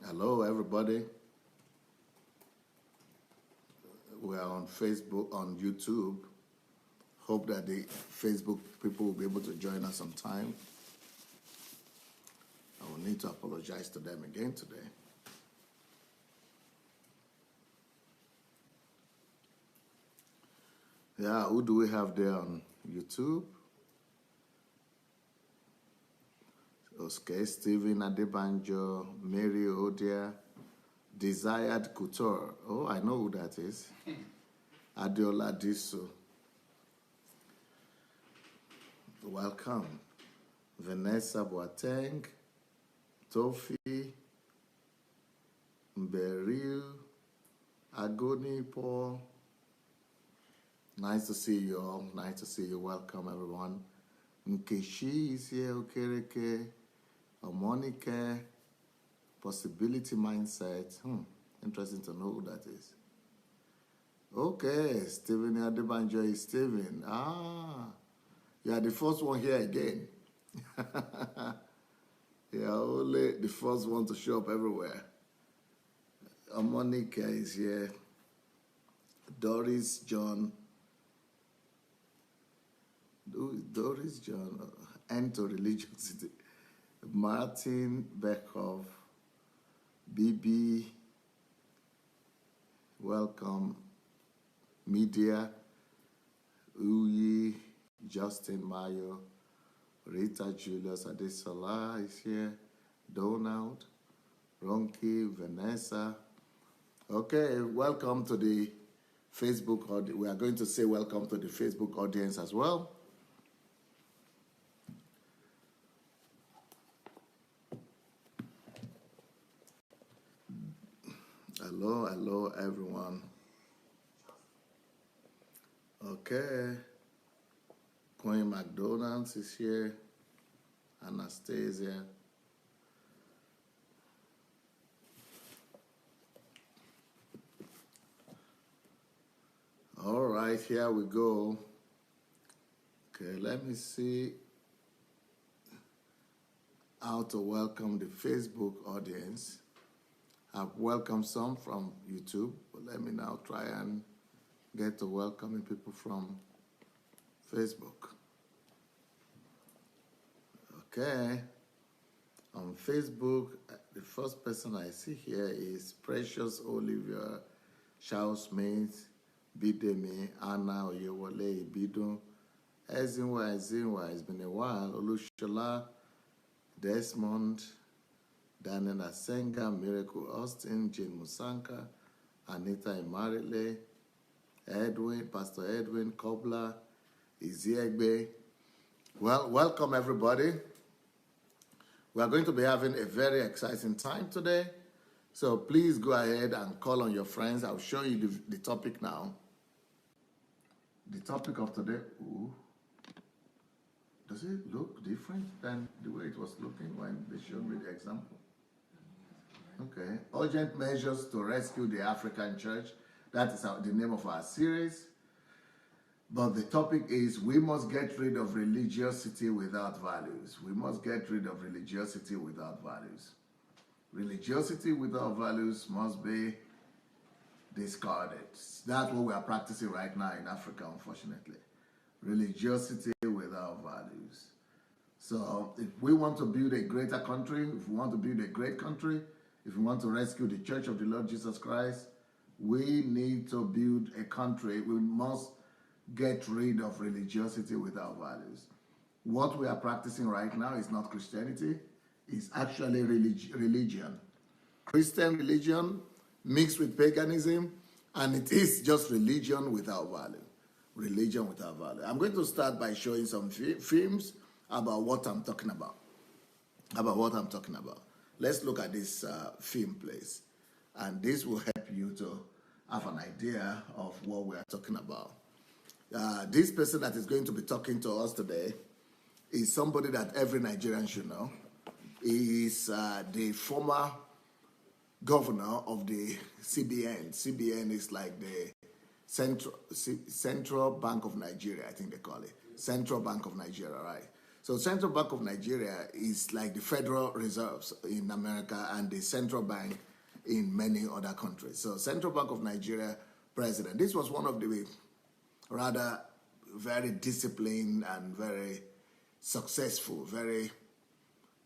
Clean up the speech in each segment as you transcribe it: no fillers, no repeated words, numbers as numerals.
Hello, everybody. We are on Facebook, on YouTube. Hope that the Facebook people will be able to join us on time. I will need to apologize to them again today. Yeah, who do we have there on YouTube? Okay, Stephen Adebanjo, Mary Odia, Desired Couture. Oh, I know who that is. Adeolaja. Welcome. Vanessa Boateng, Tofi, Beryl, Agoni Paul. Nice to see you all. Nice to see you. Welcome, everyone. Nkechi is here. Okereke. Omonike. Possibility Mindset. Interesting to know who that is. Okay, Stephen Adebanjo is Stephen. You are the first one here again. You are only the first one to show up everywhere. Omonike is here. Doris John. Doris John. Enter Religiosity. Martin Beckhoff. BB. Welcome. Media. Uyi. Justin Mayo. Rita Julius Adesola is here. Donald. Ronki. Vanessa. Okay, welcome to the Facebook audience. We are going to say welcome to the Facebook audience as well. Hello, everyone. Okay. Queen McDonald's is here. Anastasia. All right, here we go. Okay, let me see how to welcome the Facebook audience. I've welcomed some from YouTube, but let me now try and get to welcoming people from Facebook. Okay, on Facebook, the first person I see here is Precious Olivia Charles Smith, Bidemi, Anna Oyewole, Ibidun, Ezinwa, it's been a while, Olushola, Desmond, Daniel Asenga, Miracle Austin, Jane Musanka, Anita Imarile, Edwin, Pastor Edwin, Kobla, Iziegbe. Well, welcome everybody. We are going to be having a very exciting time today. So please go ahead and call on your friends. I'll show you the topic now. The topic of today, does it look different than the way it was looking when they showed me the example? Okay, urgent measures to rescue the African church. That is the name of our series. But the topic is, we must get rid of religiosity without values. We must get rid of religiosity without values. Religiosity without values must be discarded. That's what we are practicing right now in Africa, unfortunately. Religiosity without values. So if we want to build a greater country, if we want to build a great country, if we want to rescue the Church of the Lord Jesus Christ, we need to build a country. We must get rid of religiosity without values. What we are practicing right now is not Christianity, it's actually religion. Christian religion mixed with paganism, and it is just religion without value. Religion without value. I'm going to start by showing some films about what I'm talking about. Let's look at this film, please. And this will help you to have an idea of what we are talking about. This person that is going to be talking to us today is somebody that every Nigerian should know. He is the former governor of the CBN. CBN is like the Central Bank of Nigeria, I think they call it. Central Bank of Nigeria, right? So Central Bank of Nigeria is like the Federal Reserves in America and the central bank in many other countries. So Central Bank of Nigeria president, this was one of the rather very disciplined and very successful, very,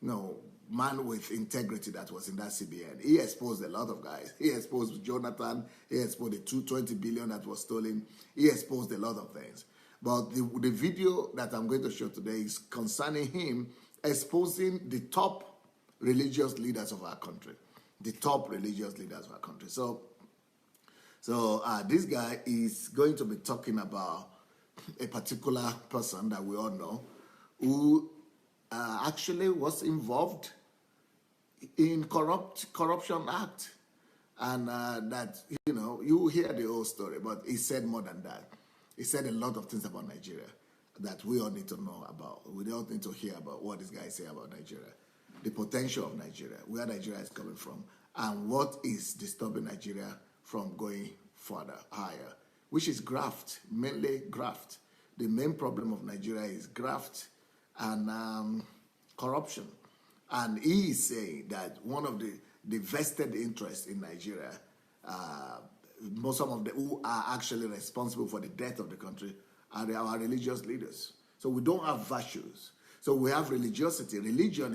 man with integrity that was in that CBN. He exposed a lot of guys. He exposed Jonathan. He exposed the 220 billion that was stolen. He exposed a lot of things. But the video that I'm going to show today is concerning him exposing the top religious leaders of our country. The top religious leaders of our country. So this guy is going to be talking about a particular person that we all know who actually was involved in corruption act. And that, you hear the whole story, but he said more than that. He said a lot of things about Nigeria that we all need to know about. We all need to hear about what this guy say about Nigeria, the potential of Nigeria, where Nigeria is coming from, and what is disturbing Nigeria from going further, higher, which is graft, mainly graft. The main problem of Nigeria is graft and corruption. And he is saying that one of the vested interests in Nigeria, some of them who are actually responsible for the death of the country are our religious leaders. So we don't have virtues. So we have religiosity. Religion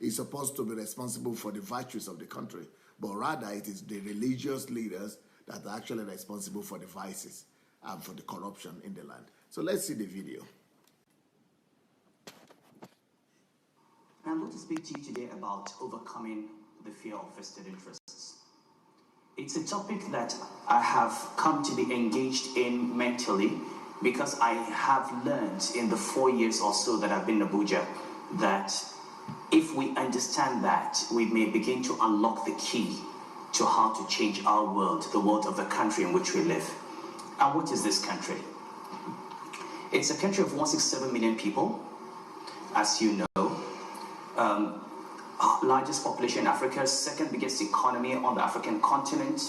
is supposed to be responsible for the virtues of the country, but rather it is the religious leaders that are actually responsible for the vices and for the corruption in the land. So let's see the video. I'm going to speak to you today about overcoming the fear of vested interests. It's a topic that I have come to be engaged in mentally because I have learned in the 4 years or so that I've been in Abuja that if we understand that, we may begin to unlock the key to how to change our world, the world of the country in which we live. And what is this country? It's a country of 167 million people, as you know. Largest population in Africa, second biggest economy on the African continent.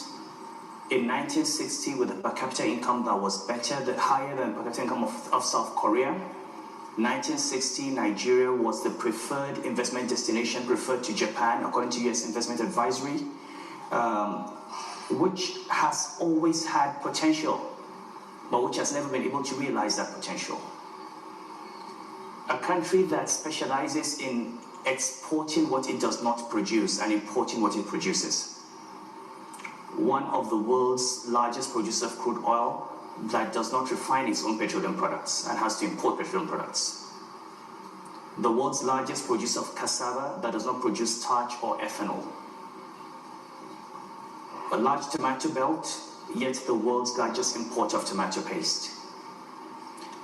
In 1960, with a per capita income that was higher than per capita income of South Korea. 1960, Nigeria was the preferred investment destination, preferred to Japan, according to U.S. Investment Advisory, which has always had potential, but which has never been able to realize that potential. A country that specializes in exporting what it does not produce and importing what it produces. One of the world's largest producers of crude oil that does not refine its own petroleum products and has to import petroleum products. The world's largest producer of cassava that does not produce starch or ethanol. A large tomato belt, yet the world's largest importer of tomato paste.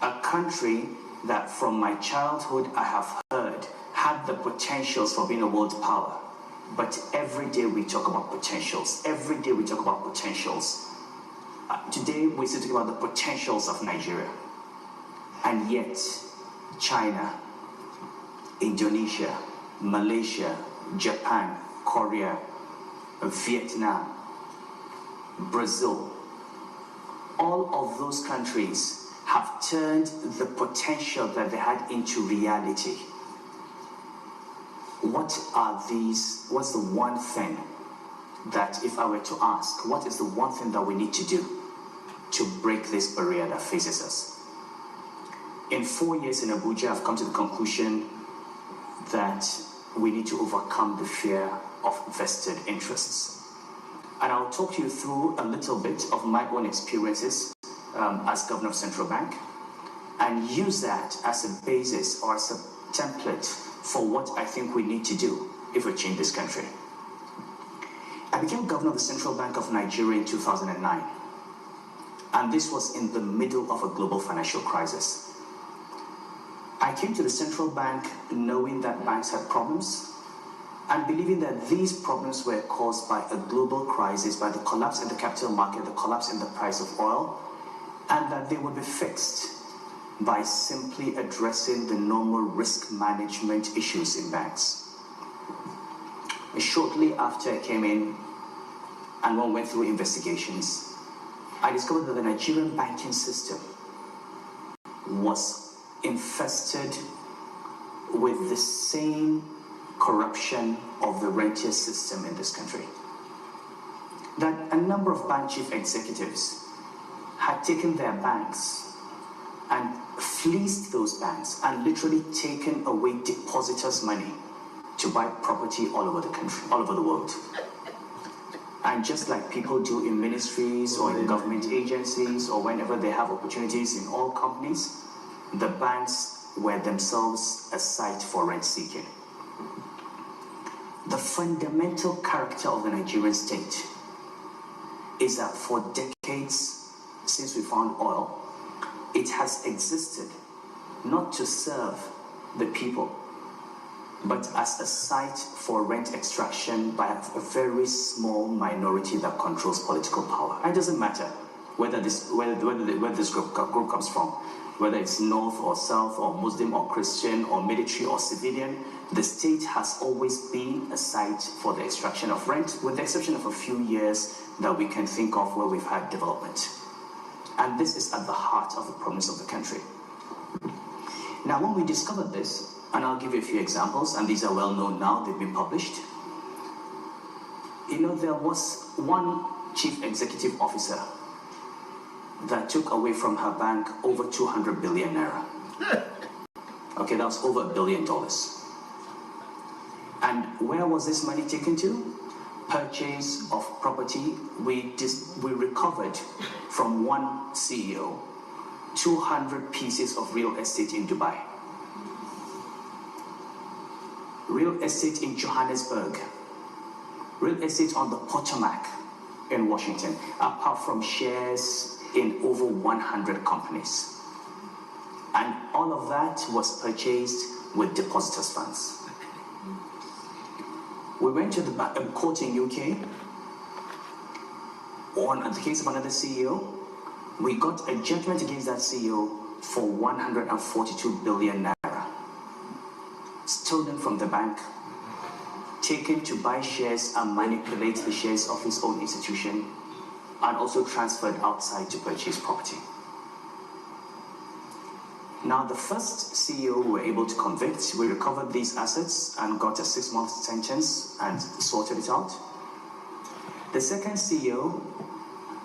A country that from my childhood I have heard had the potentials for being a world power. But every day we talk about potentials. Every day we talk about potentials. Today we're talking about the potentials of Nigeria. And yet, China, Indonesia, Malaysia, Japan, Korea, Vietnam, Brazil, all of those countries have turned the potential that they had into reality. What are these? What's the one thing that, if I were to ask, what is the one thing that we need to do to break this barrier that faces us? In 4 years in Abuja, I've come to the conclusion that we need to overcome the fear of vested interests. And I'll talk you through a little bit of my own experiences as governor of Central Bank and use that as a basis or as a template for what I think we need to do if we change this country. I became governor of the Central Bank of Nigeria in 2009. And this was in the middle of a global financial crisis. I came to the central bank knowing that banks had problems and believing that these problems were caused by a global crisis, by the collapse in the capital market, the collapse in the price of oil, and that they would be fixed by simply addressing the normal risk management issues in banks. Shortly after I came in and one went through investigations, I discovered that the Nigerian banking system was infested with the same corruption of the rentier system in this country. That a number of bank chief executives had taken their banks and fleeced those banks and literally taken away depositors' money to buy property all over the country, all over the world. And just like people do in ministries or in government agencies or whenever they have opportunities in all companies, the banks were themselves a site for rent seeking. The fundamental character of the Nigerian state is that for decades, since we found oil, it has existed not to serve the people, but as a site for rent extraction by a very small minority that controls political power. And it doesn't matter where this group comes from, whether it's North or South or Muslim or Christian or military or civilian. The state has always been a site for the extraction of rent, with the exception of a few years that we can think of where we've had development. And this is at the heart of the problems of the country. Now, when we discovered this, and I'll give you a few examples, and these are well known now, they've been published. You know, there was one chief executive officer that took away from her bank over 200 billion naira. Okay, that was over $1 billion. And where was this money taken to? Purchase of property. We recovered from one CEO 200 pieces of real estate in Dubai, real estate in Johannesburg, real estate on the Potomac in Washington, apart from shares in over 100 companies. And all of that was purchased with depositors' funds. We went to the court in UK on the case of another CEO. We got a judgment against that CEO for 142 billion naira, stolen from the bank, taken to buy shares and manipulate the shares of his own institution, and also transferred outside to purchase property. Now, the first CEO we were able to convict, we recovered these assets and got a 6-month sentence and sorted it out. The second CEO,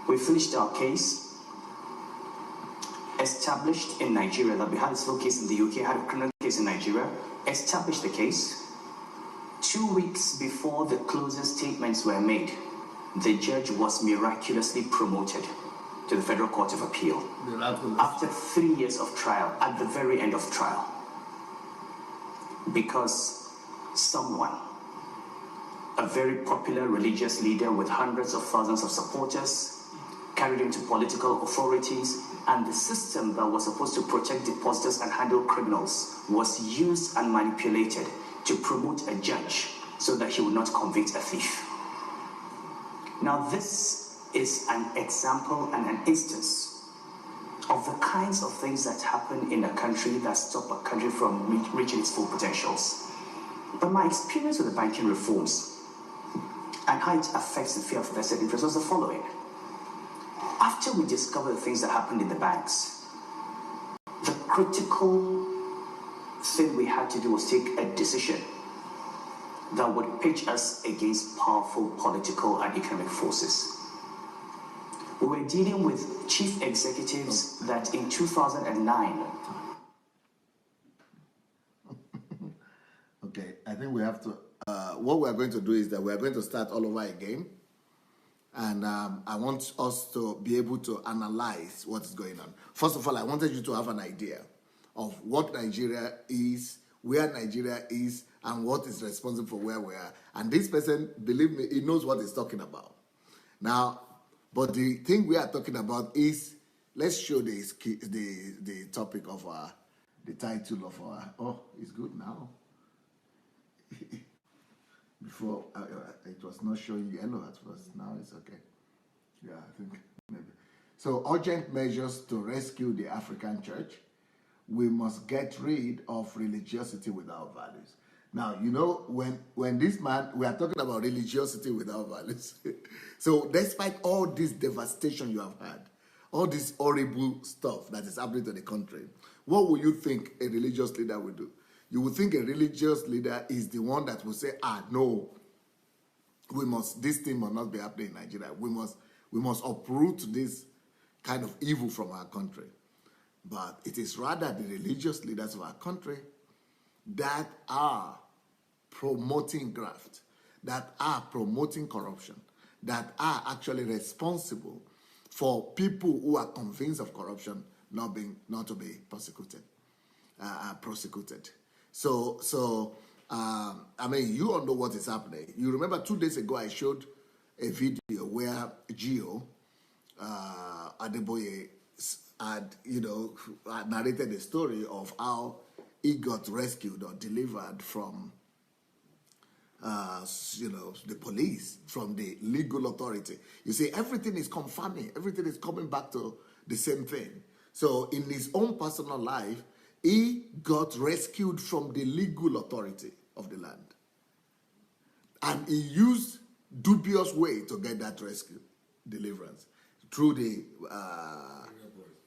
we finished our case, established in Nigeria, that we had a civil case in the UK, had a criminal case in Nigeria, established the case. 2 weeks before the closing statements were made, the judge was miraculously promoted to the Federal Court of Appeal. After 3 years of trial, at the very end of trial, because someone, a very popular religious leader with hundreds of thousands of supporters, carried into political authorities, and the system that was supposed to protect depositors and handle criminals was used and manipulated to promote a judge so that he would not convict a thief. Now, this is an example and an instance of the kinds of things that happen in a country that stop a country from reaching its full potentials. But my experience with the banking reforms and how it affects the fear of vested interest was the following. After we discovered the things that happened in the banks, the critical thing we had to do was take a decision that would pitch us against powerful political and economic forces. We were dealing with chief executives that in 2009... Okay, I think we have to... what we are going to do is that we are going to start all over again. And I want us to be able to analyze what is going on. First of all, I wanted you to have an idea of what Nigeria is, where Nigeria is, and what is responsible for where we are. And this person, believe me, he knows what he's talking about. Now, but the thing we are talking about is, let's show the topic of the title of our... Oh, it's good now. Before, it was not showing yellow at first. Now it's okay. Yeah, I think maybe. So, urgent measures to rescue the African church. We must get rid of religiosity without values. Now, you know, when this man, we are talking about religiosity without values. So, despite all this devastation you have had, all this horrible stuff that is happening to the country, what would you think a religious leader would do? You would think a religious leader is the one that will say, no, this thing must not be happening in Nigeria. We must uproot this kind of evil from our country. But it is rather the religious leaders of our country that are promoting graft, that are promoting corruption, that are actually responsible for people who are convinced of corruption not to be prosecuted. So I mean, you all know what is happening. You remember 2 days ago I showed a video where Gio Adeboye had, narrated a story of how he got rescued or delivered from, the police, from the legal authority. You see, everything is confirming. Everything is coming back to the same thing. So in his own personal life, he got rescued from the legal authority of the land. And he used dubious way to get that rescue, deliverance, through the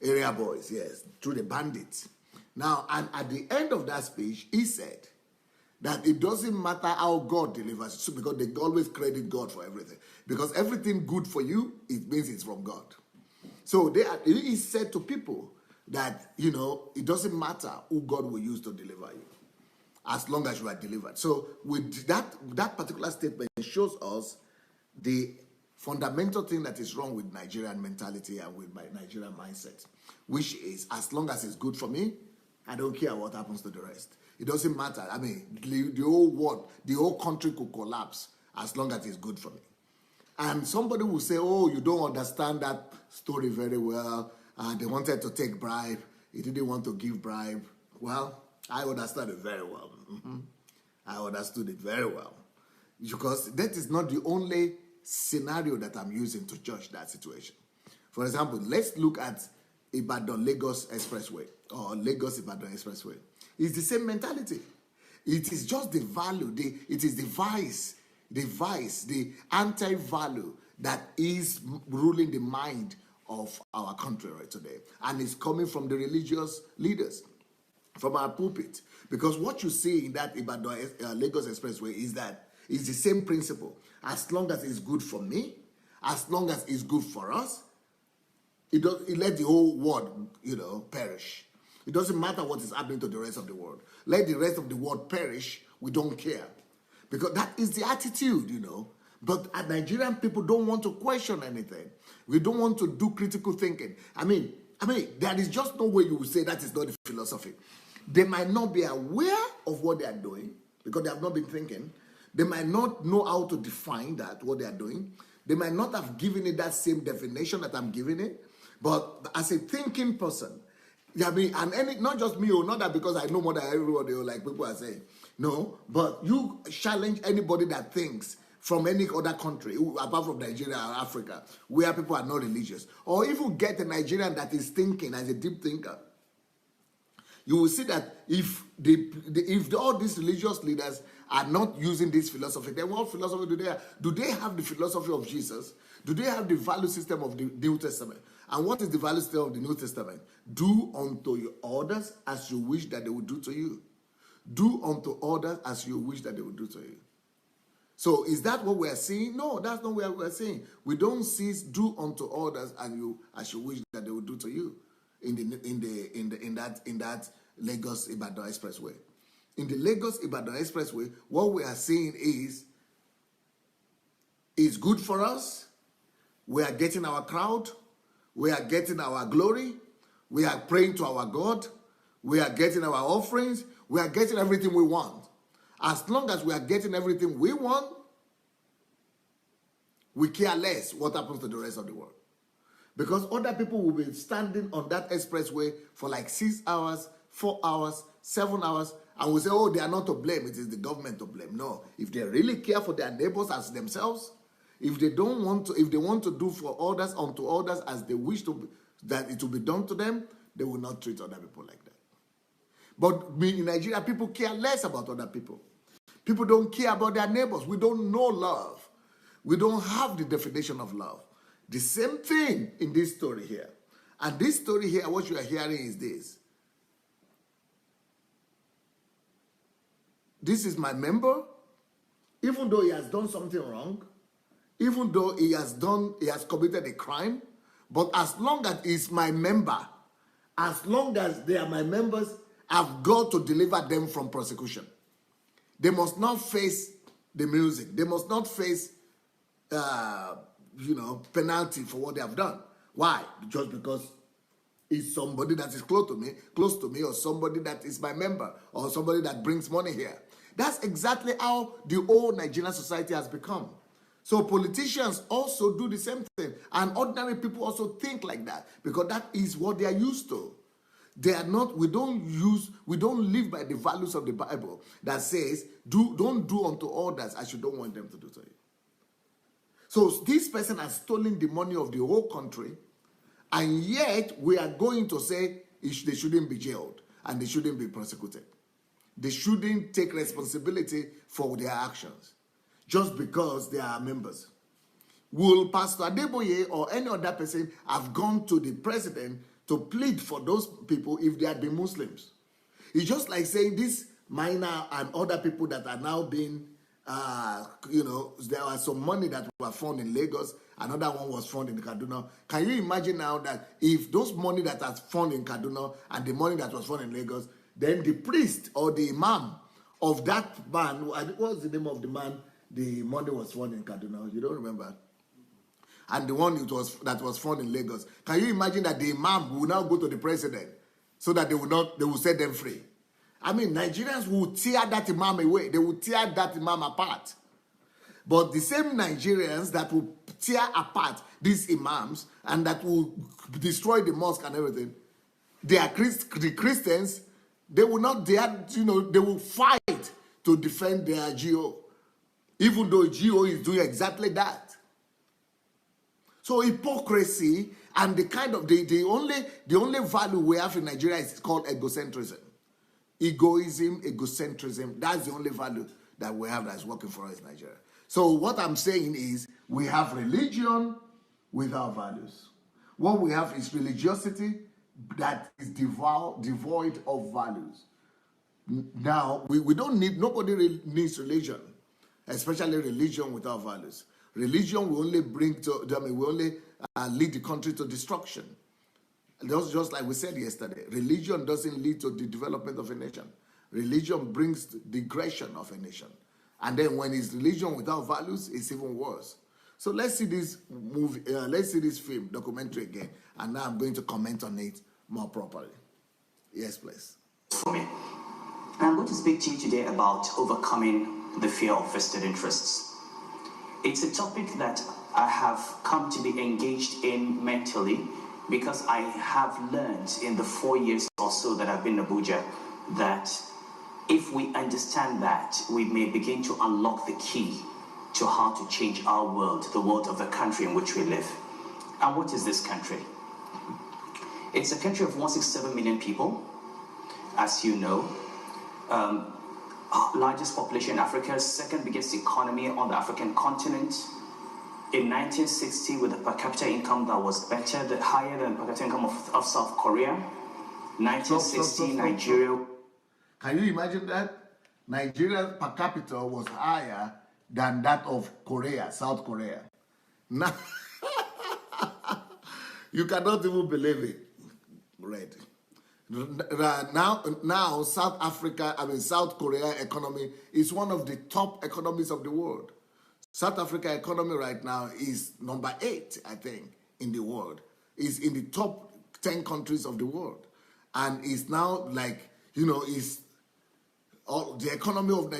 area boys, yes, through the bandits. Now, and at the end of that speech, he said that it doesn't matter how God delivers, because they always credit God for everything. Because everything good for you, it means it's from God. So he said to people that, it doesn't matter who God will use to deliver you, as long as you are delivered. So with that particular statement shows us the fundamental thing that is wrong with Nigerian mentality and with my Nigerian mindset, which is, as long as it's good for me, I don't care what happens to the rest. It doesn't matter. I mean, the whole world, the whole country could collapse as long as it's good for me. And somebody will say, oh, you don't understand that story very well. They wanted to take bribe. He didn't want to give bribe. Well, I understand it very well. I understood it very well. Because that is not the only scenario that I'm using to judge that situation. For example, let's look at Ibadan-Lagos Expressway or Lagos-Ibadan Expressway. It's the same mentality. It is just the value, it is the vice, the anti-value that is ruling the mind of our country right today. And it's coming from the religious leaders, from our pulpit. Because what you see in that Ibadan-Lagos Expressway is that it's the same principle. As long as it's good for me, as long as it's good for us, it let the whole world, perish. It doesn't matter what is happening to the rest of the world. Let the rest of the world perish. We don't care. Because that is the attitude, But Nigerian people don't want to question anything. We don't want to do critical thinking. I mean, there is just no way you will say that is not the philosophy. They might not be aware of what they are doing because they have not been thinking. They might not know how to define that, what they are doing. They might not have given it that same definition that I'm giving it. But as a thinking person, not just me, not that because I know more than everybody, like people are saying. No, but you challenge anybody that thinks from any other country, apart from Nigeria or Africa, where people are not religious. Or even get a Nigerian that is thinking as a deep thinker. You will see that if all these religious leaders are not using this philosophy, then what philosophy do they have? Do they have the philosophy of Jesus? Do they have the value system of the New Testament? And what is the value system of the New Testament? Do unto your others as you wish that they would do to you. Do unto others as you wish that they would do to you. So is that what we are seeing? No, that's not what we are seeing. We don't see do unto others as you wish that they would do to you in that Lagos Ibadan Expressway. In the Lagos Ibadan Expressway, what we are seeing is it's good for us. We are getting our crowd. We are getting our glory. We are praying to our God. We are getting our offerings. We are getting everything we want. As long as we are getting everything we want, we care less what happens to the rest of the world. Because other people will be standing on that expressway for like 6 hours, 4 hours, 7 hours, and we say, oh, they are not to blame. It is the government to blame. No. If they really care for their neighbors as themselves, if they want to do for others unto others as they wish to, that it will be done to them, they will not treat other people like that. But in Nigeria, people care less about other people. People don't care about their neighbors. We don't know love. We don't have the definition of love. The same thing in this story here. And this story here, what you are hearing is this. this is my member, even though he has done something wrong, even though he has committed a crime, but as long as he's my member, as long as they are my members, I've got to deliver them from prosecution. They must not face the music. They must not face, penalty for what they have done. Why? Just because it's somebody that is close to me, or somebody that is my member, or somebody that brings money here. That's exactly how the whole Nigerian society has become. So politicians also do the same thing, and ordinary people also think like that because that is what they are used to. They are not. We don't live by the values of the Bible that says, don't do unto others as you don't want them to do to you. So this person has stolen the money of the whole country, and yet we are going to say they shouldn't be jailed and they shouldn't be prosecuted. They shouldn't take responsibility for their actions just because they are members. Will Pastor Adeboye or any other person have gone to the president to plead for those people if they had been Muslims? It's just like saying this minor and other people that are now being, there was some money that were found in Lagos, another one was found in Kaduna. Can you imagine now that if those money that are found in Kaduna and the money that was found in Lagos, then the priest or the imam of that man, what was the name of the man the money was found in Kaduna? You don't remember? And the one that was found in Lagos. Can you imagine that the imam will now go to the president so that they will set them free? I mean, Nigerians will tear that imam away. They will tear that imam apart. But the same Nigerians that will tear apart these imams and that will destroy the mosque and everything, they are the Christians. They will not dare, they will fight to defend their GO, even though GO is doing exactly that. So hypocrisy and the only value we have in Nigeria is called egocentrism. Egoism, egocentrism, that's the only value that we have that's working for us in Nigeria. So what I'm saying is we have religion without values. What we have is religiosity that is devoid of values. Now, nobody needs religion, especially religion without values. Religion will only lead the country to destruction. Just like we said yesterday, religion doesn't lead to the development of a nation. Religion brings the digression of a nation. And then when it's religion without values, it's even worse. So let's see this movie, let's see this film, documentary again, and now I'm going to comment on it more properly. Yes, please. For me, I'm going to speak to you today about overcoming the fear of vested interests. It's a topic that I have come to be engaged in mentally because I have learned in the 4 years or so that I've been in Abuja that if we understand that, we may begin to unlock the key to how to change our world, the world of the country in which we live. And what is this country? It's a country of 167 million people, as you know. Largest population in Africa, second biggest economy on the African continent. In 1960, with a per capita income that was higher than per capita income of South Korea. 1960, Nigeria. Can you imagine that? Nigeria per capita was higher than that of Korea, South Korea. Now, you cannot even believe it. Right. Now, South Korea economy is one of the top economies of the world. South Africa economy right now is number 8, I think, in the world. Is in the top 10 countries of the world. And it's now like, the economy of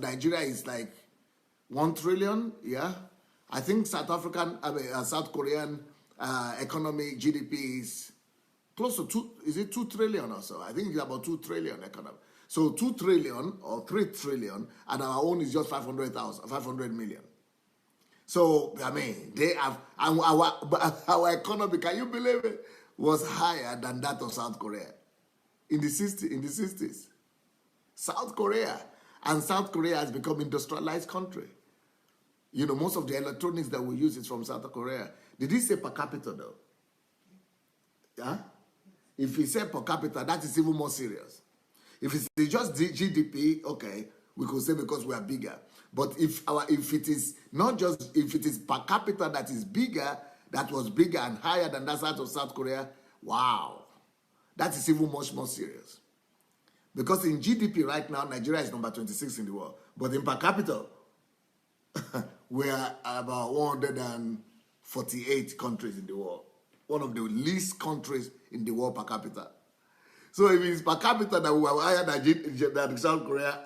Nigeria is like 1 trillion, yeah? I think South Korean economy, GDP is close to 2 trillion or so? I think it's about 2 trillion economy. So 2 trillion or 3 trillion, and our own is just 500 million. So, I mean, they have, our economy, can you believe it, was higher than that of South Korea in the 60s. South Korea. And South Korea has become industrialized country. Most of the electronics that we use is from South Korea. Did he say per capita though? Yeah? If he said per capita, that is even more serious. If it's just GDP, okay, we could say because we are bigger. But if it is not just, if it is per capita that is bigger, that was bigger and higher than that side of South Korea, wow, that is even much more serious. Because in GDP right now, Nigeria is number 26 in the world. But in per capita, we are about 148 countries in the world. One of the least countries in the world per capita. So if it's per capita that we are higher than South Korea,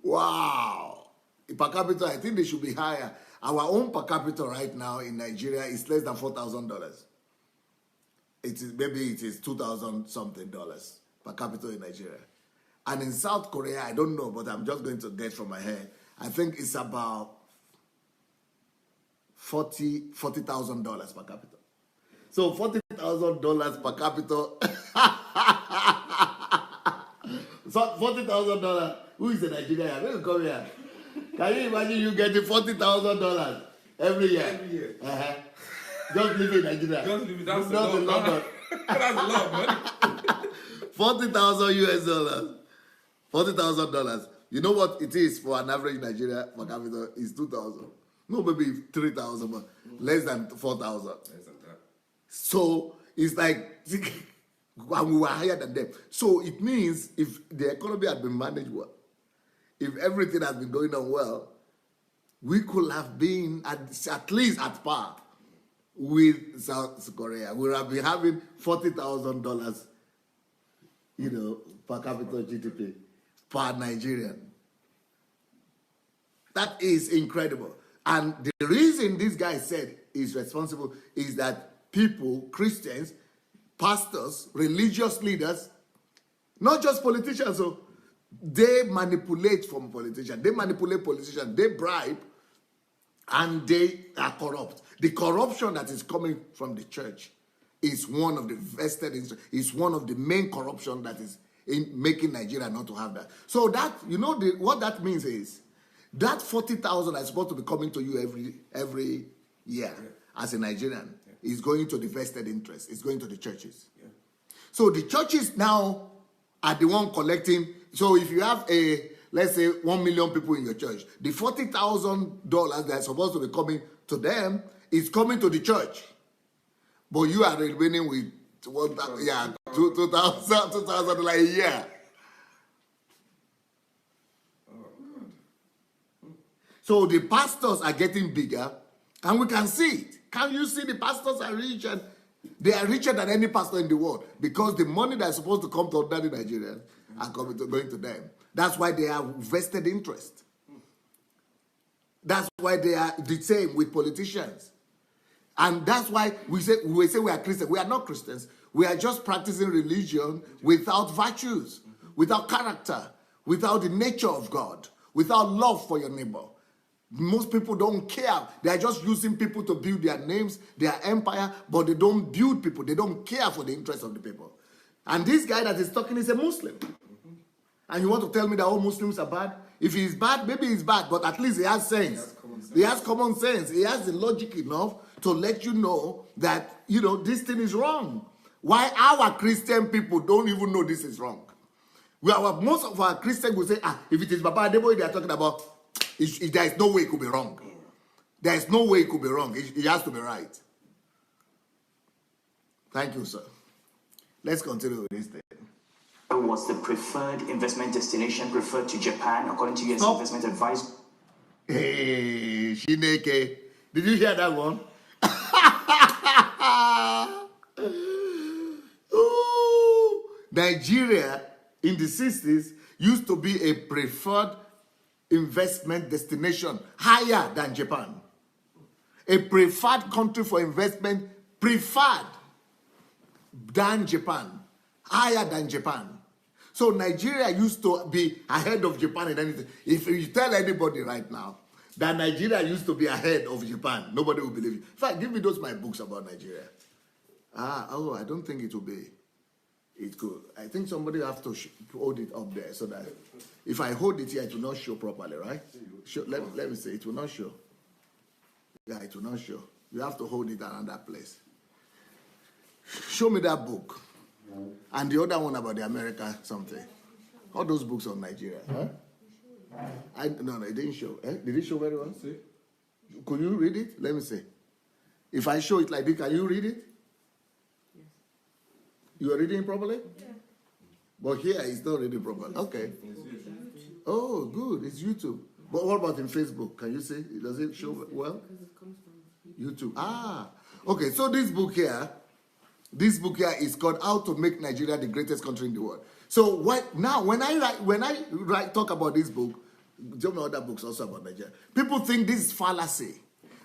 wow. Per capita, I think they should be higher. Our own per capita right now in Nigeria is less than $4,000. Maybe it is $2,000 something per capita in Nigeria. And in South Korea, I don't know, but I'm just going to guess from my head. I think it's about $40,000 per capita. So $40,000 per capita. So $40,000. Who is a Nigerian? Let me come here. Can you imagine you getting $40,000 every year? Every year. Just live in Nigeria. Just live in That's not in London. That's a lot, man. $40,000. $40,000. You know what it is for an average Nigeria per capita is 2,000. No, maybe 3,000, but less than 4,000. Less than that. So it's like, and we were higher than them. So it means if the economy had been managed well, if everything has been going on well, we could have been at least at par with South Korea. We would have been having $40,000, per capita GDP per Nigerian. That is incredible. And the reason this guy said is responsible is that people, Christians, pastors, religious leaders, not just politicians, so they manipulate from politicians. They manipulate politicians. They bribe, and they are corrupt. The corruption that is coming from the church is one of the vested interests. Is one of the main corruption that is in making Nigeria not to have that. So that what that means is that 40,000 is supposed to be coming to you every year as a Nigerian is going to the vested interest. It's going to the churches. Yeah. So the churches now are the one collecting. So if you have let's say 1 million people in your church, the $40,000 that's supposed to be coming to them is coming to the church. But you are remaining with $2,000 like a year. So the pastors are getting bigger, and we can see it. Can you see the pastors are rich, and they are richer than any pastor in the world because the money that's supposed to come to ordinary Nigerians are going to them. That's why they have vested interest. That's why they are the same with politicians. And that's why we say we are Christians. We are not Christians. We are just practicing religion without virtues, without character, without the nature of God, without love for your neighbor. Most people don't care. They are just using people to build their names, their empire, but they don't build people. They don't care for the interests of the people. And this guy that is talking is a Muslim. And you want to tell me that all Muslims are bad? If he is bad, maybe he's bad, but at least he has sense. He has common sense. He has the logic enough to let you know that, this thing is wrong. Why our Christian people don't even know this is wrong? Most of our Christians will say, if it is Baba Adeboye they are talking about, there is no way it could be wrong. There is no way it could be wrong. It has to be right. Thank you, sir. Let's continue with this thing. Was the preferred investment destination preferred to Japan according to U.S. investment advice? Hey, Shineke. Did you hear that one? Ooh. Nigeria in the 60s used to be a preferred investment destination higher than Japan. A preferred country for investment, preferred than Japan, higher than Japan. So Nigeria used to be ahead of Japan in anything. If you tell anybody right now that Nigeria used to be ahead of Japan, nobody will believe it. In fact, give me my books about Nigeria. I don't think it will be. It could. I think somebody have to hold it up there so that if I hold it here, it will not show properly, right? Let me say, it will not show. Yeah, it will not show. You have to hold it around that place. Show me that book. And the other one about the America something. All those books on Nigeria. Huh? No, it didn't show. Did it show very well? Could you read it? Let me see. If I show it like this, can you read it? Yes. You are reading properly? Yeah. But here it's not reading properly. Okay. Oh, good. It's YouTube. But what about in Facebook? Can you see? Does it show well? Because it comes from YouTube. Ah. Okay, so this book here is called How to Make Nigeria the Greatest Country in the World. So now when I talk about this book, there are other books also about Nigeria. People think this is fallacy.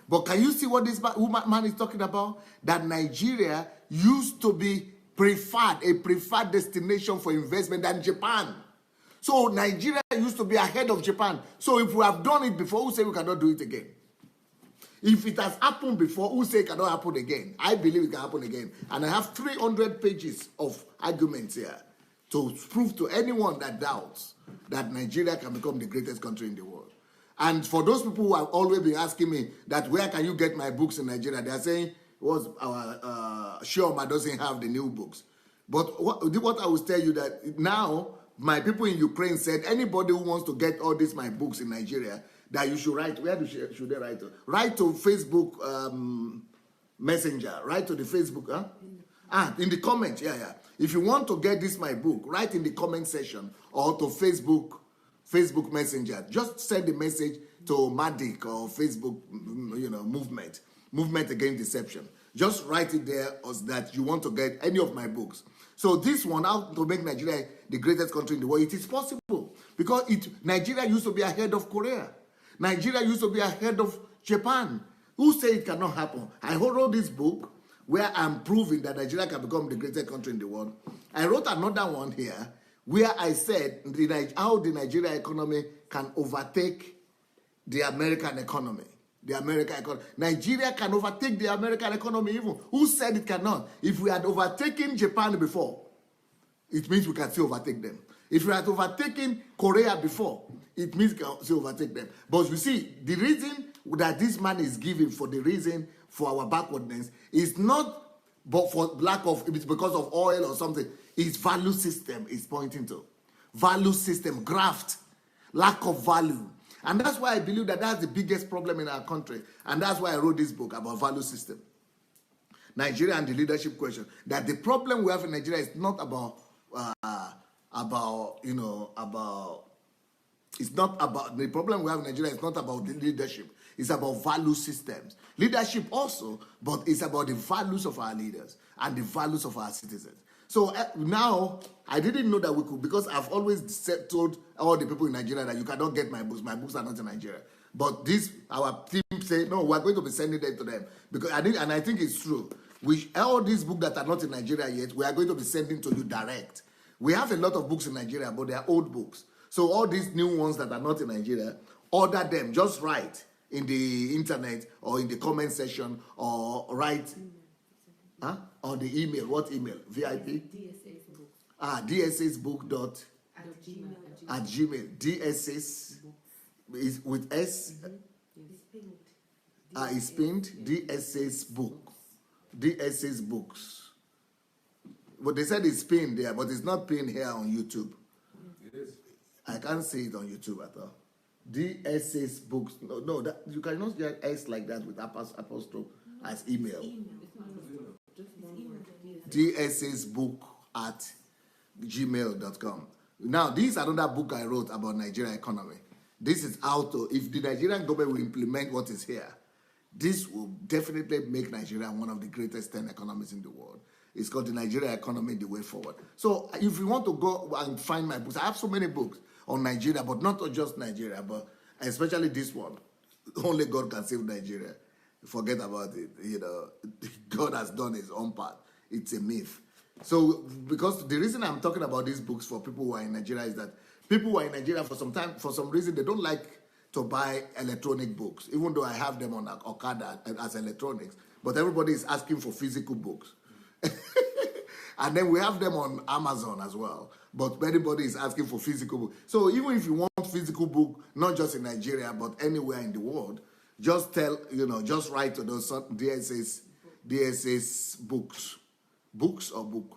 But can you see what this man is talking about? That Nigeria used to be a preferred destination for investment than Japan. So Nigeria used to be ahead of Japan. So if we have done it before, who say we cannot do it again? If it has happened before, who say it cannot happen again? I believe it can happen again. And I have 300 pages of arguments here to prove to anyone that doubts that Nigeria can become the greatest country in the world. And for those people who have always been asking me that where can you get my books in Nigeria, they are saying our Shioma doesn't have the new books. But what I will tell you that now my people in Ukraine said anybody who wants to get all these my books in Nigeria, that you should write. Where should they write to? Write to Facebook Messenger. Write to the Facebook. In the comments. Yeah. If you want to get this my book, write in the comment section or to Facebook Messenger. Just send the message to Madik or Facebook, Movement Against Deception. Just write it there that you want to get any of my books. So this one, How to Make Nigeria the Greatest Country in the World, it is possible. Because Nigeria used to be ahead of Korea. Nigeria used to be ahead of Japan. Who say it cannot happen? I wrote this book where I'm proving that Nigeria can become the greatest country in the world. I wrote another one here where I said how the Nigeria economy can overtake the American economy. Nigeria can overtake the American economy even. Who said it cannot? If we had overtaken Japan before, it means we can still overtake them. If we had overtaken Korea before, it means we can still overtake them. But you see, the reason that this man is giving for the reason for our backwardness is not but for it's because of oil or something. It's value system is pointing to. Value system, graft, lack of value. And that's why I believe that that's the biggest problem in our country. And that's why I wrote this book about value system. Nigeria and the leadership question. That the problem we have in Nigeria is not the problem we have in Nigeria is not about the leadership. It's about value systems. Leadership also, but it's about the values of our leaders and the values of our citizens. So now, I didn't know that we could, because I've always told all the people in Nigeria that you cannot get my books. My books are not in Nigeria. But our team say, no, we're going to be sending them to them. And I think it's true. All these books that are not in Nigeria yet, we are going to be sending to you direct. We have a lot of books in Nigeria, but they are old books. So all these new ones that are not in Nigeria, order them. Just write in the internet or in the comment section or write... Or the email. What email? VIP? DSS books. DSS book dot at Gmail. DSS is with S. It's pinned. DSS book. DSS books. But they said it's pinned there, but it's not pinned here on YouTube. It is. I can't see it on YouTube at all. DSS books. No, that you cannot get S like that with apostrophe as email. DSSbook at gmail.com. Now, this is another book I wrote about Nigeria economy. This is how to, if the Nigerian government will implement what is here, this will definitely make Nigeria one of the greatest 10 economies in the world. It's called the Nigeria Economy, the Way Forward. So if you want to go and find my books, I have so many books on Nigeria, but not just Nigeria, but especially this one. Only God can save Nigeria. Forget about it. God has done his own part. It's a myth. So, because the reason I'm talking about these books for people who are in Nigeria is that people who are in Nigeria for some reason, they don't like to buy electronic books, even though I have them on Okada as electronics. But everybody is asking for physical books. And then we have them on Amazon as well. But everybody is asking for physical books. So even if you want physical book, not just in Nigeria, but anywhere in the world, just write to those DSS books. Books or book?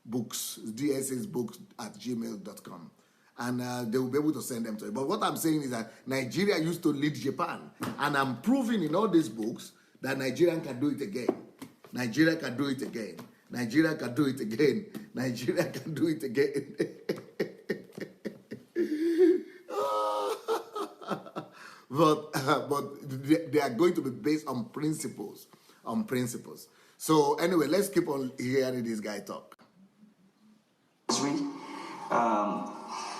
books, dssbooks@gmail.com. And they will be able to send them to you. But what I'm saying is that Nigeria used to lead Japan. And I'm proving in all these books that Nigeria can do it again. Nigeria can do it again. Nigeria can do it again. Nigeria can do it again. but they are going to be based on principles. So anyway, let's keep on hearing this guy talk.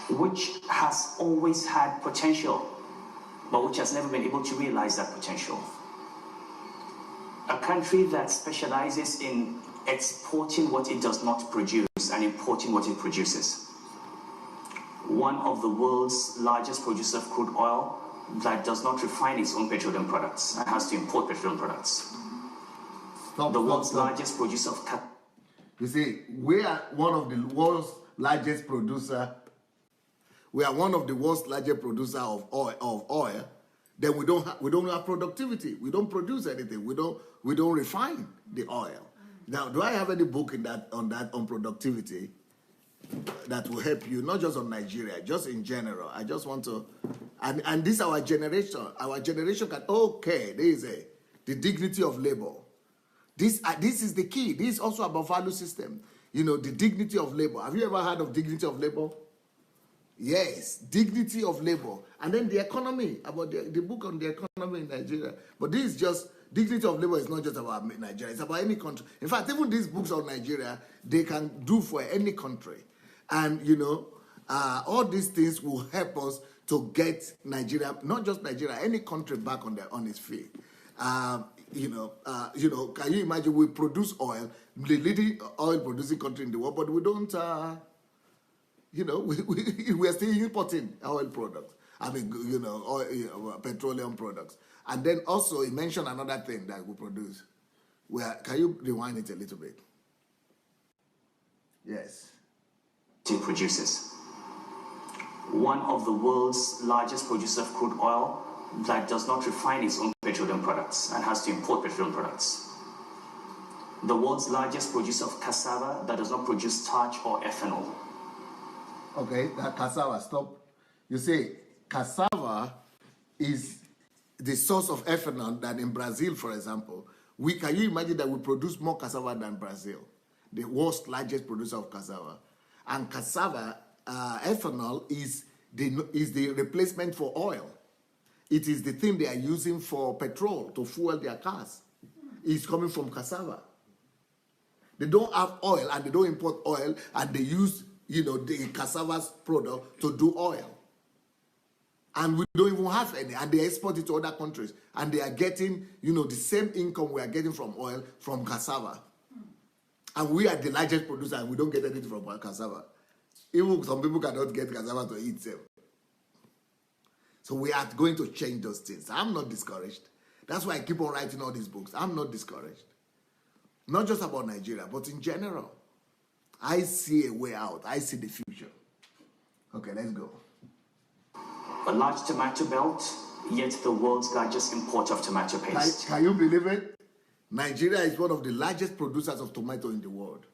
Which has always had potential, but which has never been able to realize that potential. A country that specializes in exporting what it does not produce and importing what it produces. One of the world's largest producers of crude oil that does not refine its own petroleum products and has to import petroleum products. The world's largest producer of... You see, we are one of the world's largest producer. We are one of the world's largest producer of oil. Then we don't have productivity. We don't produce anything. We don't refine the oil. Now, do I have any book on productivity that will help you, not just on Nigeria, just in general? I just want to, and this our generation. Our generation can, okay, there is the dignity of labor. This is the key. This is also about value system. You know, the dignity of labor. Have you ever heard of dignity of labor? Yes, dignity of labor. And then the economy, about the book on the economy in Nigeria. But this is just, dignity of labor is not just about Nigeria, it's about any country. In fact, even these books on Nigeria, they can do for any country. And, you know, all these things will help us to get Nigeria, not just Nigeria, any country back on its feet. Can you imagine we produce oil, the leading oil producing country in the world, but we don't, we are still importing oil products. Petroleum products. And then also, he mentioned another thing that we produce. Can you rewind it a little bit? Yes. It produces. One of the world's largest producers of crude oil that does not refine its own petroleum products and has to import petroleum products. The world's largest producer of cassava that does not produce starch or ethanol. Okay, that cassava, stop. You see, cassava is the source of ethanol than in Brazil, for example. Can you imagine that we produce more cassava than Brazil, the world's largest producer of cassava? And cassava, ethanol is the replacement for oil. It is the thing they are using for petrol to fuel their cars. It's coming from cassava. They don't have oil and they don't import oil and they use, the cassava's product to do oil. And we don't even have any, and they export it to other countries. And they are getting, the same income we are getting from oil from cassava. And we are the largest producer and we don't get anything from cassava. Even some people cannot get cassava to eat them. So we are going to change those things. I'm not discouraged. That's why I keep on writing all these books. I'm not discouraged. Not just about Nigeria, but in general. I see a way out. I see the future. Okay, let's go. A large tomato belt, yet the world's largest importer of tomato paste. Can you believe it? Nigeria is one of the largest producers of tomato in the world.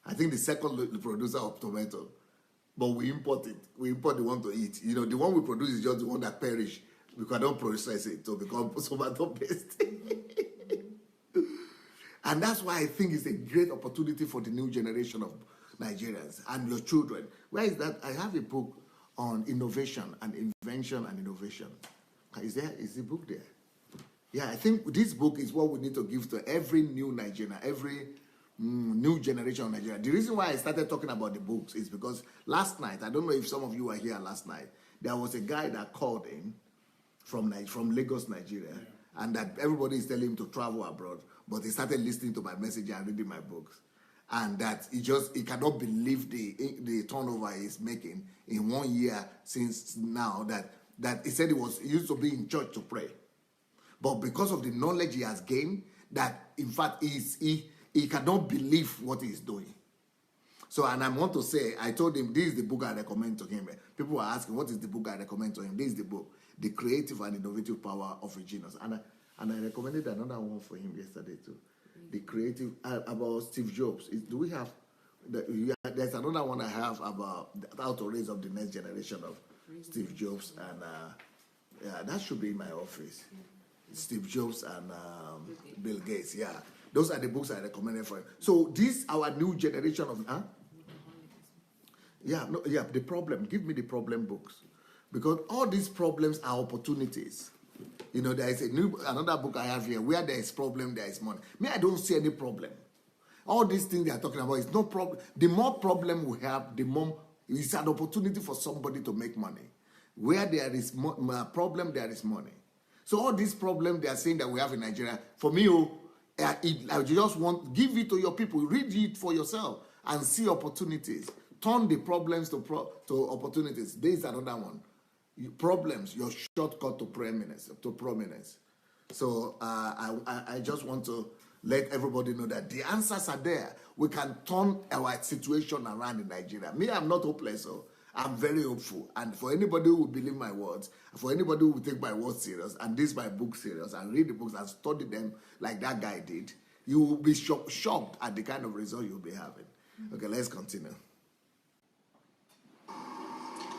I think the second producer of tomato. But we import it. We import the one to eat. The one we produce is just the one that perish. We cannot process it to become tomato paste. And that's why I think it's a great opportunity for the new generation of Nigerians and your children. Where is that? I have a book on innovation and invention and innovation. Is the book there? Yeah, I think this book is what we need to give to every new Nigerian, every new generation of Nigeria. The reason why I started talking about the books is because last night, I don't know if some of you were here last night, there was a guy that called in from Lagos, Nigeria, and that everybody is telling him to travel abroad, but he started listening to my message and reading my books. And that he cannot believe the turnover he's making in 1 year since now, that he said he used to be in church to pray. But because of the knowledge he has gained, that in fact he cannot believe what he's doing. So, and I want to say, I told him, this is the book I recommend to him. People were asking, what is the book I recommend to him? This is the book, The Creative and Innovative Power of a Genius. And I recommended another one for him yesterday too. The Creative, about Steve Jobs. There's another one I have about how to raise up the next generation of Steve Jobs, and yeah, that should be in my office. Steve Jobs and Bill Gates. Yeah, those are the books I recommended for you. So this our new generation of the problem. Give me the problem books, because all these problems are opportunities. You know, there is another book I have here where there is problem, there is money. Me, I don't see any problem. All these things they are talking about is no problem. The more problem we have, the more it's an opportunity for somebody to make money. Where there is problem, there is money. So all these problems they are saying that we have in Nigeria, for me, I just want give it to your people, read it for yourself, and see opportunities. Turn the problems to opportunities. There is another one. Problems, your shortcut to prominence. So I just want to let everybody know that the answers are there. We can turn our situation around in Nigeria. Me, I'm not hopeless, so I'm very hopeful. And for anybody who will believe my words, for anybody who will take my words serious, and this my book serious, and read the books and study them like that guy did, you will be shocked at the kind of result you'll be having. Okay, let's continue.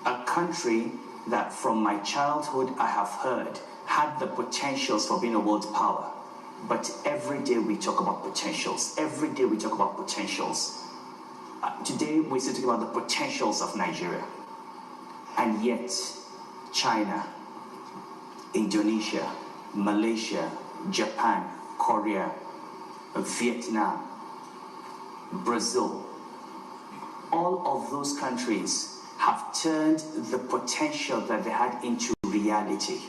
A country that from my childhood I have heard had the potentials for being a world power. But every day we talk about potentials. Every day we talk about potentials. Today we're talking about the potentials of Nigeria. And yet, China, Indonesia, Malaysia, Japan, Korea, Vietnam, Brazil, all of those countries have turned the potential that they had into reality.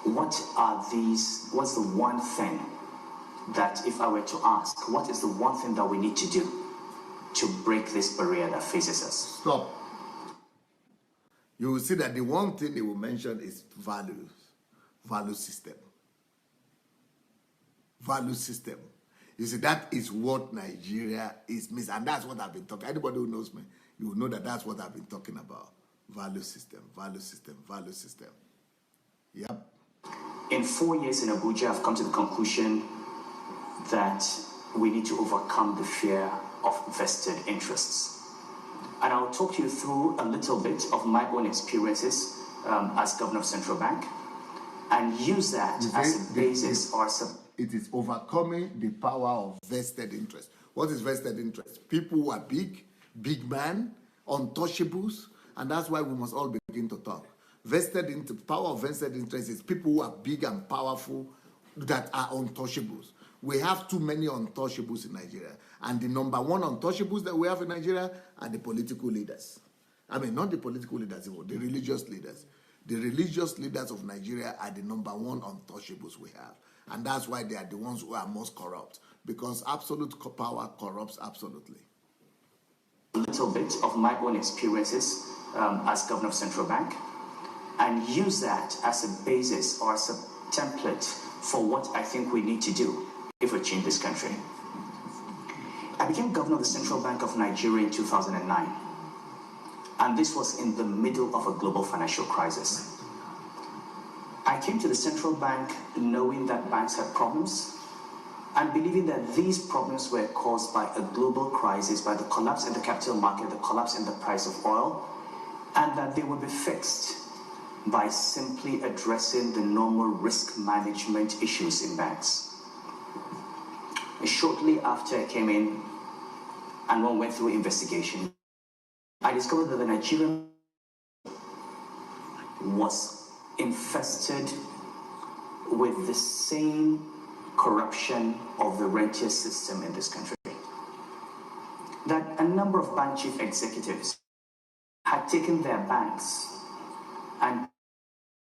What's the one thing that, if I were to ask, what is the one thing that we need to do to break this barrier that faces us? Stop. You will see that the one thing they will mention is values, value system. Value system. You see, that is what Nigeria is missing, and that's what I've been talking. Anybody who knows me, you will know that that's what I've been talking about. Value system, value system, value system. Yep. In 4 years in Abuja, I've come to the conclusion that we need to overcome the fear of vested interests. And I'll talk you through a little bit of my own experiences as governor of Central Bank, and use that as a basis or it is overcoming the power of vested interest. What is vested interest? People who are big man, untouchables, and that's why we must all begin to talk. Power of vested interest is people who are big and powerful that are untouchables. We have too many untouchables in Nigeria, and the number one untouchables that we have in Nigeria are the political leaders. I mean, not the political leaders, the religious leaders. The religious leaders of Nigeria are the number one untouchables we have. And that's why they are the ones who are most corrupt, because absolute power corrupts absolutely. A little bit of my own experiences as governor of Central Bank, and use that as a basis or as a template for what I think we need to do if we change this country. I became governor of the Central Bank of Nigeria in 2009, and this was in the middle of a global financial crisis. I came to the central bank knowing that banks had problems and believing that these problems were caused by a global crisis, by the collapse in the capital market, the collapse in the price of oil, and that they would be fixed by simply addressing the normal risk management issues in banks. Shortly after I came in and one went through investigation, I discovered that the Nigerian was infested with the same corruption of the rentier system in this country. That a number of bank chief executives had taken their banks and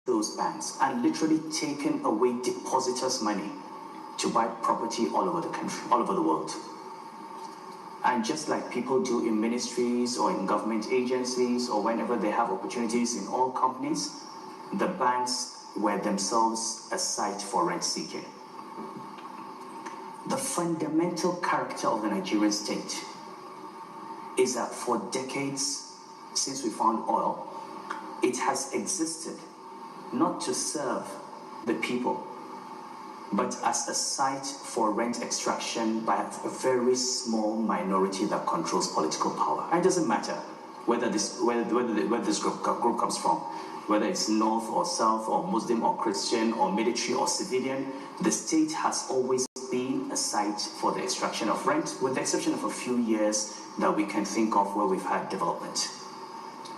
those banks and literally taken away depositors' money to buy property all over the country, all over the world. And just like people do in ministries or in government agencies or whenever they have opportunities in all companies, the banks were themselves a site for rent seeking. The fundamental character of the Nigerian state is that for decades, since we found oil, it has existed not to serve the people, but as a site for rent extraction by a very small minority that controls political power. And it doesn't matter where this group comes from, whether it's north or south or Muslim or Christian or military or civilian. The state has always been a site for the extraction of rent, with the exception of a few years that we can think of where we've had development.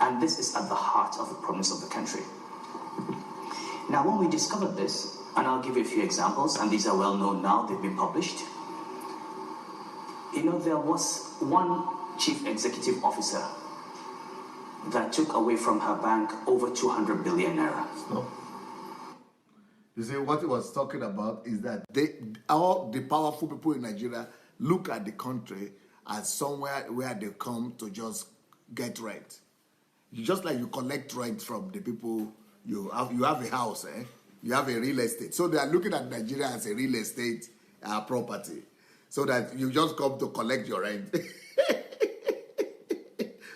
And this is at the heart of the problems of the country. Now, when we discovered this, and I'll give you a few examples, and these are well known now, they've been published. You know, there was one chief executive officer that took away from her bank over 200 billion naira. No. You see, what he was talking about is that all the powerful people in Nigeria look at the country as somewhere where they come to just get rent. Just like you collect rent from the people, you have a house, you have a real estate. So they are looking at Nigeria as a real estate property. So that you just come to collect your rent.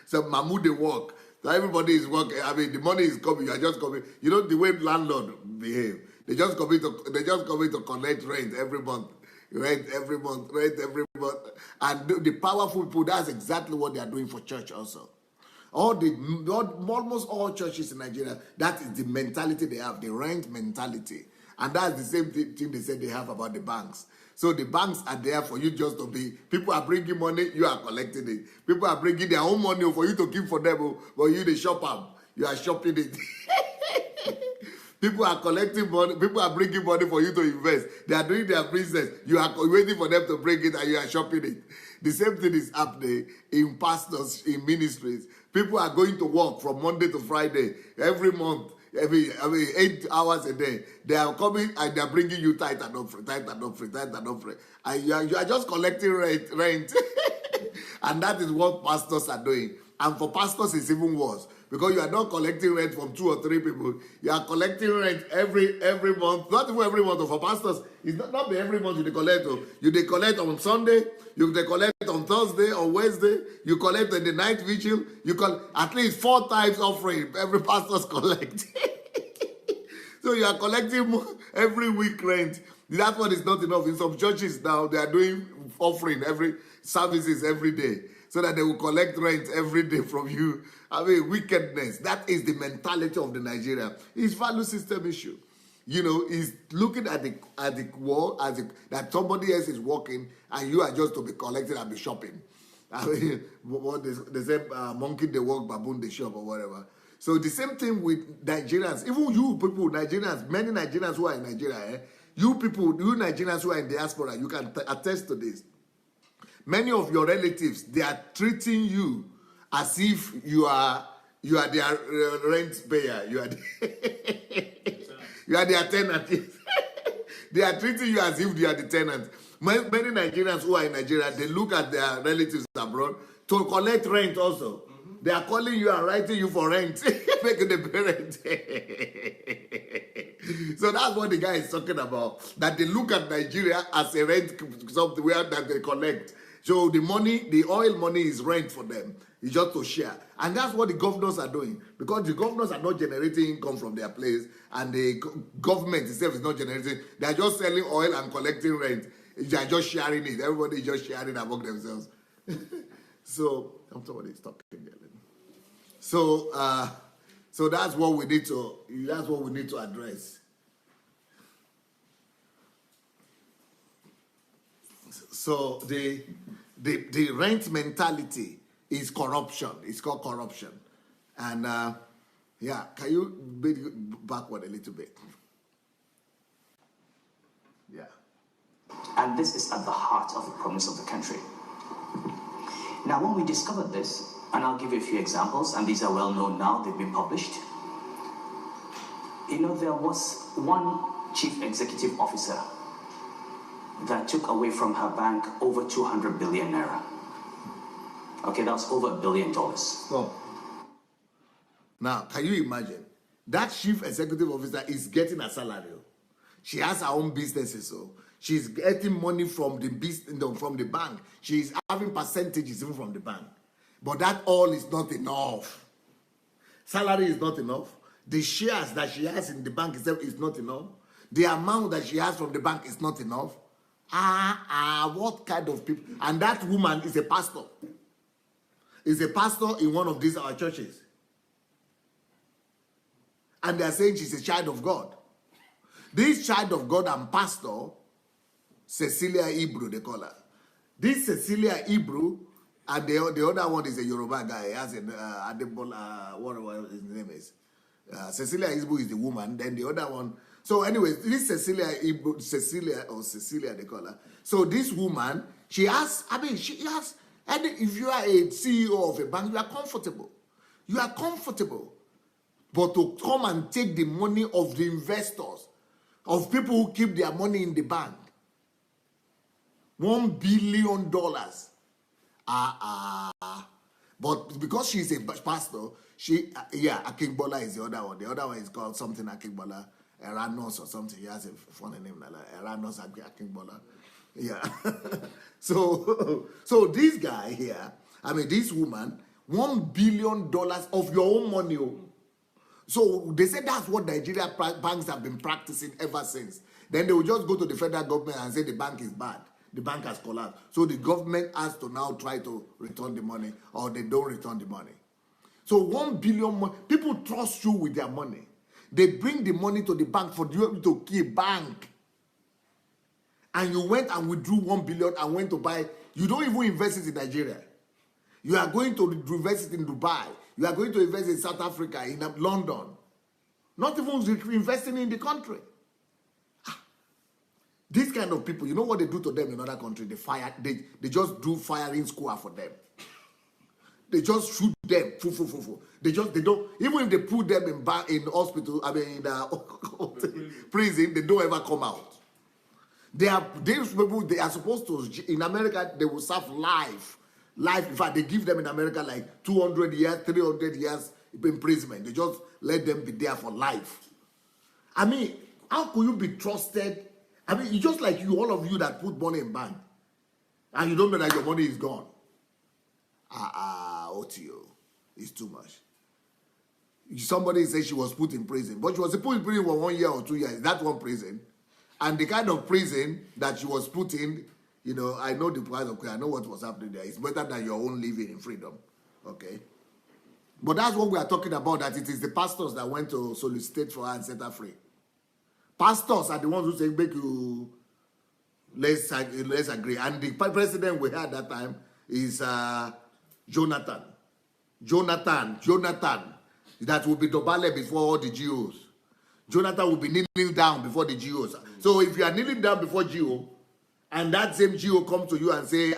So Mahmoud, they work. So everybody is working. I mean, the money is coming. You are just coming. You know the way landlord behave. They just come in to collect rent every month. Rent every month. And the powerful people, that's exactly what they are doing for church also. Almost all churches in Nigeria, that is the mentality they have, the rent mentality. And that's the same thing they said they have about the banks. So the banks are there for you just to be, people are bringing money, you are collecting it. People are bringing their own money for you to keep for them, but you the shop up, you are shopping it. People are collecting money, people are bringing money for you to invest. They are doing their business. You are waiting for them to bring it and you are shopping it. The same thing is happening in pastors, in ministries. People are going to work from Monday to Friday, every month, every 8 hours a day. They are coming and they are bringing you tithe and offering. And you are just collecting rent. And that is what pastors are doing. And for pastors, it's even worse. Because you are not collecting rent from 2 or 3 people. You are collecting rent every month. Not even every month. For pastors, it's not every month you collect. You collect on Sunday. You collect on Thursday or Wednesday. You collect in the night vigil. You collect at least 4 times offering. Every pastor's collect. So you are collecting every week rent. That's what is not enough. In some churches now, they are doing offering services every day. So that they will collect rent every day from you. I mean, wickedness. That is the mentality of the Nigeria. It's value system issue. You know, it's looking at the wall that somebody else is working and you are just to be collecting and be shopping. I mean, what they say, monkey they work, baboon they shop or whatever. So the same thing with Nigerians. Even you people, Nigerians, many Nigerians who are in Nigeria, you Nigerians who are in diaspora, you can attest to this. Many of your relatives, they are treating you as if you are their rent payer. You are their tenant. They are treating you as if you are the tenant. Many Nigerians who are in Nigeria, they look at their relatives abroad to collect rent also. They are calling you and writing you for rent, making the parent. So that's what the guy is talking about. That they look at Nigeria as a rent somewhere that they collect. So the money, the oil money is rent for them. It's just to share. And that's what the governors are doing. Because the governors are not generating income from their place. And the government itself is not generating. They are just selling oil and collecting rent. They are just sharing it. Everybody is just sharing among themselves. So, somebody is talking there. So that's what we need to address. So the rent mentality is corruption. It's called corruption. And can you build backward a little bit? Yeah. And this is at the heart of the problems of the country. Now, when we discovered this, and I'll give you a few examples, and these are well known now, they've been published. You know, there was one chief executive officer that took away from her bank over 200 billion naira. Okay, that's over $1 billion. Stop. Now, can you imagine? That chief executive officer is getting a salary. She has her own businesses, so she's getting money from the business, from the bank. She's having percentages even from the bank. But that all is not enough. Salary is not enough. The shares that she has in the bank itself is not enough. The amount that she has from the bank is not enough. What kind of people? And that woman is a pastor. Is a pastor in one of these our churches. And they are saying she's a child of God. This child of God and pastor, Cecilia Hebrew, they call her. This Cecilia Hebrew, and the other one is a Yoruba guy. He has an Adelaja, what his name is. Cecilia Hebrew is the woman. Then the other one. So anyways, this Cecilia Hebrew, Cecilia they call her. So this woman, she has, and if you are a CEO of a bank, you are comfortable. You are comfortable. But to come and take the money of the investors, of people who keep their money in the bank, $1 billion. But because she's a pastor, Akingbola is the other one. The other one is called something Akingbola, Eranos or something. He has a funny name like Eranos Akingbola. Yeah. So this guy here, this woman, $1 billion of your own money. So they said that's what Nigeria banks have been practicing ever since. Then they will just go to the federal government and say the bank is bad. The bank has collapsed. So the government has to now try to return the money, or they don't return the money. So $1 billion, people trust you with their money. They bring the money to the bank for you to keep bank. And you went and withdrew $1 billion and went to buy. You don't even invest it in Nigeria. You are going to invest it in Dubai. You are going to invest in South Africa, in London. Not even investing in the country. These kind of people, you know what they do to them in other countries? They just do firing squad for them. They just shoot them. They don't, even if they put them in hospital, in prison, they don't ever come out. These people, they are supposed to, in America, they will serve life. Life, in fact, they give them in America like 200 years, 300 years imprisonment. They just let them be there for life. How could you be trusted? It's just like you, all of you that put money in bank, and you don't know that your money is gone. OTO, it's too much. Somebody said she was put in prison, but she was put in prison for 1 year or 2 years. That one prison, and the kind of prison that she was put in, I know the price of I know what was happening there. It's better than your own living in freedom, okay? But that's what we are talking about. That it is the pastors that went to solicit for her and set her free. Pastors are the ones who say, make you let's agree. And the president we had that time is Jonathan. That will be Dobale before all the GOs. Jonathan will be kneeling down before the GOs. So if you are kneeling down before GO, and that same GO comes to you and say,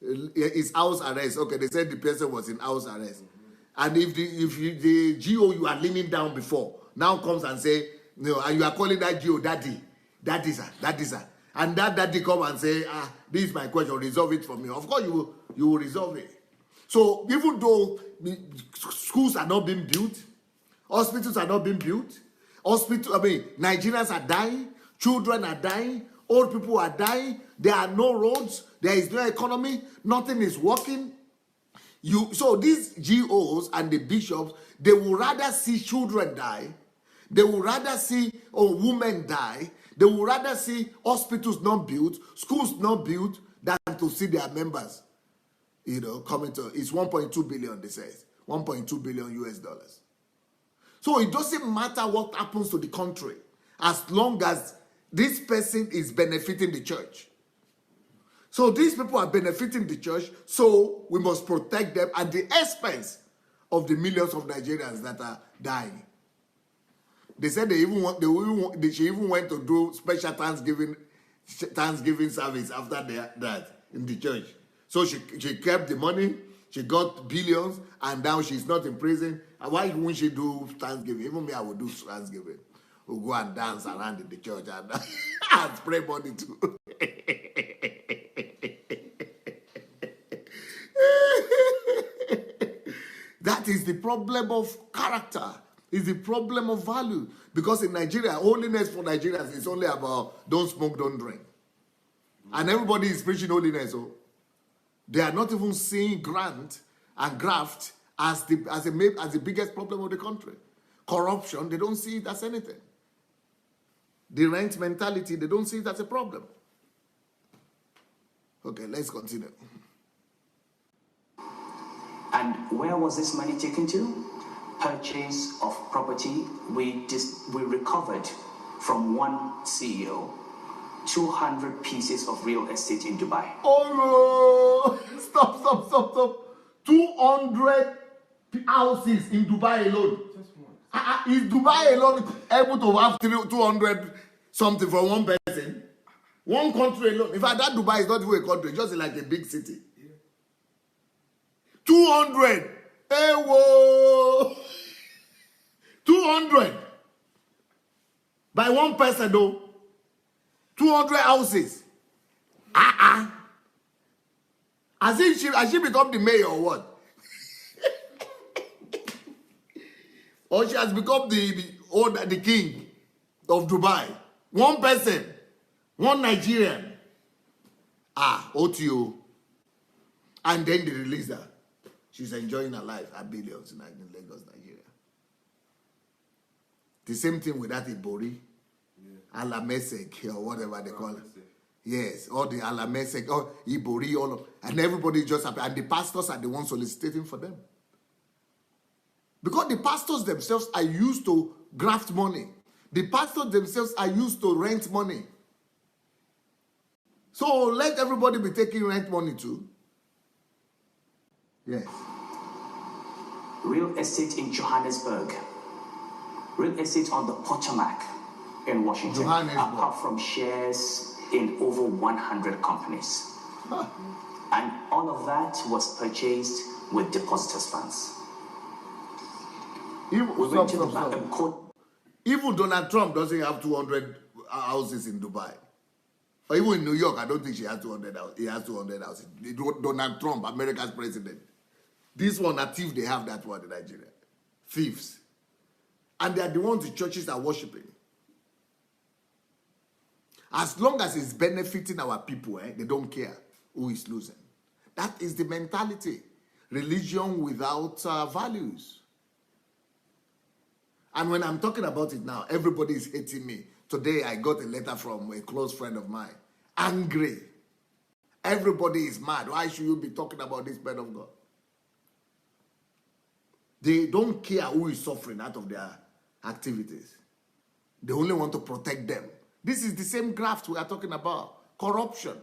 it's house arrest. Okay, they said the person was in house arrest. And if the GO you are leaning down before now comes and say, and you are calling that GO daddy, sir. And that daddy come and say, this is my question, resolve it for me. Of course you will resolve it. So even though schools are not being built, hospitals are not being built, Nigerians are dying, children are dying, old people are dying, there are no roads, there is no economy, nothing is working. So these GOs and the bishops, they will rather see children die, they will rather see women die, they will rather see hospitals not built, schools not built, than to see their members, coming to, it's 1.2 billion, they say, 1.2 billion US dollars. So it doesn't matter what happens to the country, as long as this person is benefiting the church. So these people are benefiting the church, so we must protect them at the expense of the millions of Nigerians that are dying. They said she even went to do special Thanksgiving service after that in the church. So she kept the money, she got billions, and now she's not in prison. And why wouldn't she do Thanksgiving? Even me, I would do Thanksgiving. We'll go and dance around in the church and spray money too. That is the problem of character. It's the problem of value. Because in Nigeria, holiness for Nigerians is only about don't smoke, don't drink. And everybody is preaching holiness. So they are not even seeing grant and graft as the biggest problem of the country. Corruption, they don't see it as anything. the rent mentality, they don't see it as a problem. Okay, let's continue. And where was this money taken to? Purchase of property. We recovered from one CEO 200 pieces of real estate in Dubai. Oh no! Stop. 200 houses in Dubai alone. Is Dubai alone able to have 200 something for one person? One country alone. In fact, that Dubai is not even a country, just like a big city. 200. Hey, whoa. 200. By one person, though. 200 houses. Has she become the mayor or what? Or she has become the king of Dubai. One person. One Nigerian. OTO. And then they release her. She's enjoying her life, her billions in Lagos, Nigeria. The same thing with that Ibori. Alamesek or whatever they call it. Yes, all the Alamesek, or Ibori, all of, and everybody just happy. And the pastors are the ones soliciting for them. Because the pastors themselves are used to graft money. The pastors themselves are used to rent money. So let everybody be taking rent money too. Yes. Real estate in Johannesburg. Real estate on the Potomac in Washington. Apart from shares in over 100 companies. And all of that was purchased with depositors' funds. Even Donald Trump doesn't have 200 houses in Dubai. Or even in New York, I don't think she has 200 houses. He has 200 houses. Donald Trump, America's president. This one, a thief, they have that one in Nigeria. Thieves. And they are the ones the churches are worshiping. As long as it's benefiting our people, they don't care who is losing. That is the mentality. Religion without values. And when I'm talking about it now, everybody is hating me. Today, I got a letter from a close friend of mine. Angry. Everybody is mad. Why should you be talking about this man of God? They don't care who is suffering out of their activities. They only want to protect them. This is the same graft we are talking about. Corruption.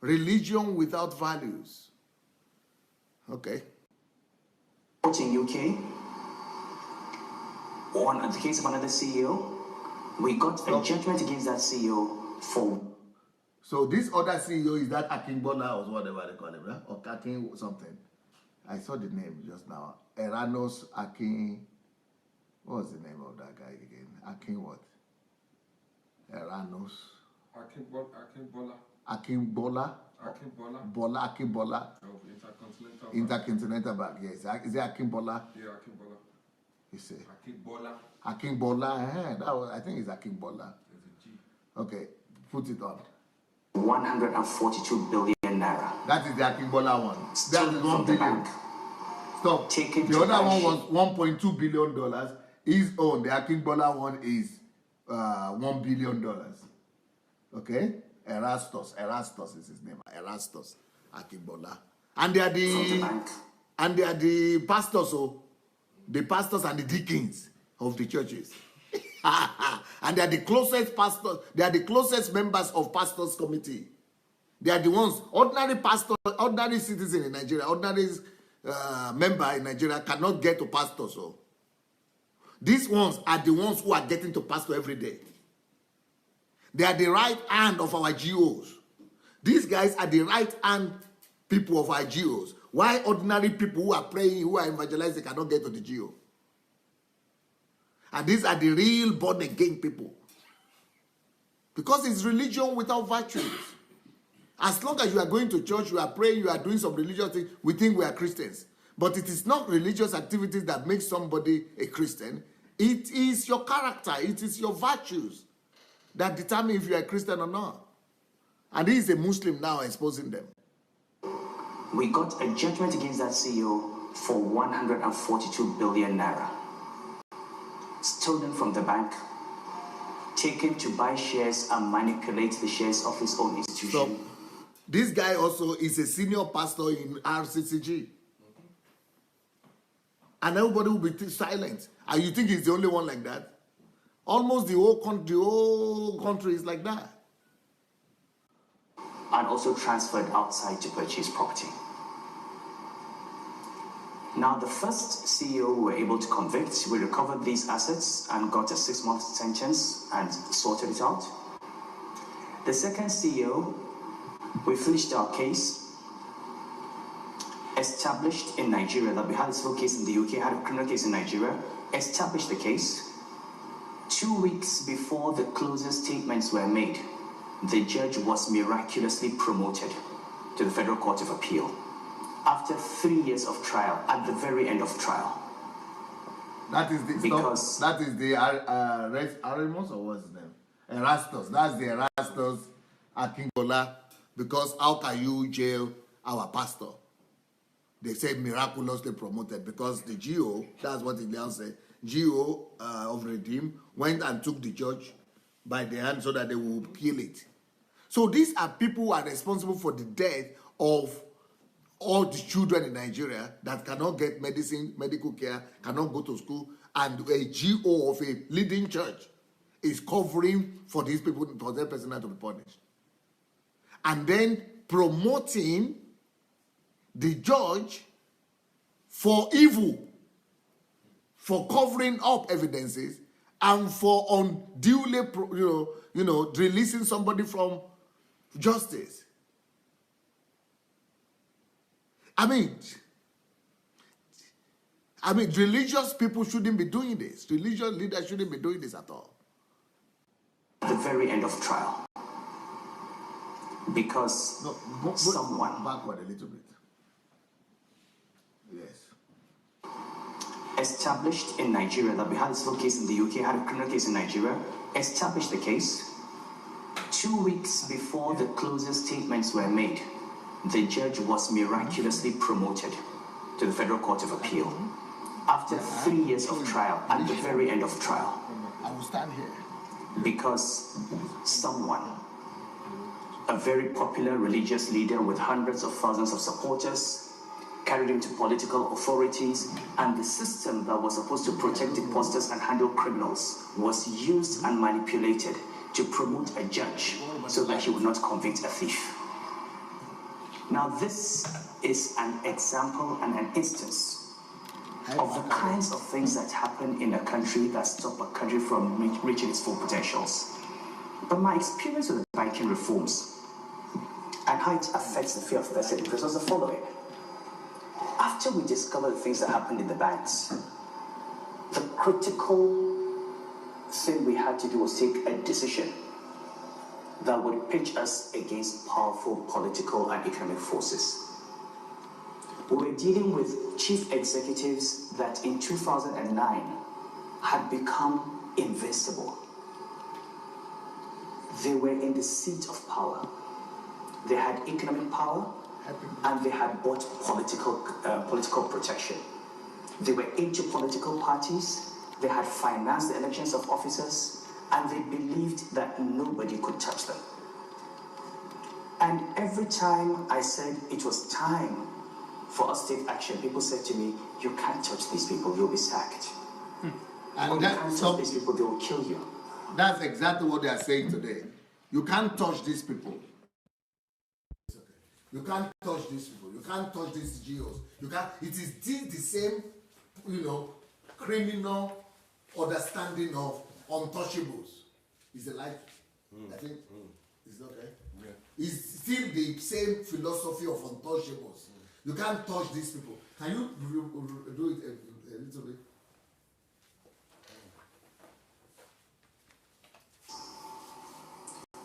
Religion without values. Okay. In UK, on the case of another CEO, we got a judgment against that CEO for... So this other CEO is that Akingbola or whatever they call him, right? Or Akin something. I saw the name just now. Eranos Akin. What was the name of that guy again? Akin what? Eranos. Akingbola. Akingbola. Akingbola. Oh, Intercontinental Bank. Yes. Is it Akingbola? Yeah, Akingbola. You say. Akingbola. Akingbola. That was, I think it's Akingbola. There's a G. Okay. Put it on. 142 billion naira. That is the Akingbola one. That is 1 billion. Stop. The other one was $1.2 billion. His own, the Akingbola one is $1 billion. Okay? Erastus is his name. Erastus Akingbola. And they are the pastors, the pastors and the deacons of the churches. And they are the closest pastors, they are the closest members of pastors' committee. They are the ones, ordinary pastor, ordinary citizen in Nigeria, ordinary member in Nigeria cannot get to pastor. So these ones are the ones who are getting to pastor every day. They are the right hand of our GOs. These guys are the right hand people of our GOs. Why ordinary people who are praying, who are evangelizing cannot get to the GO? And these are the real born again people. Because it's religion without virtues. As long as you are going to church, you are praying, you are doing some religious things, we think we are Christians. But it is not religious activities that make somebody a Christian. It is your character, it is your virtues that determine if you are a Christian or not. And he is a Muslim now exposing them. We got a judgment against that CEO for 142 billion naira. Stolen from the bank, taken to buy shares and manipulate the shares of his own institution. So, this guy also is a senior pastor in RCCG. And everybody will be silent. And you think he's the only one like that? Almost the whole country is like that. And also transferred outside to purchase property. Now, the first CEO we were able to convict, we recovered these assets and got a 6-month sentence and sorted it out. The second CEO, we finished our case, established in Nigeria, that we had a civil case in the UK, had a criminal case in Nigeria, established the case. 2 weeks before the closing statements were made, the judge was miraculously promoted to the Federal Court of Appeal after 3 years of trial, at the very end of trial. That is the Arimus, or what's his name? Erastus. That's the Erastus Akingola. Because how can you jail our pastor? They said miraculously promoted because the GO, that's what it now said, GO of Redeem went and took the judge by the hand so that they would kill it. So these are people who are responsible for the death of all the children in Nigeria that cannot get medical care, cannot go to school, and a GO of a leading church is covering for these people, for their person to be punished. And then promoting the judge for evil, for covering up evidences, and for unduly, releasing somebody from justice. I mean, religious people shouldn't be doing this. Religious leaders shouldn't be doing this at all. At the very end of trial. Because someone... Backward a little bit. Yes. Established in Nigeria, that we had a civil case in the UK, had a criminal case in Nigeria, established the case. 2 weeks before the closing statements were made, the judge was miraculously promoted to the Federal Court of Appeal after 3 years of trial, at the very end of trial. I will stand here. Because someone, a very popular religious leader with hundreds of thousands of supporters, carried him to political authorities, and the system that was supposed to protect depositors and handle criminals was used and manipulated to promote a judge so that he would not convict a thief. Now, this is an example and an instance of the kinds of things that happen in a country that stop a country from reaching its full potentials. But my experience with the banking reforms and how it affects the fear of vested interest was the following. After we discovered the things that happened in the banks, the critical thing we had to do was take a decision that would pitch us against powerful political and economic forces. We were dealing with chief executives that in 2009 had become invincible. They were in the seat of power. They had economic power, and they had bought political protection. They were into political parties. They had financed the elections of officers, and they believed that nobody could touch them. And every time I said it was time for us to take action, people said to me, "You can't touch these people, you'll be sacked." And you can't touch these people, they will kill you. That's exactly what they are saying today. You can't touch these people. You can't touch these people. You can't touch these GOs. You can't. It is still the same, criminal understanding of untouchables. Is it like? I think it's okay. Yeah. It's still the same philosophy of untouchables. You can't touch these people. Can you do it a little bit?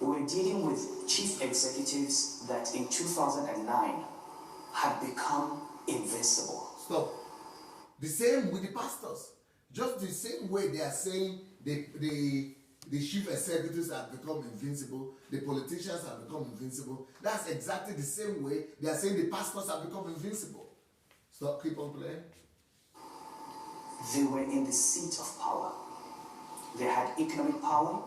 We were dealing with chief executives that in 2009 had become invincible. Stop. The same with the pastors. Just the same way they are saying the chief executives have become invincible, the politicians have become invincible. That's exactly the same way they are saying the pastors have become invincible. Stop, keep on playing. They were in the seat of power. They had economic power,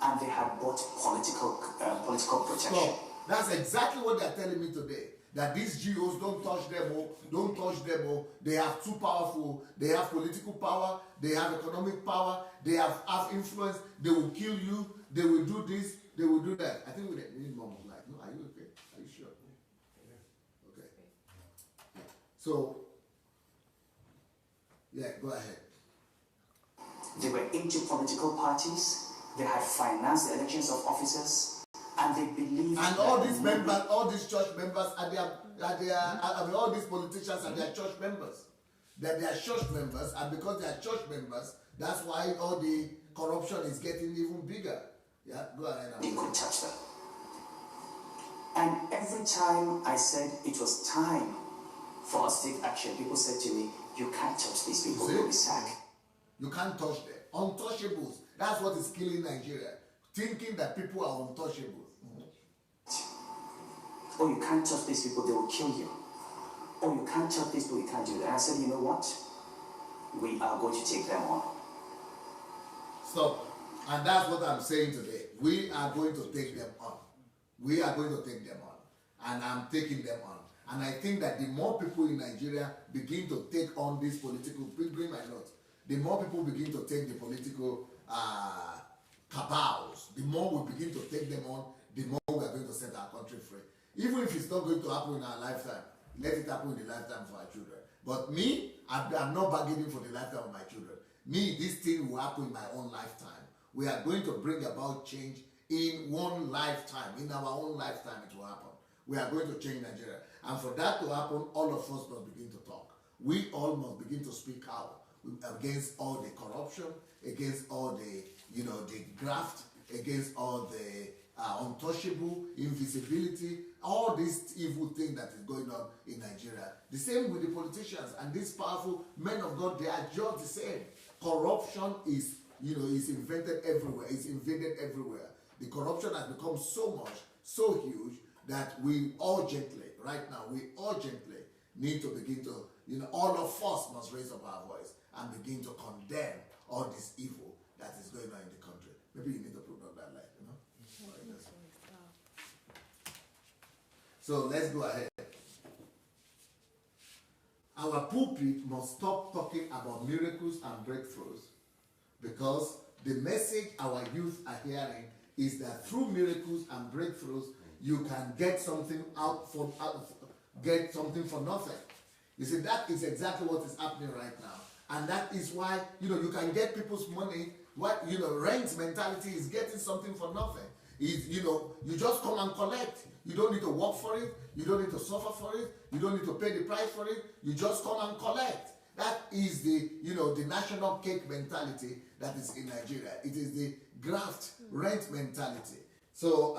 and they had bought political protection. So that's exactly what they're telling me today. That these GOs don't touch them, don't touch them. They have too powerful. They have political power. They have economic power. They have influence. They will kill you. They will do this. They will do that. I think we need more of life. No, are you okay? Are you sure? Okay. Yeah. So, yeah, go ahead. They were into political parties. They had financed the elections of officers, and they believed. And all these members, all these church members, all these politicians are their church members. That they are church members, and because they are church members, that's why all the corruption is getting even bigger. Yeah, go ahead. They could touch them. And every time I said it was time for us to take action, people said to me, "You can't touch these people, you'll be sacked." You can't touch them. Untouchables. That's what is killing Nigeria. Thinking that people are untouchable. Oh, you can't touch these people, they will kill you. Oh, you can't touch these people, you can't do that. And I said, you know what? We are going to take them on. Stop. And that's what I'm saying today. We are going to take them on. We are going to take them on. And I'm taking them on. And I think that the more people in Nigeria begin to take on this political, bring my notes, the more people begin to take the political cabals, the more we begin to take them on, the more we are going to set our country free. Even if it's not going to happen in our lifetime, let it happen in the lifetime for our children. But me, I'm not bargaining for the lifetime of my children. Me, this thing will happen in my own lifetime. We are going to bring about change in one lifetime. In our own lifetime, it will happen. We are going to change Nigeria. And for that to happen, all of us must begin to talk. We all must begin to speak out against all the corruption, against all the, the graft, against all the untouchable, invisibility, all this evil thing that is going on in Nigeria. The same with the politicians and these powerful men of God, they are just the same. Corruption is, is invented everywhere, it's invaded everywhere. The corruption has become so much, so huge, that we urgently, right now, we urgently need to begin to, all of us must raise up our voice and begin to condemn all this evil that is going on in the country. Maybe you need to put on that light, So let's go ahead. Our pulpit must stop talking about miracles and breakthroughs, because the message our youth are hearing is that through miracles and breakthroughs, you can get something get something for nothing. You see, that is exactly what is happening right now. And that is why, you can get people's money. What, rent mentality is getting something for nothing. Is, you just come and collect. You don't need to work for it. You don't need to suffer for it. You don't need to pay the price for it. You just come and collect. That is the, the national cake mentality that is in Nigeria. It is the graft rent mentality. So,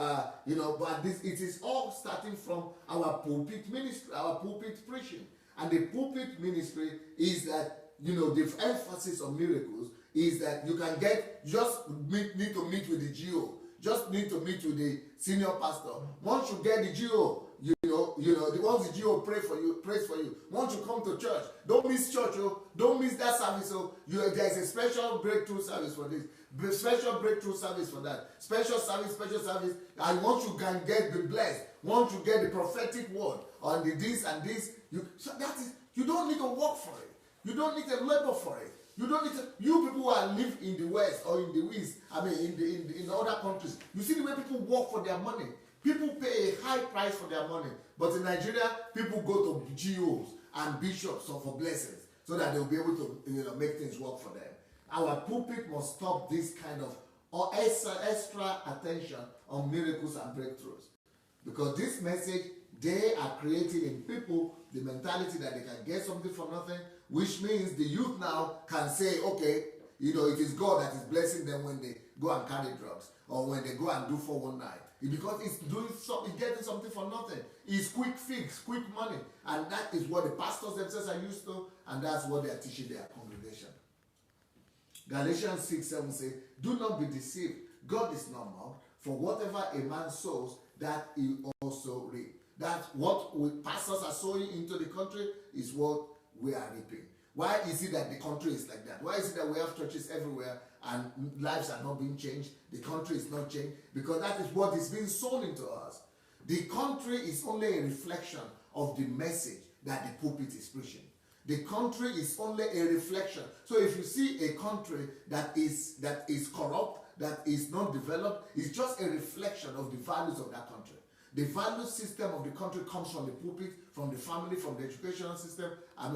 but it is all starting from our pulpit ministry, our pulpit preaching. And the pulpit ministry is that, the emphasis on miracles is that you can need to meet with the GO. Just need to meet with the senior pastor. Once you get the GO, once the GO prays for you. Once you come to church, don't miss church, don't miss that service. There is a special breakthrough service for this. Special breakthrough service for that. Special service. And once you can get the blessed, once you get the prophetic word on the this and this, you don't need to work for it. You don't need to labor for it. You don't need to. You people who are live in the West or in the East, in other countries, you see the way people work for their money. People pay a high price for their money. But in Nigeria, people go to GOs and bishops for blessings so that they'll be able to make things work for them. Our pulpit must stop this kind of extra attention on miracles and breakthroughs. Because this message, they are creating in people the mentality that they can get something for nothing, which means the youth now can say, okay, it is God that is blessing them when they go and carry drugs or when they go and do 419. Because it's getting something for nothing. It's quick fix, quick money. And that is what the pastors themselves are used to, and that's what they are teaching their congregation. Galatians 6:7 says, do not be deceived. God is not mocked. For whatever a man sows, that he also reap. That's what pastors are sowing into the country is what we are reaping. Why is it that the country is like that? Why is it that we have churches everywhere and lives are not being changed, the country is not changed, because that is what is being sown into us. The country is only a reflection of the message that the pulpit is preaching. The country is only a reflection. So if you see a country that is corrupt, that is not developed, it's just a reflection of the values of that country. The value system of the country comes from the pulpit, from the family, from the educational system,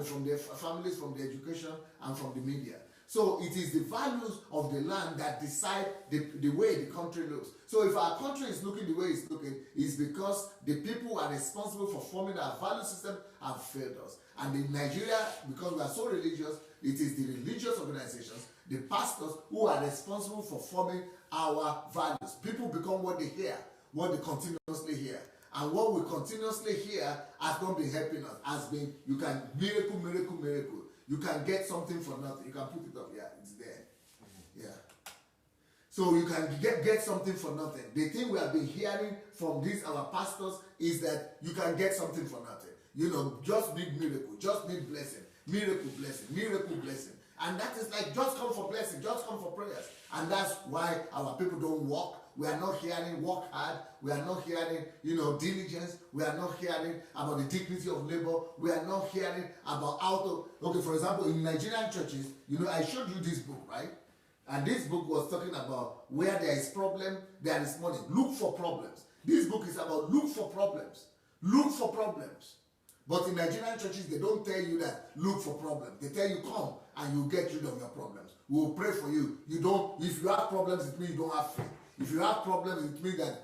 from the families, from the education, and from the media. So it is the values of the land that decide the way the country looks. So if our country is looking the way it's looking, it's because the people who are responsible for forming our value system have failed us. And in Nigeria, because we are so religious, it is the religious organizations, the pastors, who are responsible for forming our values. People become what they hear, what they continuously hear. And what we continuously hear has not been helping us, has been, you can miracle, miracle, miracle. You can get something for nothing. You can put it up. Yeah, it's there. Yeah. So you can get something for nothing. The thing we have been hearing from these our pastors is that you can get something for nothing. You know, just need miracle, just need blessing, miracle blessing, miracle blessing. And that is like, just come for blessing, just come for prayers. And that's why our people don't walk. We are not hearing work hard. We are not hearing, diligence. We are not hearing about the dignity of labor. We are not hearing about how to, okay, for example, in Nigerian churches, I showed you this book, right? And this book was talking about where there is problem, there is money. Look for problems. This book is about look for problems. Look for problems. But in Nigerian churches, they don't tell you that look for problems. They tell you come and you get rid of your problems. We will pray for you. If you have problems, it means you don't have faith. If you have problems, it means that,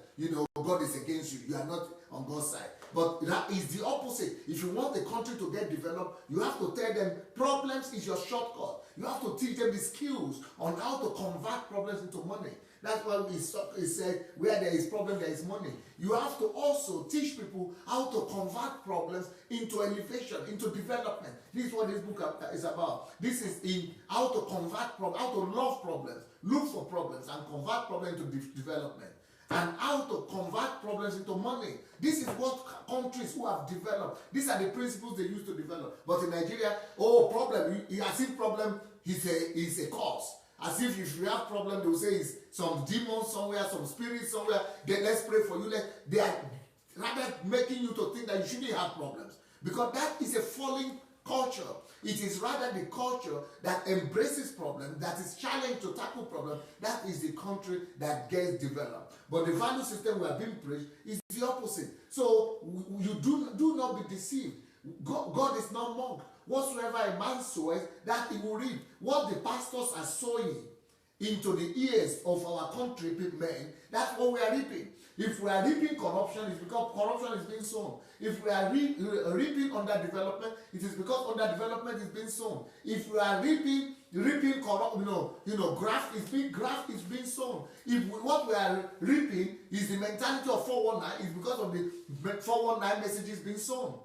God is against you. You are not on God's side. But that is the opposite. If you want the country to get developed, you have to tell them problems is your shortcut. You have to teach them the skills on how to convert problems into money. That's why we said where there is problem, there is money. You have to also teach people how to convert problems into elevation, into development. This is what this book is about. This is in how to convert problems, how to love problems, look for problems, and convert problems into development. And how to convert problems into money. This is what countries who have developed, these are the principles they used to develop. But in Nigeria, problem, as if problem is a cause. As if you have problem, they will say it's some demon somewhere, some spirit somewhere, then let's pray for you. They are rather making you to think that you shouldn't have problems. Because that is a falling culture. It is rather the culture that embraces problems, that is challenged to tackle problems. That is the country that gets developed. But the value system we have been preached is the opposite. So you do not be deceived. God is not mocked. Whatsoever a man sows, that he will reap. What the pastors are sowing into the ears of our country men, that's what we are reaping. If we are reaping corruption, it's because corruption is being sown. If we are reaping underdevelopment, it is because underdevelopment is being sown. If we are reaping graft is being sown. What we are reaping is the mentality of 419, is because of the 419 messages being sown.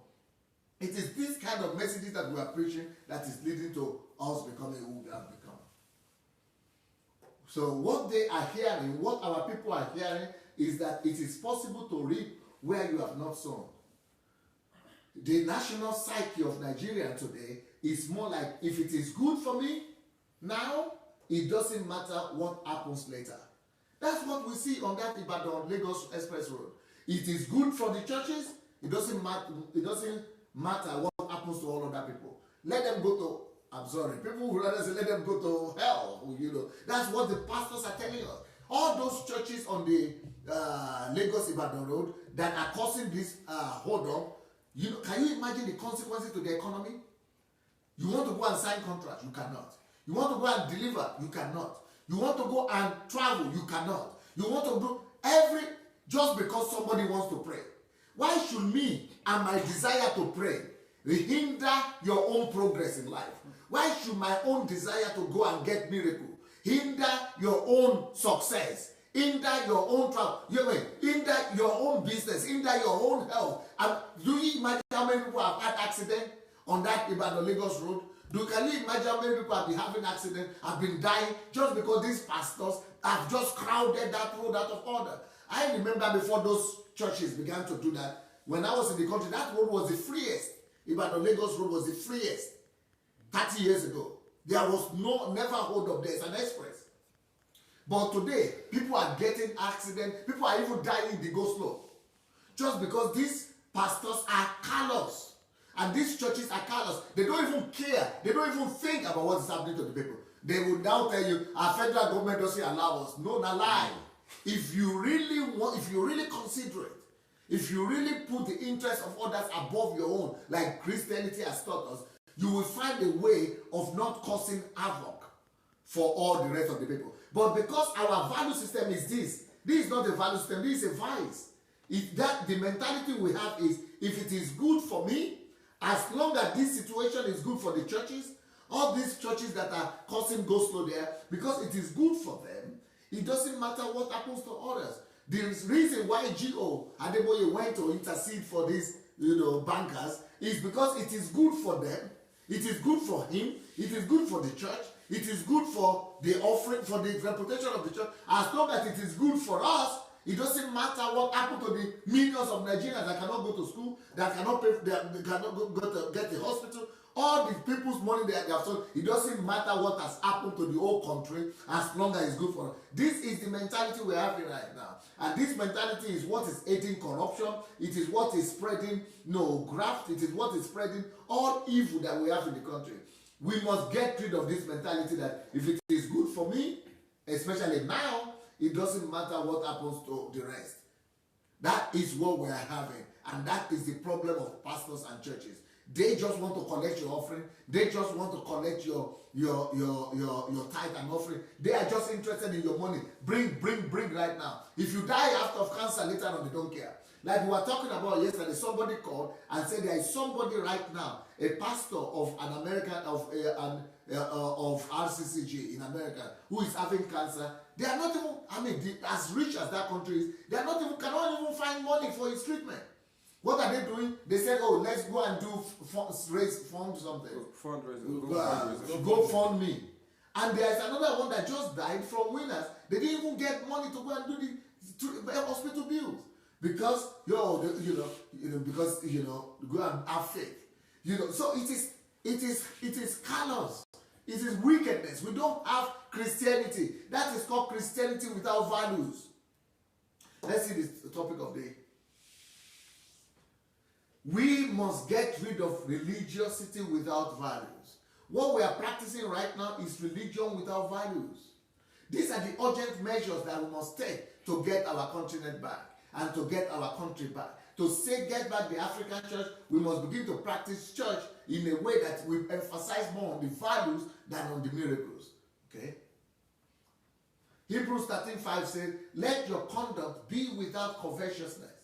It is this kind of messages that we are preaching that is leading to us becoming who we have become. So what they are hearing, what our people are hearing, is that it is possible to reap where you have not sown. The national psyche of Nigeria today is more like, if it is good for me now, it doesn't matter what happens later. That's what we see on that Ibadan-Lagos Express Road. It is good for the churches. It doesn't matter what happens to all other people. Let them go to, I'm sorry, people would rather say let them go to hell. That's what the pastors are telling us. All those churches on the Lagos Ibadan Road that are causing this hold up, can you imagine the consequences to the economy? You want to go and sign contracts, you cannot. You want to go and deliver, you cannot. You want to go and travel, you cannot. You want to do just because somebody wants to pray. Why should me and my desire to pray hinder your own progress in life? Why should my own desire to go and get miracle hinder your own success, hinder your own travel, hinder your own business, hinder your own health? And do you imagine how many people have had accident on that Ibadan-Lagos road? Can you imagine how many people have been having accidents, have been dying, just because these pastors have just crowded that road out of order? I remember before those churches began to do that, when I was in the country, that road was the freest. Ibadan-Lagos road was the freest 30 years ago. There was never hold up there. It's an express. But today, people are getting accidents. People are even dying in the go-slow. Just because these pastors are callous. And these churches are callous. They don't even care. They don't even think about what is happening to the people. They will now tell you, our federal government doesn't allow us. No, not lie. If you really consider it, if you really put the interest of others above your own, like Christianity has taught us, you will find a way of not causing havoc for all the rest of the people. But because our value system is this is not a value system, this is a vice. The mentality we have is, if it is good for me, as long as this situation is good for the churches, all these churches that are causing go slow there, because it is good for them, it doesn't matter what happens to others. The reason why G.O. Adeboye went to intercede for these bankers is because it is good for them, it is good for him, it is good for the church, it is good for the offering, for the reputation of the church. As long as it is good for us, it doesn't matter what happened to the millions of Nigerians that cannot go to school, that cannot pay, they cannot go to get the hospital. All the people's money they have stolen, it doesn't matter what has happened to the whole country as long as it's good for us. This is the mentality we're having right now. And this mentality is what is aiding corruption. It is what is spreading graft. It is what is spreading all evil that we have in the country. We must get rid of this mentality that if it is good for me, especially now, it doesn't matter what happens to the rest. That is what we're having. And that is the problem of pastors and churches. They just want to collect your offering. They just want to collect your tithe and offering. They are just interested in your money. Bring right now. If you die after of cancer later on, they don't care. Like we were talking about yesterday, somebody called and said there is somebody right now, a pastor of an American of RCCG in America, who is having cancer. They are not even, as rich as that country is, they are not even cannot even find money for his treatment. What are they doing? They said, "Oh, let's go and do raise fund something. Fundraising. Go fund me." And there is another one that just died from winners. They didn't even get money to go and do the hospital bills because go and have faith. So it is callous. It is wickedness. We don't have Christianity. That is called Christianity without values. Let's see the topic of the day. We must get rid of religiosity without values. What we are practicing right now is religion without values. These are the urgent measures that we must take to get our continent back and to get our country back. To get back the African church, we must begin to practice church in a way that we emphasize more on the values than on the miracles. Okay? Hebrews 13:5 says, "Let your conduct be without covetousness."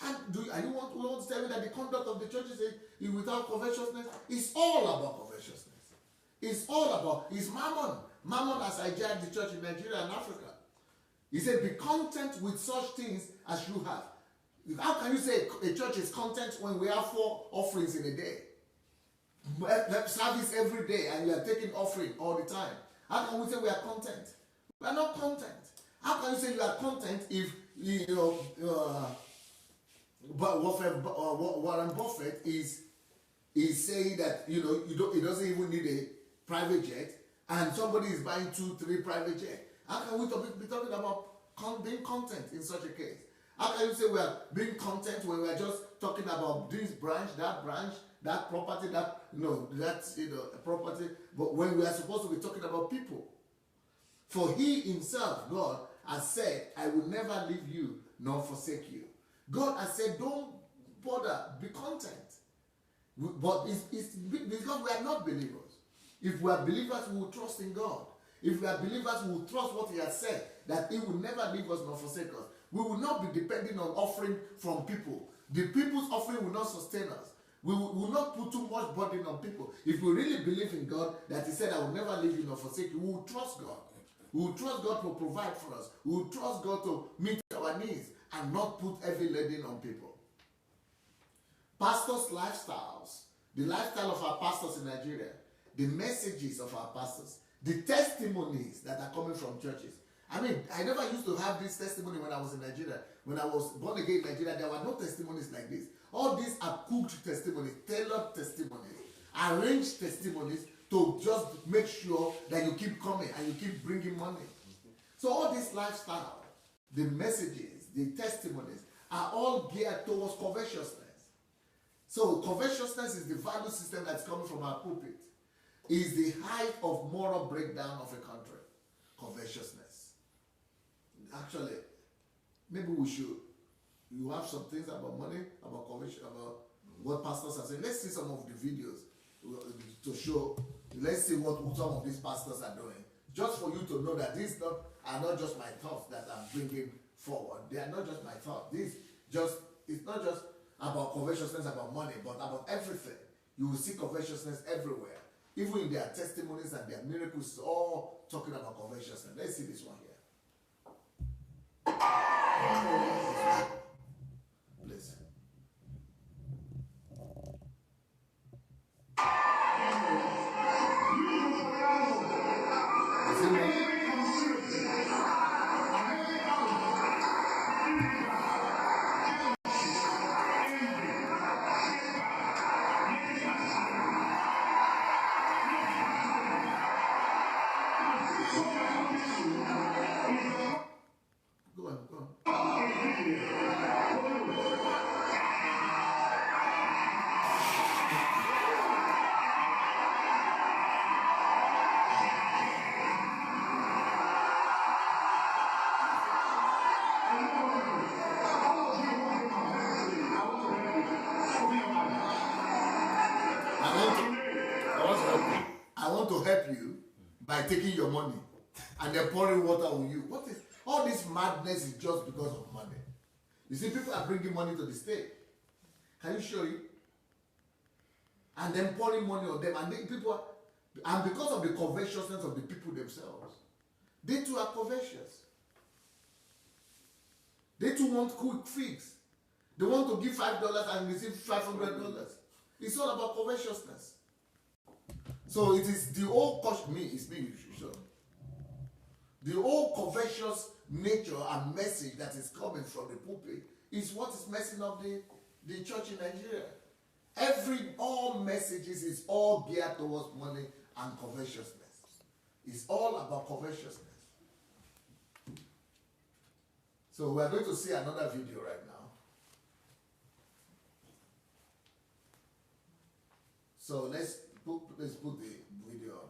And we want to tell me that the conduct of the church is without covetousness? It's all about covetousness. It's all about, it's mammon. Mammon has hijacked the church in Nigeria and Africa. He said, "Be content with such things as you have." How can you say a church is content when we have 4 offerings in a day? Service every day and we are taking offering all the time. How can we say we are content? We are not content. How can you say you are content if but Warren Buffett is saying that he doesn't even need a private jet, and somebody is buying 2-3 private jets? How can we be talking about being content in such a case? How can you say we are being content when we are just talking about this branch, that property, property, but when we are supposed to be talking about people? For he himself, God, has said, "I will never leave you nor forsake you." God has said, don't bother, be content. But it's because we are not believers. If we are believers, we will trust in God. If we are believers, we will trust what he has said, that he will never leave us nor forsake us. We will not be depending on offering from people. The people's offering will not sustain us. We will not put too much burden on people. If we really believe in God, that he said, "I will never leave you nor forsake you," we will trust God. We will trust God to provide for us. We will trust God to meet our needs and not put heavy loading on people. Pastors' lifestyles, the lifestyle of our pastors in Nigeria, the messages of our pastors, the testimonies that are coming from churches. I never used to have this testimony when I was in Nigeria. When I was born again in Nigeria, there were no testimonies like this. All these are cooked testimonies, tailored testimonies, arranged testimonies to just make sure that you keep coming and you keep bringing money. So all this lifestyle, the messages, the testimonies are all geared towards covetousness. So covetousness is the value system that's coming from our pulpit. Is the height of moral breakdown of a country. Covetousness. Actually, maybe we should. You have some things about money, about covetion, about what pastors are saying. Let's see some of the videos to show. Let's see what some of these pastors are doing. Just for you to know that these are not just my thoughts that I'm bringing forward. They are not just my thoughts. It's not just about covetousness, about money, but about everything. You will see covetousness everywhere. Even in their testimonies and their miracles, all talking about covetousness. Let's see this one here. Please. Is it me? Go on. I want to help you by taking your money and then pouring water on you. What is all this madness is just because of money. You see, people are bringing money to the state. Can you show it? And then pouring money on them, and and because of the covetousness of the people themselves, they too are covetous. They too want quick fix. They want to give $5 and receive $500. It's all about covetousness. So it is the old the old covetous nature and message that is coming from the pulpit is what is messing up the church in Nigeria. All messages is all geared towards money and covetousness. It's all about covetousness. So we are going to see another video right now. So let's put the video on.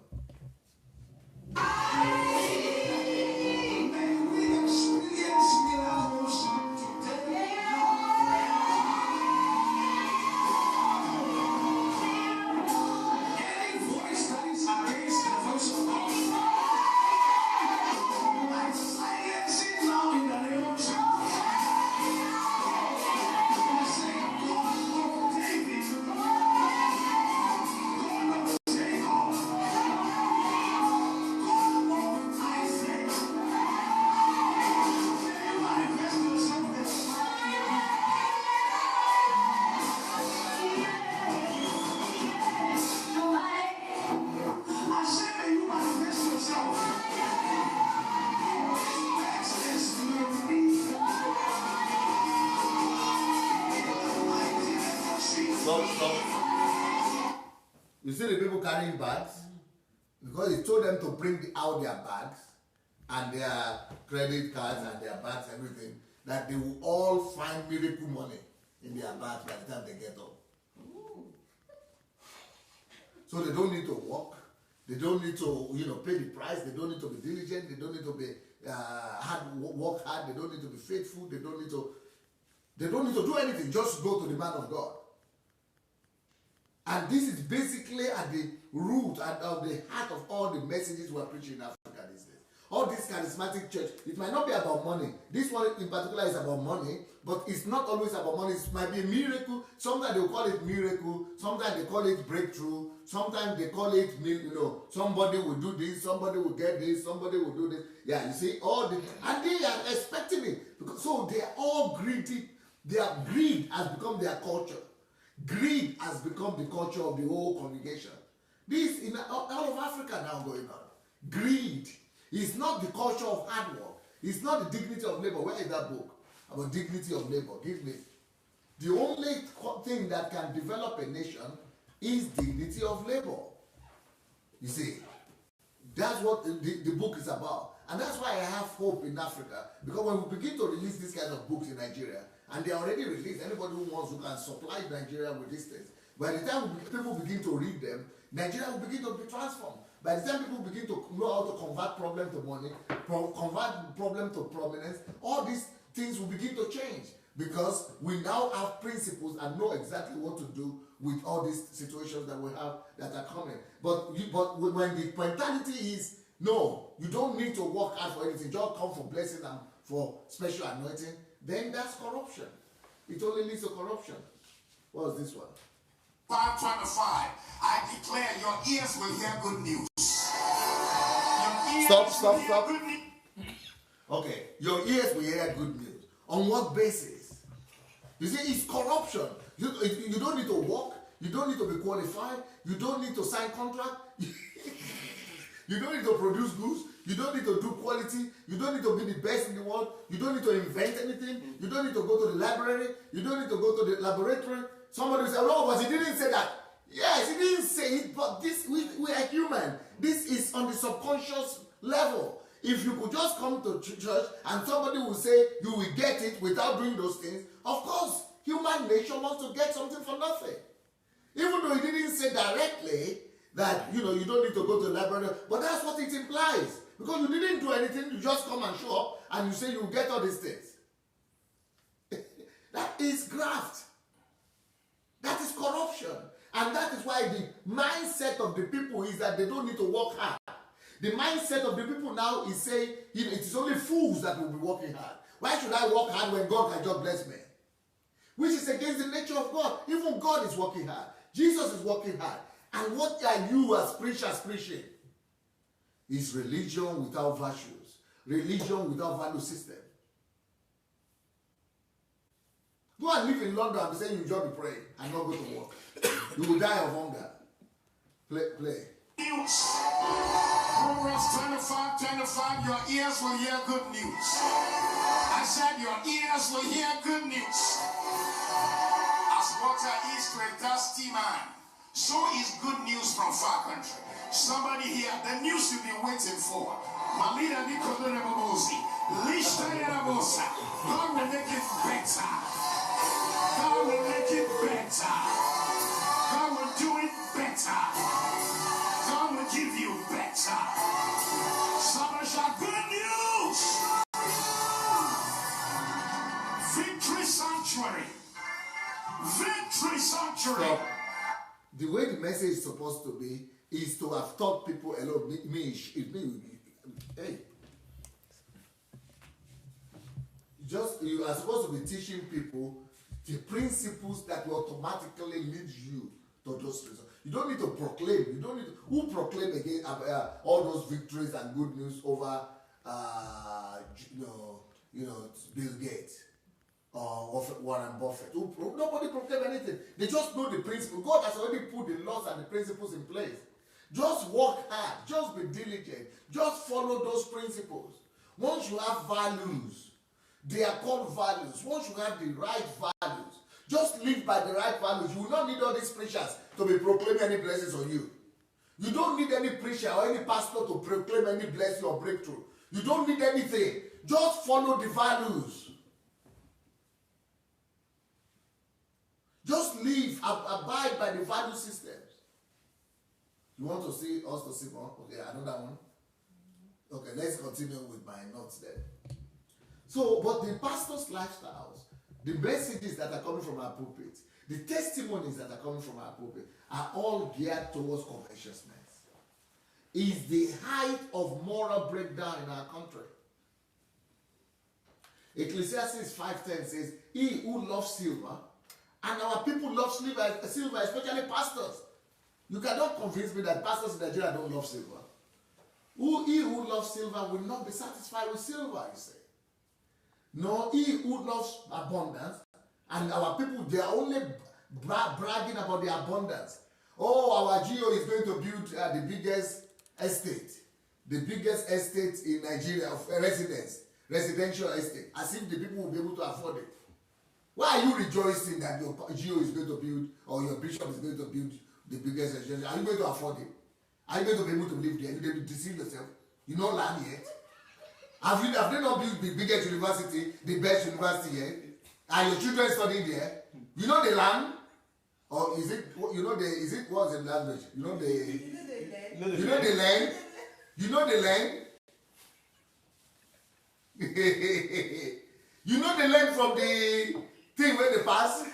You see the people carrying bags? Because he told them to bring out their bags and their credit cards and their bags, everything, that they will all find miracle money in their bags by the time they get up. So they don't need to work. They don't need to, pay the price. They don't need to be diligent. They don't need to be work hard. They don't need to be faithful. They don't need to do anything. Just go to the man of God. And this is basically at the root and of the heart of all the messages we're preaching in Africa these days. All this charismatic church, it might not be about money. This one in particular is about money, but it's not always about money. It might be a miracle. Sometimes they will call it miracle. Sometimes they call it breakthrough. Sometimes they call it, somebody will do this, somebody will get this, somebody will do this. Yeah, you see, and they are expecting it. So they are all greedy. Greed has become their culture. Greed has become the culture of the whole congregation. This in all of Africa now going on. Greed is not the culture of hard work. It's not the dignity of labor. Where is that book about dignity of labor? Give me. The only thing that can develop a nation is dignity of labor. You see, that's what the book is about. And that's why I have hope in Africa, because when we begin to release these kind of books in Nigeria, and they are already released, anybody who wants who can supply Nigeria with these things. By the time people begin to read them, Nigeria will begin to be transformed. By the time people begin to know how to convert problem to money, convert problem to prominence, all these things will begin to change, because we now have principles and know exactly what to do with all these situations that we have that are coming. But when the mentality is, no, you don't need to work hard for anything, just come for blessing and for special anointing, then that's corruption. It only leads to corruption. What was this one? 5:25. I declare your ears will hear good news. Stop. Okay, your ears will hear good news. On what basis? You see, it's corruption. You don't need to work. You don't need to be qualified. You don't need to sign contract. You don't need to produce goods. You don't need to do quality. You don't need to be the best in the world. You don't need to invent anything. You don't need to go to the library. You don't need to go to the laboratory. Somebody will say, "No, but he didn't say that." Yes, he didn't say it, but we are human. This is on the subconscious level. If you could just come to church and somebody will say you will get it without doing those things, of course, human nature wants to get something for nothing. Even though he didn't say directly that, you don't need to go to the library, but that's what it implies. Because you didn't do anything, you just come and show up and you say you will get all these things. That is graft. That is corruption. And that is why the mindset of the people is that they don't need to work hard. The mindset of the people now is saying, it is only fools that will be working hard. Why should I work hard when God can just bless me? Which is against the nature of God. Even God is working hard. Jesus is working hard. And what are you as preachers preaching? Is religion without virtues. Religion without value system. Go and live in London and be saying you just be praying and not go to work. You will die of hunger. Play. Proverbs 25:25, your ears will hear good news. I said your ears will hear good news. As water is to a thirsty man, so is good news from far country. Somebody here, the news you've been waiting for. Malida Nicodemosi, Lishtayarabosa. God will make it better. God will make it better. God will do it better. God will give you better. Somebody shout good news. Victory sanctuary. Victory sanctuary. So, the way the message is supposed to be is to have taught people, hello, me, hey. You are supposed to be teaching people the principles that will automatically lead you to those results. You don't need to proclaim. You don't need to, who proclaim again all those victories and good news over, Bill Gates or Warren Buffett? Nobody proclaim anything. They just know the principle. God has already put the laws and the principles in place. Just work hard. Just be diligent. Just follow those principles. Once you have values, they are called values. Once you have the right values, just live by the right values. You will not need all these preachers to be proclaiming any blessings on you. You don't need any preacher or any pastor to proclaim any blessing or breakthrough. You don't need anything. Just follow the values. Just live, abide by the value systems. You want to see us to see more? Okay, another one. Okay, let's continue with my notes then. So, but the pastor's lifestyles, the messages that are coming from our pulpit, the testimonies that are coming from our pulpit are all geared towards covetousness. Is the height of moral breakdown in our country. Ecclesiastes 5:10 says, he who loves silver, and our people love silver, especially pastors. You cannot convince me that pastors in Nigeria don't love silver. He who loves silver will not be satisfied with silver, you say. No, he who loves abundance, and our people, they are only bragging about the abundance. Oh, our GO is going to build the biggest estate in Nigeria of residential estate, as if the people will be able to afford it. Why are you rejoicing that your GO is going to build, or your bishop is going to build the biggest residential? Are you going to afford it? Are you going to be able to live there? You didn't deceive yourself. You know land yet. Have they not built the biggest university, the best university here? And your children studying there? You know the land? Or is it, is it, what's the language? You know the land? You know the land? You know the land from the thing where they pass?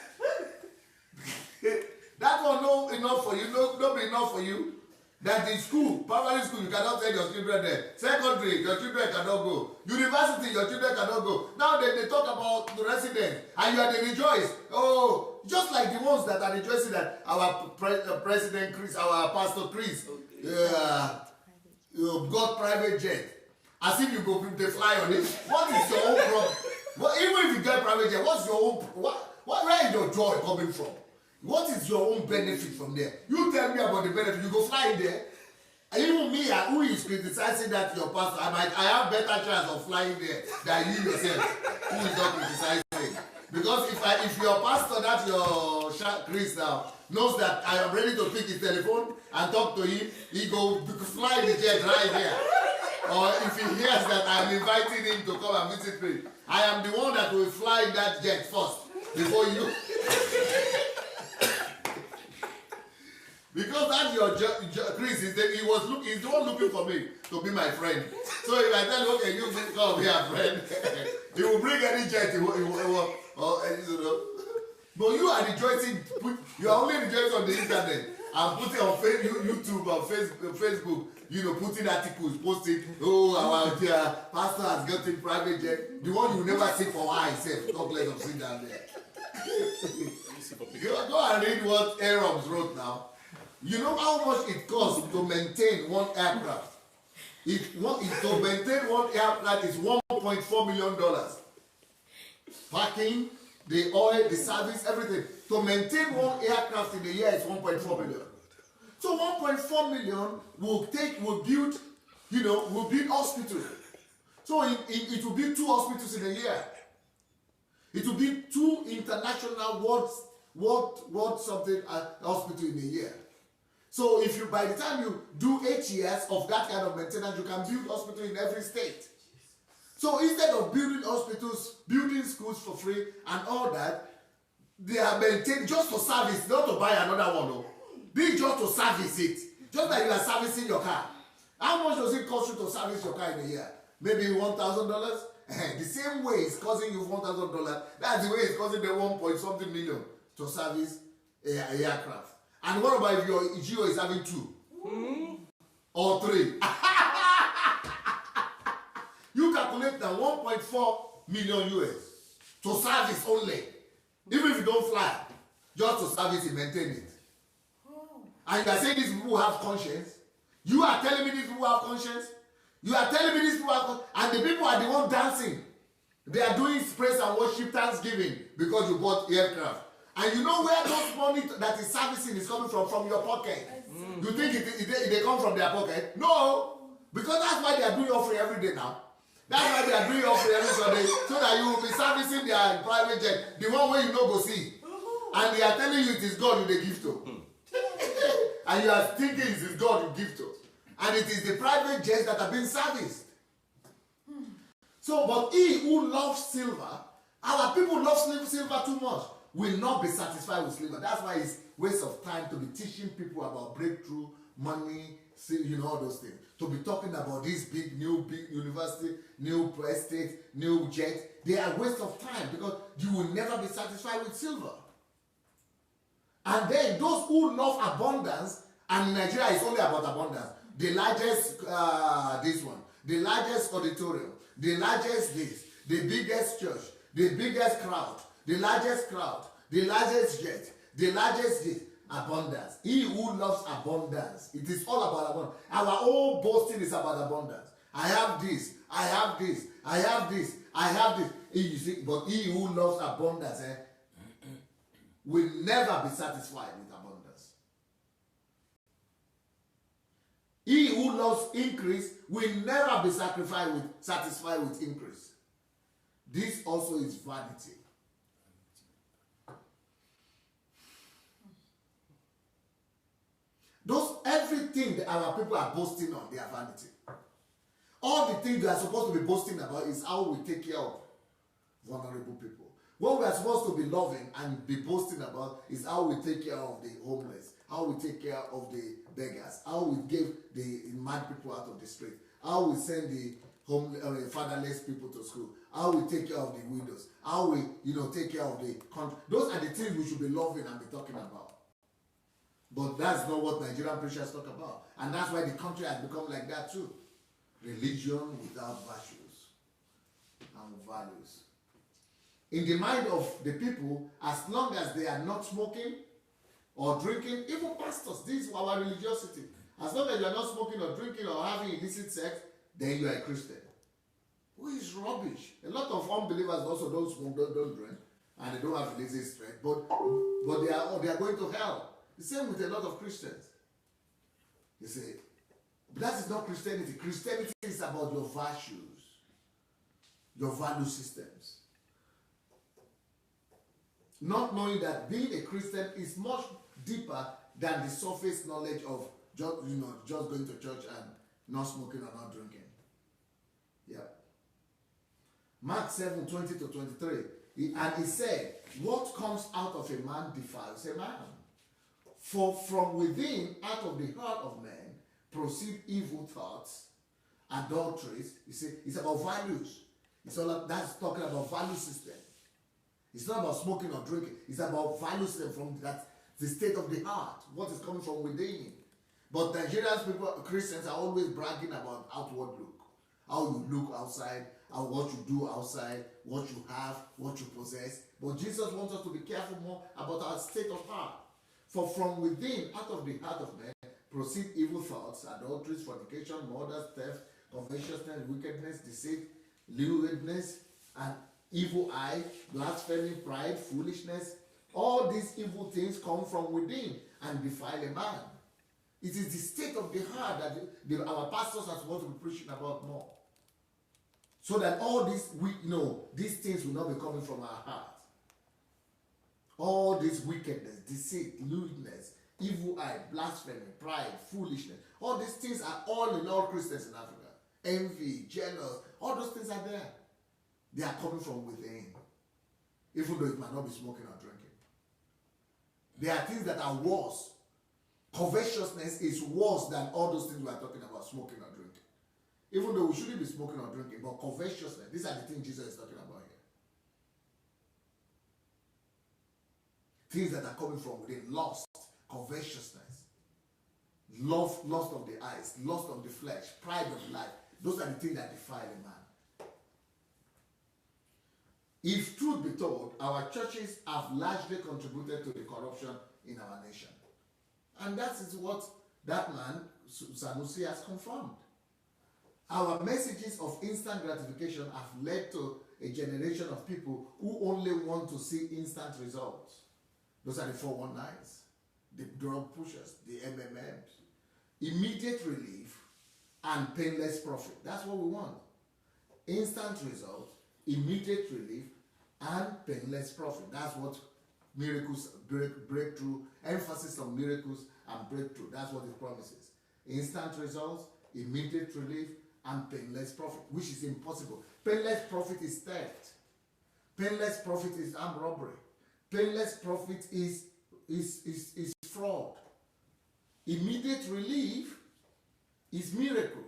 That one no enough for you, no be enough for you. That in school, primary school, you cannot send your children there. Secondary, your children cannot go. University, your children cannot go. Now they talk about the residents, and you are the rejoice. Oh, just like the ones that are rejoicing that our President Chris, our Pastor Chris, got private jet. As if you go they fly on it. What is your own problem? Well, even if you get private jet, what's your own? Where is your joy coming from? What is your own benefit from there? You tell me about the benefit. You go fly there. And even me, who is criticizing that your pastor, I have better chance of flying there than you yourself, who is not criticizing. Because if your pastor, that your Chris now, knows that I am ready to pick his telephone and talk to him, he go fly the jet right here. Or if he hears that I am inviting him to come and visit me, I am the one that will fly that jet first before you. Because that's your Chris, he's the one looking for me to be my friend. So if I tell him, okay, you come be a friend, he will bring any jet he will, but you are rejoicing. You are only rejoicing on the internet and putting on YouTube or Facebook. Putting articles, posting. Oh, our dear pastor has gotten private jet. The one you never see for himself. Talk less of sit down there. Go and read what Arabs wrote now. You know how much it costs to maintain one aircraft? To maintain one aircraft is $1.4 million. Parking, the oil, the service, everything. To maintain one aircraft in a year is $1.4 million. So $1.4 million will build hospitals. So it will build 2 hospitals in a year. It will be 2 international world something hospital in a year. So if you, by the time you do 8 years of that kind of maintenance, you can build hospital in every state. So instead of building hospitals, building schools for free and all that, they are maintained just for service, not to buy another one. No. This just to service it. Just like you are servicing your car. How much does it cost you to service your car in a year? Maybe $1,000? The same way it's costing you $1,000, that's the way it's costing them 1.something million to service an aircraft. And what about if your Geo is having 2? Or 3? You calculate that 1.4 million US to service only. Even if you don't fly, just to service and maintain it. And you are saying these people have conscience? You are telling me these people have conscience? You are telling me these people have conscience? And the people are the ones dancing. They are doing praise and worship, thanksgiving, because you bought aircraft. And you know where those money that is servicing is coming from your pocket. You think they come from their pocket? No. Because that's why they are doing offering every day now. That's why they are doing offering every Sunday, so that you will be servicing their private jet, the one where you no go see. And they are telling you it is God you they give to. And you are thinking it is God you give to. And it is the private jets that are being serviced. So, but he who loves silver, our people love silver too much, will not be satisfied with silver. That's why it's waste of time to be teaching people about breakthrough, money, all those things. To be talking about this big university, new estate, new jet. They are waste of time because you will never be satisfied with silver. And then those who love abundance, and in Nigeria it's only about abundance. The largest, the largest auditorium, the largest this, the biggest church, the biggest crowd, the largest jet, the largest this, abundance. He who loves abundance, it is all about abundance. Our whole boasting is about abundance. I have this, I have this, I have this, I have this. You see, but he who loves abundance will never be satisfied with abundance. He who loves increase will never be satisfied with increase. This also is vanity. Everything that our people are boasting on, they are vanity. all the things we are supposed to be boasting about is how we take care of vulnerable people. What we are supposed to be loving and be boasting about is how we take care of the homeless, how we take care of the beggars, how we give the mad people out of the street, how we send the fatherless people to school, how we take care of the widows, how we take care of the country. Those are the things we should be loving and be talking about. But that's not what Nigerian preachers talk about. And that's why the country has become like that too. Religion without virtues and values. In the mind of the people, as long as they are not smoking or drinking, even pastors, this is our religiosity. As long as you are not smoking or drinking or having illicit sex, then you are a Christian. Which is rubbish. A lot of unbelievers also don't smoke, don't drink, and they don't have illicit sex, but they are going to hell. The same with a lot of Christians. You see, but that is not Christianity. Christianity is about your virtues, your value systems. Not knowing that being a Christian is much deeper than the surface knowledge of just going to church and not smoking or not drinking. Yeah. Mark 7:20-23. And he said, what comes out of a man defiles a man. For from within, out of the heart of man, proceed evil thoughts, adulteries. You see, it's about values. That's talking about value system. It's not about smoking or drinking. It's about value system from the state of the heart, what is coming from within. But Nigerian people, Christians, are always bragging about outward look. How you look outside, what you do outside, what you have, what you possess. But Jesus wants us to be careful more about our state of heart. For from within, out of the heart of man, proceed evil thoughts, adulteries, fornication, murder, theft, covetousness, wickedness, deceit, lewdness, and evil eye, blasphemy, pride, foolishness. All these evil things come from within and defile a man. It is the state of the heart that our pastors are supposed to be preaching about more. So that all these these things will not be coming from our heart. All this wickedness, deceit, lewdness, evil eye, blasphemy, pride, foolishness. All these things are all in all Christians in Africa. Envy, jealous, all those things are there. They are coming from within. Even though it might not be smoking or drinking. There are things that are worse. Covetousness is worse than all those things we are talking about, smoking or drinking. Even though we shouldn't be smoking or drinking, but covetousness, these are the things Jesus is talking about here. Things that are coming from within. Lust, covetousness, lust of the eyes, lust of the flesh, pride of life. Those are the things that defile a man. If truth be told, our churches have largely contributed to the corruption in our nation. And that is what that man, Sanusi, has confirmed. Our messages of instant gratification have led to a generation of people who only want to see instant results. Those are the 419s, the drug pushers, the MMMs. Immediate relief and painless profit. That's what we want. Instant result, immediate relief, and painless profit. That's what miracles, breakthrough, emphasis on miracles and breakthrough. That's what it promises. Instant results, immediate relief, and painless profit, which is impossible. Painless profit is theft. Painless profit is armed robbery. Painless profit is fraud. Immediate relief is miracle.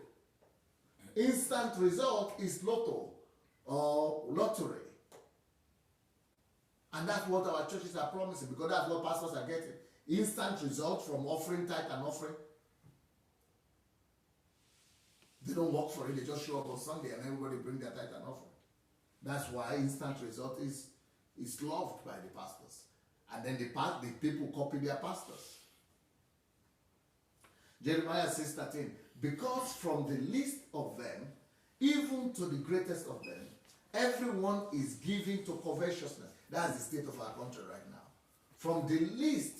Instant result is lotto or lottery. And that's what our churches are promising, because that's what pastors are getting. Instant result from offering, tithe and offering. They don't work for it, they just show up on Sunday and everybody bring their tithe and offering. That's why instant result is loved by the pastors. And then the people copy their pastors. Jeremiah 6:13, because from the least of them, even to the greatest of them, everyone is giving to covetousness. That's the state of our country right now. From the least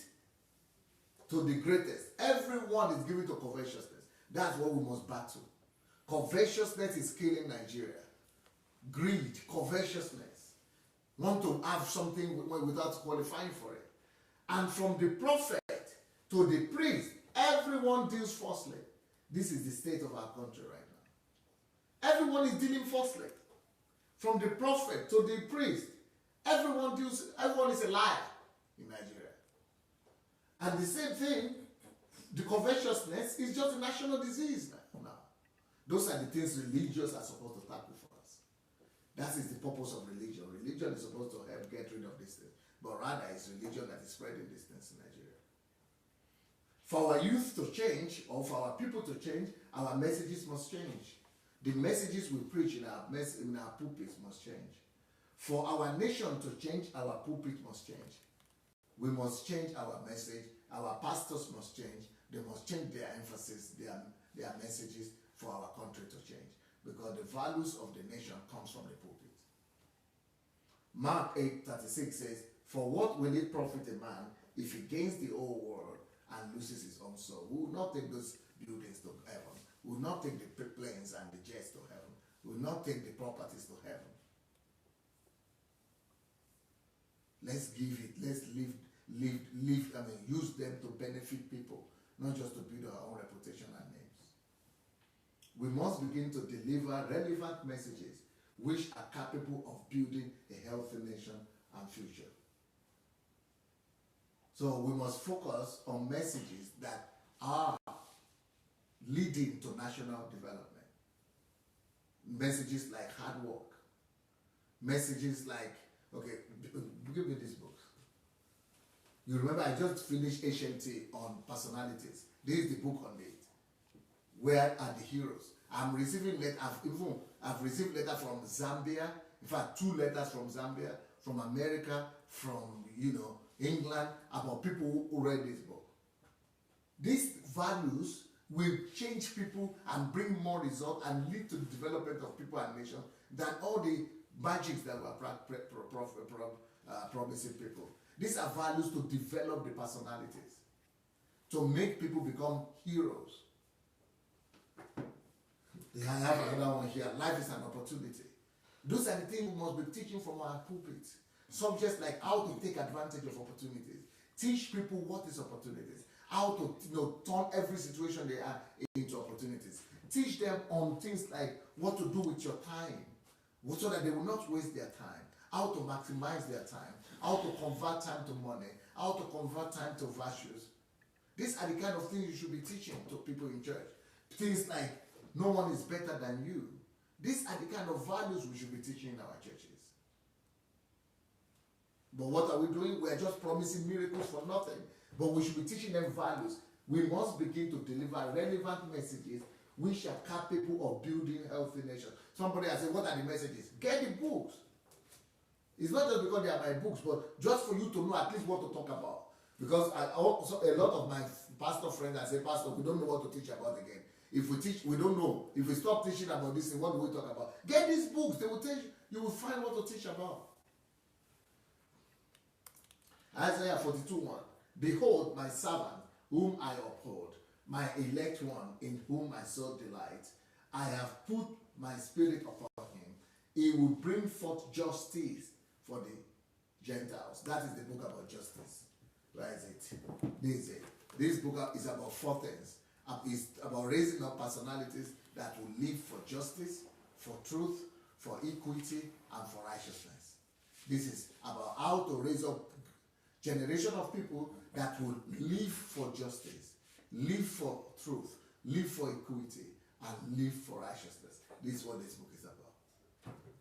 to the greatest, everyone is giving to covetousness. That's what we must battle. Covetousness is killing Nigeria. Greed, covetousness. Want to have something without qualifying for it. And from the prophet to the priest, everyone deals falsely. This is the state of our country right Everyone is dealing falsely. From the prophet to the priest, everyone is a liar in Nigeria. And the same thing, the covetousness is just a national disease now. Those are the things religions are supposed to tackle for us. That is the purpose of religion. Religion is supposed to help get rid of these things. But rather, it's religion that is spreading these things in Nigeria. For our youth to change, or for our people to change, our messages must change. The messages we preach in our pulpits must change. For our nation to change, our pulpit must change. We must change our message. Our pastors must change. They must change their emphasis, their messages for our country to change. Because the values of the nation comes from the pulpit. Mark 8:36 says, "For what will it profit a man if he gains the whole world and loses his own soul?" We will not take those buildings to heaven. We will not take the planes and the jets to heaven. We will not take the properties to heaven. Let's give it. Let's use them to benefit people, not just to build our own reputation and names. We must begin to deliver relevant messages which are capable of building a healthy nation and future. So we must focus on messages that are leading to national development. Messages like hard work. Messages like, okay, give me this book. You remember I just finished HMT on personalities. This is the book on it. Where are the heroes? I'm receiving letters. I've received letters from Zambia. In fact, 2 letters from Zambia, from America, from England, about people who read this book. These values will change people and bring more results and lead to the development of people and nations than all the magics that were promising people. These are values to develop the personalities, to make people become heroes. I have another one here. Life is an opportunity. Those are the things we must be teaching from our pulpits. Subjects like how to take advantage of opportunities. Teach people what is opportunities. How to turn every situation they are into opportunities. Teach them on things like what to do with your time, so that they will not waste their time. How to maximize their time. How to convert time to money. How to convert time to virtues. These are the kind of things you should be teaching to people in church. Things like no one is better than you. These are the kind of values we should be teaching in our churches. But what are we doing? We are just promising miracles for nothing. But we should be teaching them values. We must begin to deliver relevant messages which are capable of building healthy nations. Somebody has said, what are the messages? Get the books. It's not just because they are my books, but just for you to know at least what to talk about. Because a lot of my pastor friends, I say, Pastor, we don't know what to teach about again. If we teach, we don't know. If we stop teaching about this thing, what do we talk about? Get these books. They will teach you. Will find what to teach about. Isaiah 42:1. Behold, my servant, whom I uphold, my elect one, in whom my soul delights. I have put my spirit upon him. He will bring forth justice for the Gentiles. That is the book about justice. Where is it? This is it. This book is about 4 things. It's about raising up personalities that will live for justice, for truth, for equity, and for righteousness. This is about how to raise up generation of people that will live for justice, live for truth, live for equity, and live for righteousness. This is what this book is about.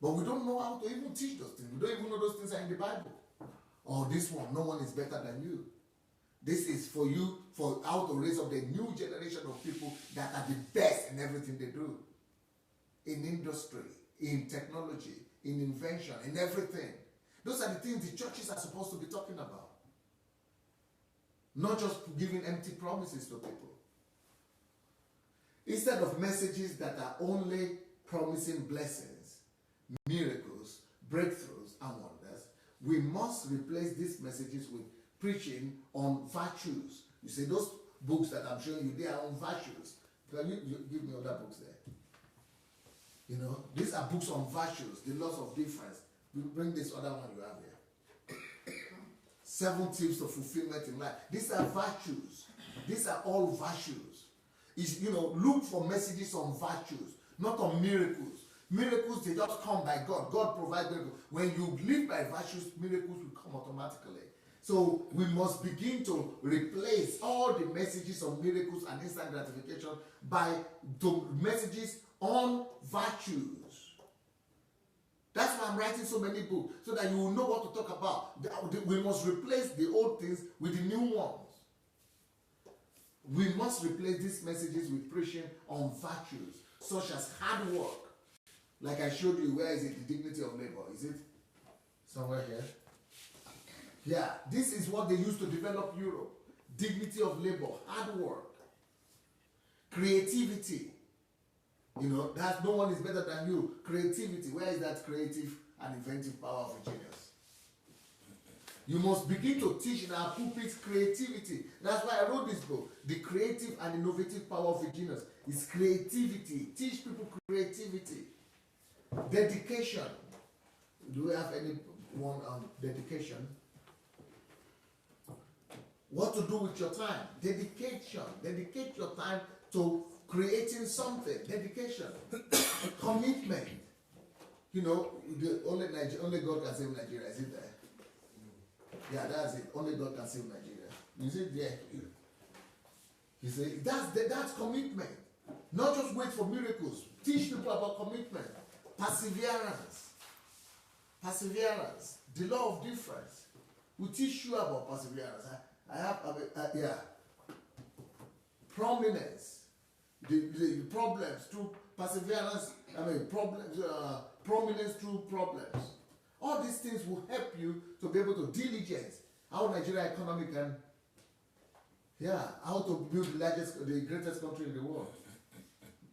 But we don't know how to even teach those things. We don't even know those things are in the Bible. Or this one, no one is better than you. This is for you, for how to raise up the new generation of people that are the best in everything they do. In industry, in technology, in invention, in everything. Those are the things the churches are supposed to be talking about. Not just giving empty promises to people. Instead of messages that are only promising blessings, miracles, breakthroughs, and wonders, we must replace these messages with preaching on virtues. You see, those books that I'm showing you, they are on virtues. Can you give me other books there? These are books on virtues, the laws of difference. We bring this other one you have here. 7 tips to fulfillment in life. These are virtues. These are all virtues. Look for messages on virtues. not on miracles. Miracles, they just come by God. God provides miracles. When you live by virtues, miracles will come automatically. So we must begin to replace all the messages on miracles and instant gratification by the messages on virtues. That's why I'm writing so many books, so that you will know what to talk about. We must replace the old things with the new ones. We must replace these messages with preaching on virtues, such as hard work. Like I showed you, where is it? The dignity of labor. Is it somewhere here? Yeah, this is what they used to develop Europe. Dignity of labor, hard work, creativity. You know, that no one is better than you. Creativity. Where is that creative and inventive power of a genius? You must begin to teach in our pulpits creativity. That's why I wrote this book. The creative and innovative power of a genius is creativity. Teach people creativity. Dedication. Do we have anyone on dedication? What to do with your time? Dedication. Dedicate your time to creating something. Dedication. Commitment. You know, only God can save Nigeria. Is it there? Yeah, that's it. Only God can save Nigeria. You see, yeah. You see, that's commitment. Not just wait for miracles. Teach people about commitment. Perseverance. Perseverance. The law of difference. We teach you about perseverance. Yeah. Prominence. The problems through perseverance. Prominence through problems. All these things will help you to be able to diligence how Nigeria economy can, how to build the greatest country in the world.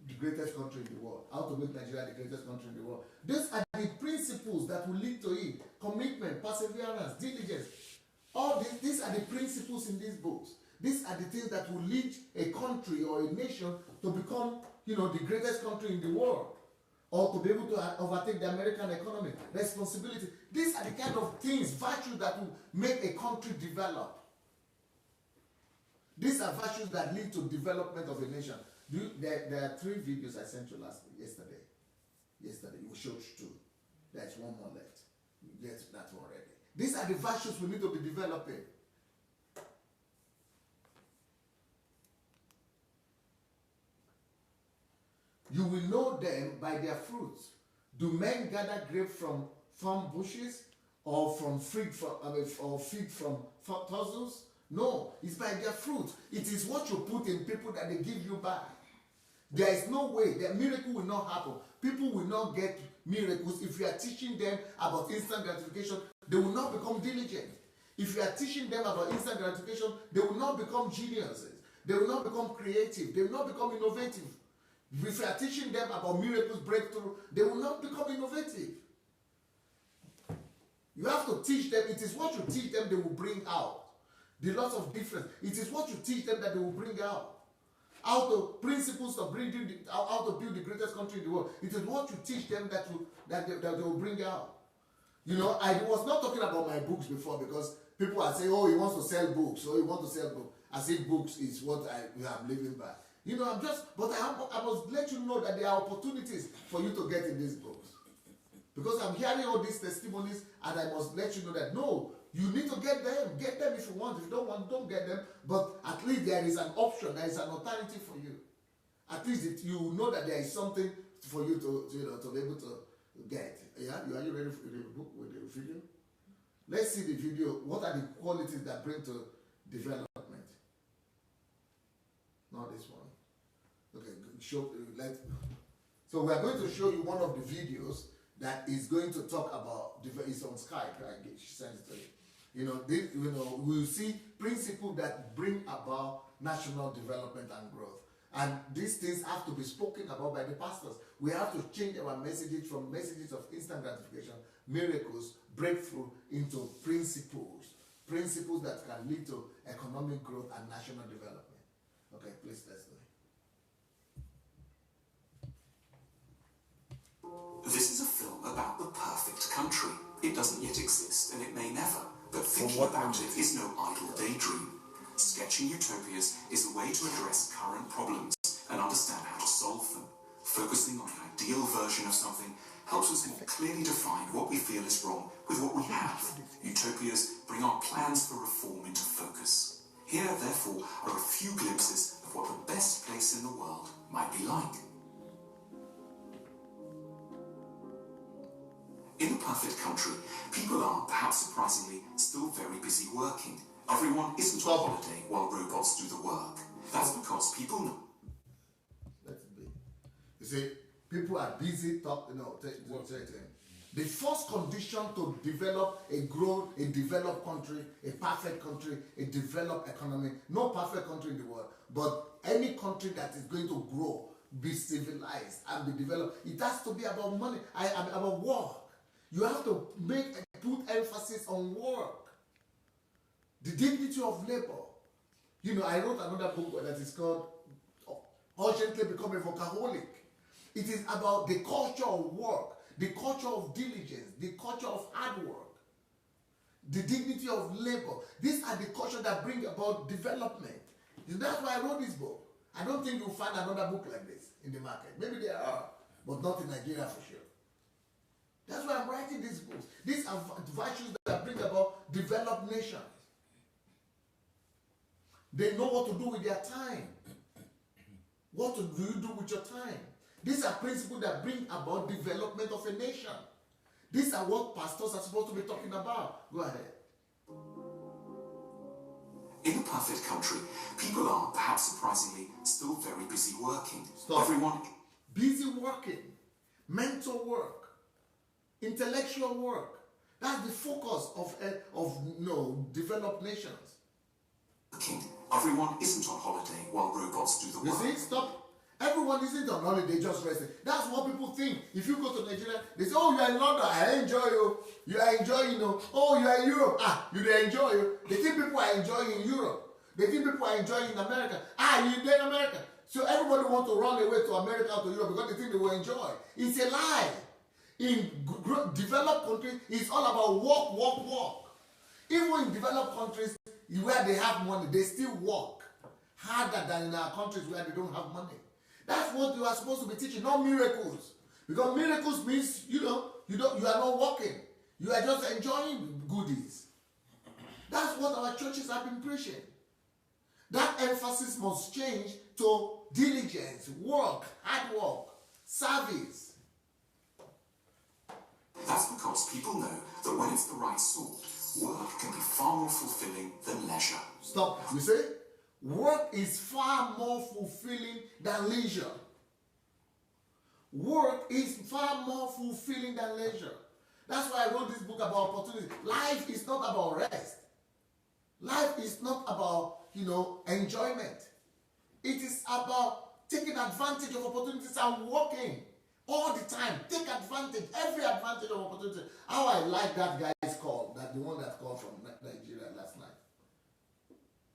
The greatest country in the world. How to make Nigeria the greatest country in the world. These are the principles that will lead to it. Commitment, perseverance, diligence. All these are the principles in these books. These are the things that will lead a country or a nation to become, the greatest country in the world. Or to be able to overtake the American economy. Responsibility. These are the kind of things, virtues that will make a country develop. These are virtues that lead to development of a nation. There are 3 videos I sent you yesterday. Yesterday, we showed you 2. There's one more left. You get that already. These are the virtues we need to be developing. You will know them by their fruits. Do men gather grapes from thorn bushes, or fig from thistles? No, it's by their fruits. It is what you put in people that they give you back. There is no way that miracle will not happen. People will not get miracles if you are teaching them about instant gratification. They will not become diligent. If you are teaching them about instant gratification, they will not become geniuses. They will not become creative. They will not become innovative. If you are teaching them about miracles, breakthrough, they will not become innovative. You have to teach them. It is what you teach them they will bring out. The lots of difference. It is what you teach them that they will bring out. How to principles of how to build the greatest country in the world. It is what you teach them that they will bring out. I was not talking about my books before, because people are saying, oh, he wants to sell books, or he wants to sell books. As if books is what I'm living by. I must let you know that there are opportunities for you to get in these books. Because I'm hearing all these testimonies, and I must let you know that, no, you need to get them. Get them if you want. If you don't want, don't get them. But at least there is an option. There is an alternative for you. At least you know that there is something for you to be able to get. Yeah? Are you ready for the book with the video? Let's see the video. What are the qualities that bring to development? Not this one. Okay, so we are going to show you one of the videos that is going to talk about. It's on Skype. She sends it to you. We'll see principles that bring about national development and growth. And these things have to be spoken about by the pastors. We have to change our messages from messages of instant gratification, miracles, breakthrough, into principles. Principles that can lead to economic growth and national development. Okay, please, let's do it. This is a film about the perfect country. It doesn't yet exist, and it may never. But thinking about it is no idle daydream. Sketching utopias is a way to address current problems and understand how to solve them. Focusing on an ideal version of something helps us more clearly define what we feel is wrong with what we have. Utopias bring our plans for reform into focus. Here, therefore, are a few glimpses of what the best place in the world might be like. In a perfect country, people are, perhaps surprisingly, still very busy working. Everyone isn't on holiday while robots do the work. That's because people know. Let it be. You see, people are busy talking, the first condition to develop a developed country, a perfect country, a developed economy, no perfect country in the world, but any country that is going to grow, be civilized, and be developed, it has to be about money, about work. You have to put emphasis on work. The dignity of labor. You know, I wrote another book that is called Urgently Become a Workaholic. It is about the culture of work, the culture of diligence, the culture of hard work, the dignity of labor. These are the culture that bring about development. That's why I wrote this book. I don't think you'll find another book like this in the market. Maybe there are, but not in Nigeria for sure. That's why I'm writing these books. These are virtues that bring about developed nations. They know what to do with their time. What do you do with your time? These are principles that bring about development of a nation. These are what pastors are supposed to be talking about. Go ahead. In a perfect country, people are, perhaps surprisingly, still very busy working. Stop. Everyone busy working, mental work, intellectual work. That's the focus of developed nations. working. Everyone isn't on holiday while robots do the work. You see, stop. Everyone isn't on holiday, just resting. That's what people think. If you go to Nigeria, they say, oh, you are in London, I enjoy you. You are enjoying, oh, you are in Europe, you enjoy you. They think people are enjoying in Europe. They think people are enjoying in America. You in America. So everybody wants to run away to America or to Europe because they think they will enjoy. It's a lie. In developed countries, it's all about work. Even in developed countries where they have money, they still work harder than in our countries where they don't have money. That's what you are supposed to be teaching, not miracles. Because miracles means, you are not working. You are just enjoying goodies. That's what our churches have been preaching. That emphasis must change to diligence, work, hard work, service. That's because people know that when it's the right sort, work can be far more fulfilling than leisure. Stop. You see? Work is far more fulfilling than leisure. Work is far more fulfilling than leisure. That's why I wrote this book about opportunity. Life is not about rest. Life is not about, enjoyment. It is about taking advantage of opportunities and working all the time. Take advantage, every advantage of opportunity. How I like that guy's call, the one that called from Nigeria last night.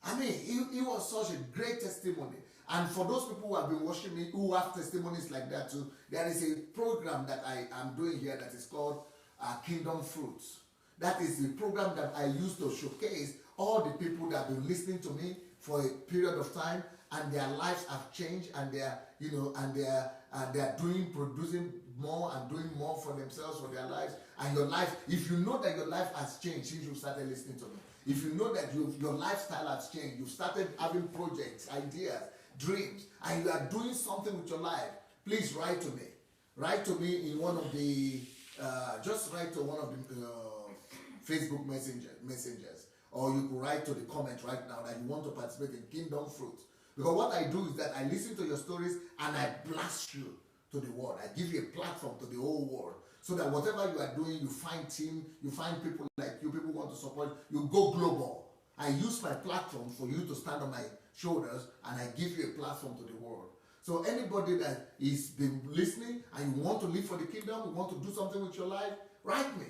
I mean, it was such a great testimony. And for those people who have been watching me, who have testimonies like that too, there is a program that I am doing here that is called Kingdom Fruits. That is the program that I use to showcase all the people that have been listening to me for a period of time, and their lives have changed, and they are producing more and doing more for themselves, for their lives. And your life, if you know that your life has changed since you started listening to me, if you know that your lifestyle has changed, you've started having projects, ideas, dreams, and you are doing something with your life, please write to me. Write to me in one of the, just write to one of the Facebook messengers, or you can write to the comment right now that you want to participate in Kingdom Fruits. Because what I do is that I listen to your stories and I blast you to the world. I give you a platform to the whole world. So that whatever you are doing, you find team, you find people like you, people want to support, you go global. I use my platform for you to stand on my shoulders, and I give you a platform to the world. So anybody that is been listening and you want to live for the kingdom, you want to do something with your life, write me.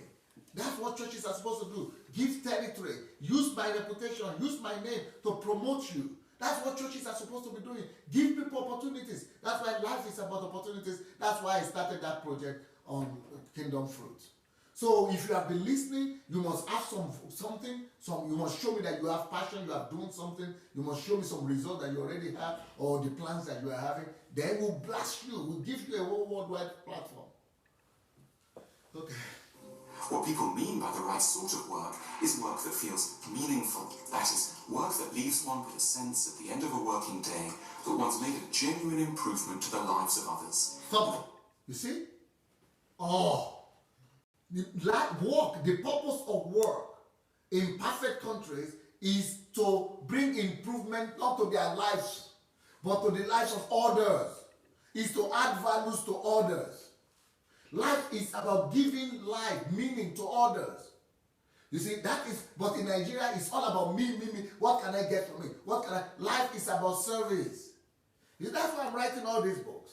That's what churches are supposed to do. Give territory. Use my reputation. Use my name to promote you. That's what churches are supposed to be doing. Give people opportunities. That's why life is about opportunities. That's why I started that project on Kingdom Fruit. So if you have been listening, you must have something. You must show me that you have passion, you are doing something. You must show me some result that you already have or the plans that you are having. Then we'll blast you. We'll give you a whole worldwide platform. Okay. What people mean by the right sort of work is work that feels meaningful. That is, work that leaves one with a sense at the end of a working day that one's made a genuine improvement to the lives of others. Stop. You see? Oh. The purpose of work in perfect countries is to bring improvement not to their lives, but to the lives of others. Is to add values to others. Life is about giving life, meaning to others. You see, that is, but in Nigeria, it's all about me. What can I get from me? Life is about service. That's why I'm writing all these books.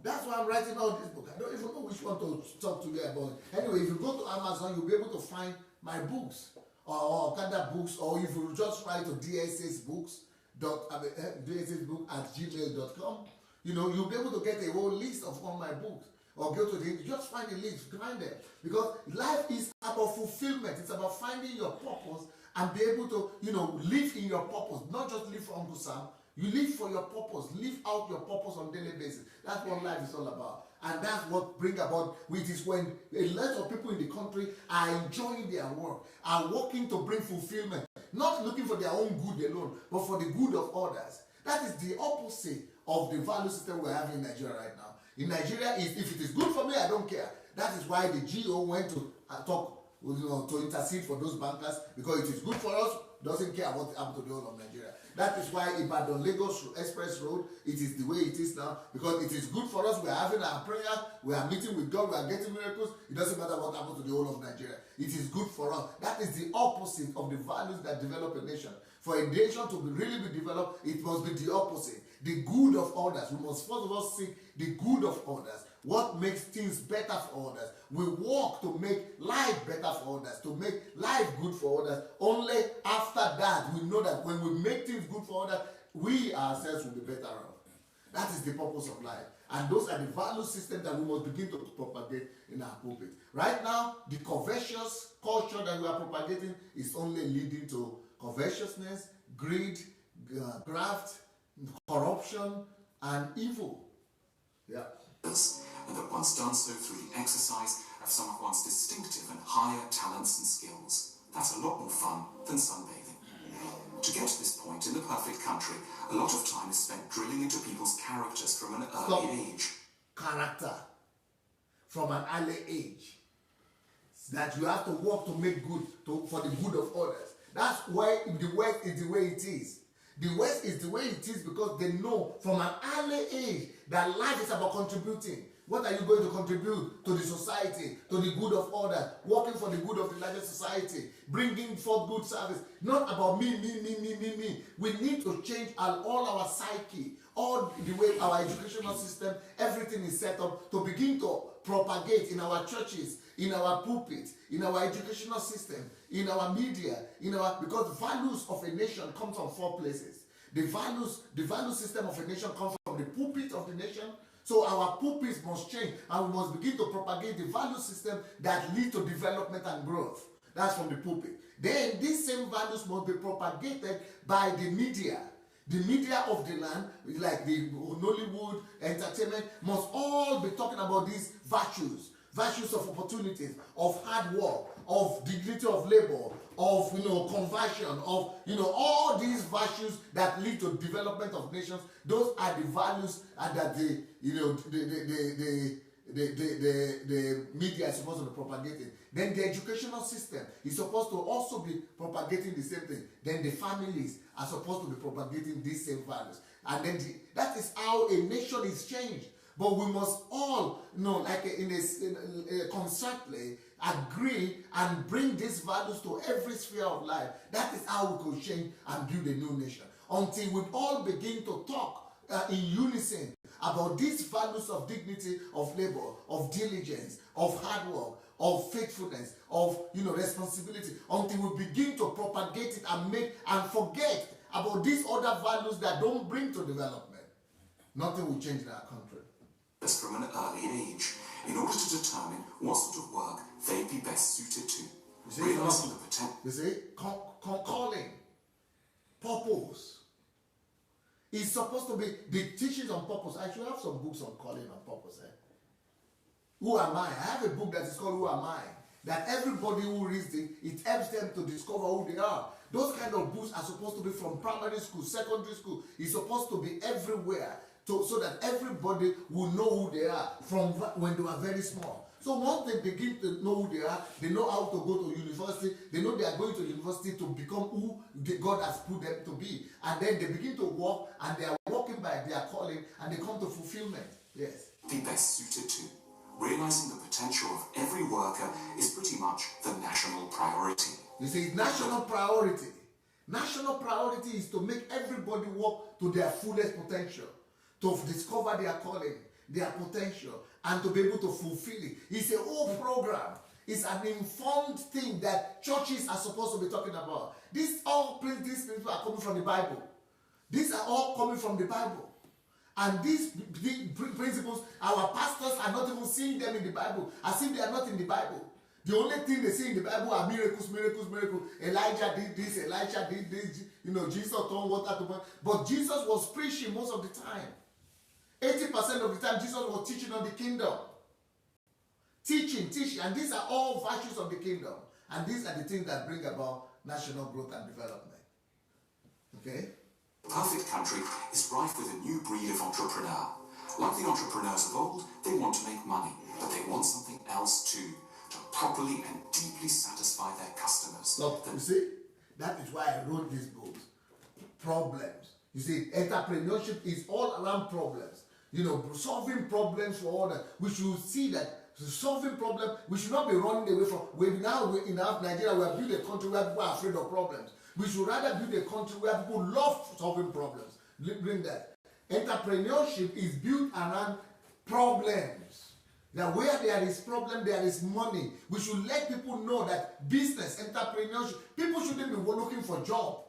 That's why I'm writing all these books. I don't even know which one to talk to you about. Anyway, if you go to Amazon, you'll be able to find my books, or Okada books, or if you just write to dssbook@gmail.com, you'll be able to get a whole list of all my books. Or go to just find the links, find them. Because life is about fulfillment. It's about finding your purpose and be able to, live in your purpose. Not just live for Uncle Sam. You live for your purpose. Live out your purpose on a daily basis. That's what life is all about. And that's what brings about, which is when a lot of people in the country are enjoying their work, are working to bring fulfillment. Not looking for their own good alone, but for the good of others. That is the opposite of the value system we're having in Nigeria right now. In Nigeria, if it is good for me, I don't care. That is why the GO went to talk, to intercede for those bankers, because it is good for us, doesn't care what happened to the whole of Nigeria. That is why Ibadan Lagos Express Road, it is the way it is now, because it is good for us. We are having our prayer, we are meeting with God, we are getting miracles. It doesn't matter what happened to the whole of Nigeria. It is good for us. That is the opposite of the values that develop a nation. For a nation to really be developed, it must be the opposite. The good of others. We must first of all seek the good of others. What makes things better for others. We work to make life better for others, to make life good for others. Only after that, we know that when we make things good for others, we ourselves will be better off. That is the purpose of life. And those are the value systems that we must begin to propagate in our pulpit. Right now, the covetous culture that we are propagating is only leading to covetousness, greed, graft, corruption, and evil. Yeah. And that one's done so through the exercise of some of one's distinctive and higher talents and skills. That's a lot more fun than sunbathing. To get to this point in the perfect country, a lot of time is spent drilling into people's characters from an early age. Character. From an early age. That you have to work to make good, for the good of others. That's why the West is the way it is. The West is the way it is because they know from an early age that life is about contributing. What are you going to contribute to the society, to the good of others, working for the good of the larger society, bringing forth good service? Not about me. We need to change all our psyche, all the way our educational system, everything is set up to begin to propagate in our churches, in our pulpits, in our educational system, in our media, because values of a nation come from 4 places. The value system of a nation comes from the pulpit of the nation. So our pulpits must change, and we must begin to propagate the value system that lead to development and growth. That's from the pulpit. Then these same values must be propagated by the media. The media of the land, like the Nollywood, entertainment, must all be talking about these virtues. Virtues of opportunities, of hard work, of dignity of labor, of conversion, of all these virtues that lead to development of nations. Those are the values that the media is supposed to be propagating. Then the educational system is supposed to also be propagating the same thing. Then the families are supposed to be propagating these same values. And then that is how a nation is changed. But we must all, like in a concertedly agree and bring these values to every sphere of life. That is how we could change and build a new nation. Until we all begin to talk in unison about these values of dignity, of labor, of diligence, of hard work, of faithfulness, of responsibility. Until we begin to propagate it and forget about these other values that don't bring to development, nothing will change in our country. From an early age, in order to determine what sort of work they'd be best suited to. You see, Realizing the potential. you see, calling, purpose. It's supposed to be the teachings on purpose. I should have some books on calling and purpose. Who am I? I have a book that is called Who Am I? That everybody who reads it, it helps them to discover who they are. Those kind of books are supposed to be from primary school, secondary school. It's supposed to be everywhere so that everybody will know who they are from when they are very small. So once they begin to know who they are, they know how to go to university, they know they are going to university to become who God has put them to be. And then they begin to walk, and they are walking by their calling, and they come to fulfillment. Yes. Be best suited to. Realizing the potential of every worker is pretty much the national priority. You see, national priority. National priority is to make everybody walk to their fullest potential, to discover their calling, their potential, and to be able to fulfill it. It's a whole program. It's an informed thing that churches are supposed to be talking about. These principles are coming from the Bible. These are all coming from the Bible. And these principles, our pastors are not even seeing them in the Bible, as if they are not in the Bible. The only thing they see in the Bible are miracles, miracles, miracles. Elijah did this, Elisha did this, Jesus turned water to wine. But Jesus was preaching most of the time. 80% of the time, Jesus was teaching on the kingdom. Teaching. And these are all virtues of the kingdom. And these are the things that bring about national growth and development. Okay? The perfect country is rife with a new breed of entrepreneur. Like the entrepreneurs of old, they want to make money, but they want something else too, to properly and deeply satisfy their customers. Look, you see, that is why I wrote these books. Problems. You see, entrepreneurship is all around problems. Solving problems for others. We should see that solving problems, we should not be running away from. In Nigeria, we have built a country where people are afraid of problems. We should rather build a country where people love solving problems. Bring that. Entrepreneurship is built around problems. That where there is problem, there is money. We should let people know that business, entrepreneurship, people shouldn't be looking for job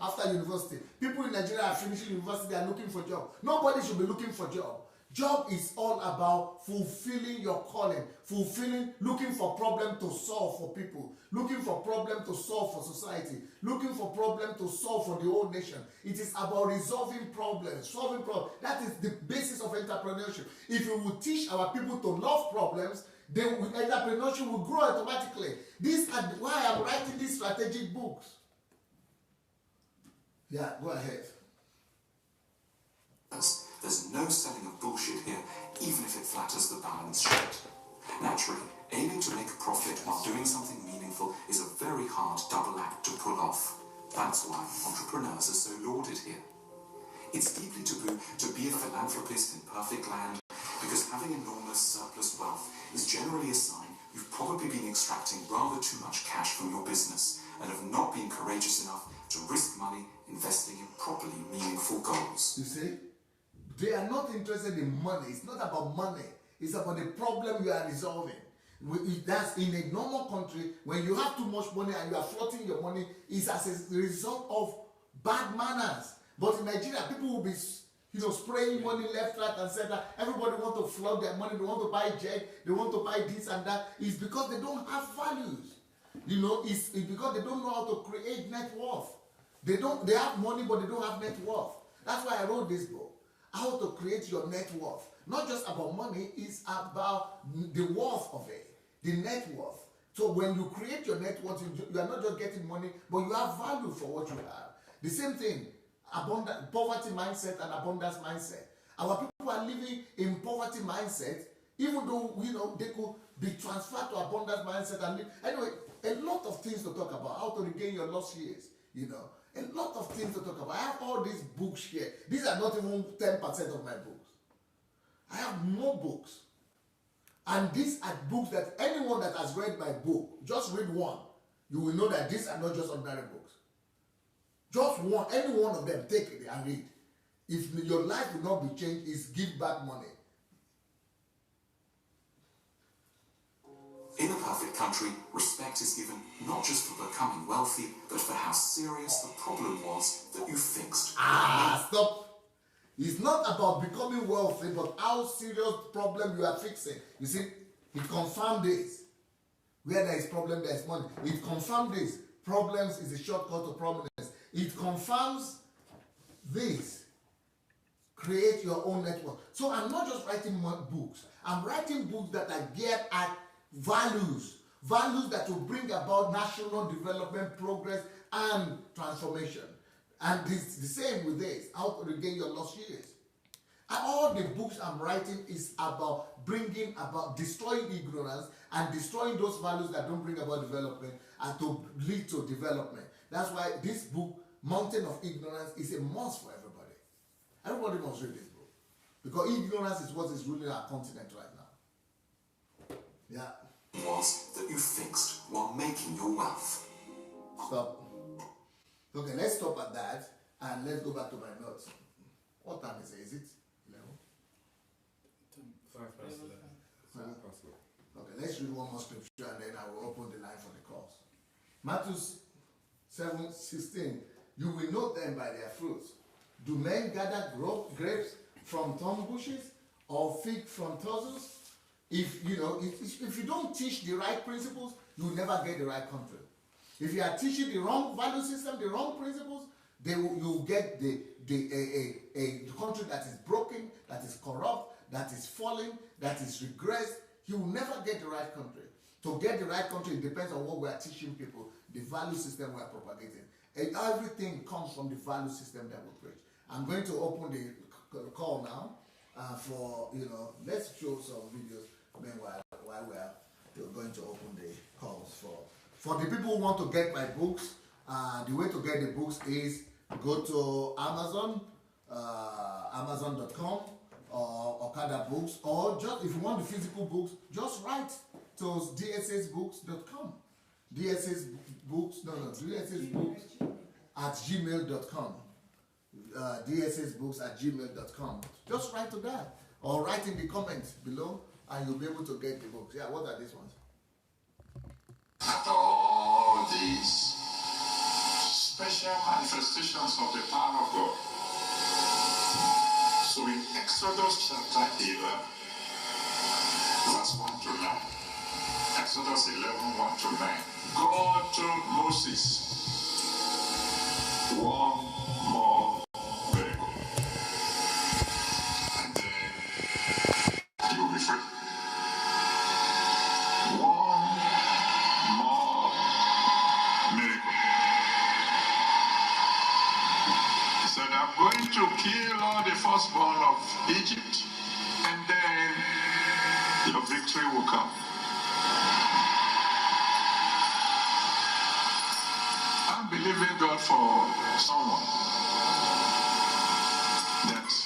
after university. People in Nigeria are finishing university, they are looking for job. Nobody should be looking for job. Job is all about fulfilling your calling, looking for problem to solve for people, looking for problem to solve for society, looking for problem to solve for the whole nation. It is about resolving problems, solving problems. That is the basis of entrepreneurship. If we would teach our people to love problems, then entrepreneurship will grow automatically. This is why I'm writing these strategic books. Yeah, go ahead. There's no selling of bullshit here, even if it flatters the balance sheet. Naturally, aiming to make a profit while doing something meaningful is a very hard double act to pull off. That's why entrepreneurs are so lauded here. It's deeply taboo to be a philanthropist in perfect land, because having enormous surplus wealth is generally a sign you've probably been extracting rather too much cash from your business and have not been courageous enough to risk money investing in properly meaningful goals. You see? They are not interested in money. It's not about money. It's about the problem you are resolving. That's in a normal country, when you have too much money and you are floating your money, it's as a result of bad manners. But in Nigeria, people will be spraying money left, right, and center. Everybody want to flood their money. They want to buy jet. They want to buy this and that. It's because they don't have values. It's because they don't know how to create net worth. They have money, but they don't have net worth. That's why I wrote this book. How to create your net worth. Not just about money, it's about the worth of it, the net worth. So when you create your net worth, you are not just getting money, but you have value for what you have. The same thing, poverty mindset and abundance mindset. Our people are living in poverty mindset, even though they could be transferred to abundance mindset and live. Anyway, a lot of things to talk about. How to regain your lost years, A lot of things to talk about. I have all these books here. These are not even 10% of my books. I have more books. And these are books that anyone that has read my book, just read one, you will know that these are not just ordinary books. Just one, any one of them, take it and read. If your life will not be changed, is give back money. In a perfect country, respect is given not just for becoming wealthy, but for how serious the problem was that you fixed. Stop. It's not about becoming wealthy, but how serious problem you are fixing. You see, he confirmed this. Where there is problem, there is money. It confirms this. Problems is a shortcut to prominence. It confirms this. Create your own network. So I'm not just writing more books. I'm writing books that are geared at values. Values that will bring about national development, progress, and transformation. And it's the same with this. How to regain your lost years. And all the books I'm writing is about destroying ignorance and destroying those values that don't bring about development and to lead to development. That's why this book, Mountain of Ignorance, is a must for everybody. Everybody must read this book. Because ignorance is what is ruling our continent right now. Yeah. Was that you fixed while making your wealth. Stop. Okay, let's stop at that and let's go back to my notes. What time is it? Is it 11? 5 past 11. 7 past 11. Okay, let's read one more scripture and then I will open the line for the calls. Matthew 7:16. You will know them by their fruits. Do men gather grapes from thorn bushes or fig from thistles? If you don't teach the right principles, you'll never get the right country. If you are teaching the wrong value system, the wrong principles, you'll get a country that is broken, that is corrupt, that is falling, that is regressed. You will never get the right country. To get the right country, it depends on what we are teaching people, the value system we are propagating. And everything comes from the value system that we preach. I'm going to open the call now let's show some videos meanwhile while we're going to open the calls for the people who want to get my books. The way to get the books is go to Amazon, Amazon.com or Okada Books, or just if you want the physical books, just write to dssbooks.com. DSSbooks at gmail.com. dssbooks@gmail.com. Just write to that or write in the comments below and you'll be able to get the books. Yeah, what are these ones? After all these special manifestations of the power of God. So in Exodus chapter 11, verse 1 to 9. Exodus 11, 1 to 9. God told Moses one more miracle. And then you will be free. One more miracle. He said, I'm going to kill all the firstborn of Egypt, and then your victory will come. I'm believing God for someone that's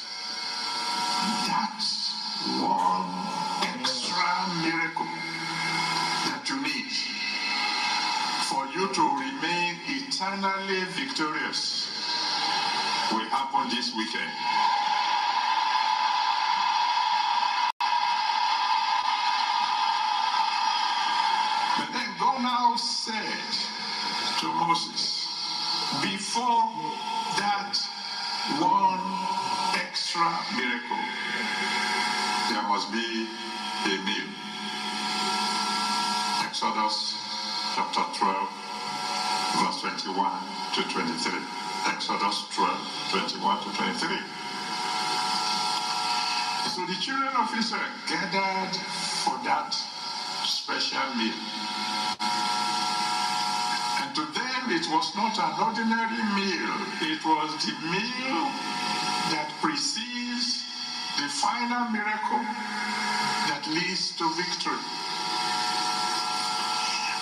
one extra miracle that you need for you to remain eternally victorious will happen this weekend. But then God now said to Moses, before that one extra miracle, there must be a meal. Exodus chapter 12, verse 21 to 23. Exodus 12, 21 to 23. So the children of Israel gathered for that special meal. And to them it was not an ordinary meal. It was the meal that precedes the final miracle that leads to victory.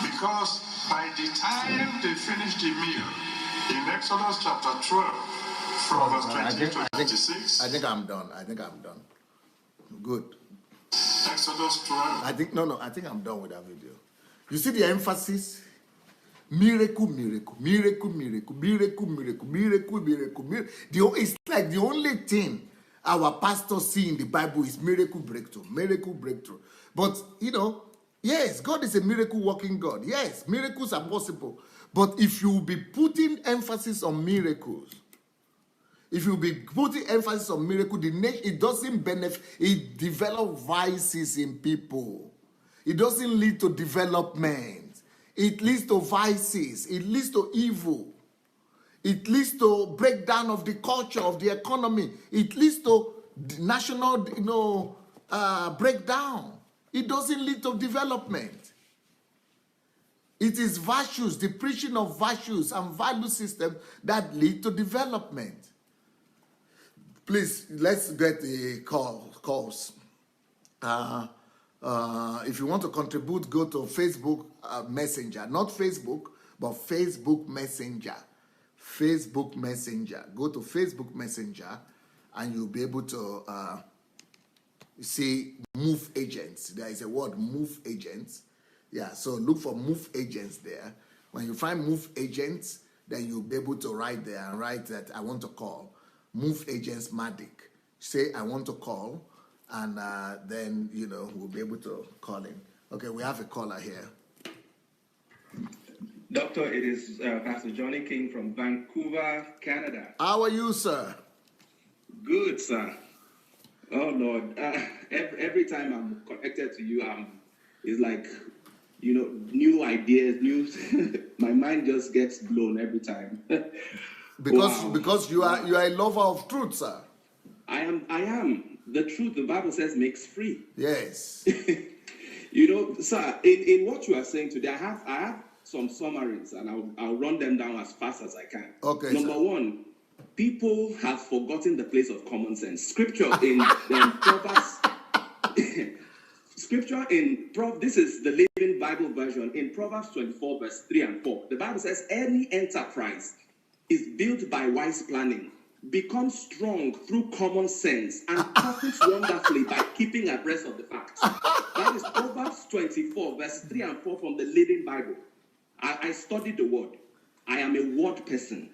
Because by the time they finished the meal, in Exodus chapter 12, from verse 20 to 26. I think I'm done. Good. Exodus 12. I think I'm done with that video. You see the emphasis? Miracle. It's like the only thing our pastors see in the Bible is miracle breakthrough. But, yes, God is a miracle working God. Yes, miracles are possible. But if you be putting emphasis on miracles, it doesn't benefit, it develops vices in people. It doesn't lead to development. It leads to vices. It leads to evil. It leads to breakdown of the culture, of the economy. It leads to national, breakdown. It doesn't lead to development. It is virtues, the preaching of virtues and value system that lead to development. Please, let's get the calls. If you want to contribute, go to Facebook Messenger. Not Facebook, but Facebook Messenger. Facebook Messenger. Go to Facebook Messenger and you'll be able to see move agents. There is a word, move agents. Yeah, so look for move agents there. When you find move agents, then you'll be able to write there and write that I want to call. Move agents Matic. Say I want to call, and then, we'll be able to call in. Okay, we have a caller here. Doctor, it is Pastor Johnny King from Vancouver, Canada. How are you, sir? Good, sir. Oh, Lord. Every time I'm connected to you, it's like, new ideas, my mind just gets blown every time. Because you are a lover of truth, sir. I am. The truth, the Bible says, makes free. Yes. Sir, in what you are saying today, I have some summaries, and I'll run them down as fast as I can. Okay. Number one, people have forgotten the place of common sense. Scripture in Proverbs. Scripture this is the Living Bible version, in Proverbs 24, verse 3 and 4. The Bible says, any enterprise is built by wise planning, becomes strong through common sense, and profits wonderfully by keeping abreast of the facts. That is Proverbs 24, verse 3 and 4 from the Living Bible. I studied the word. I am a word person.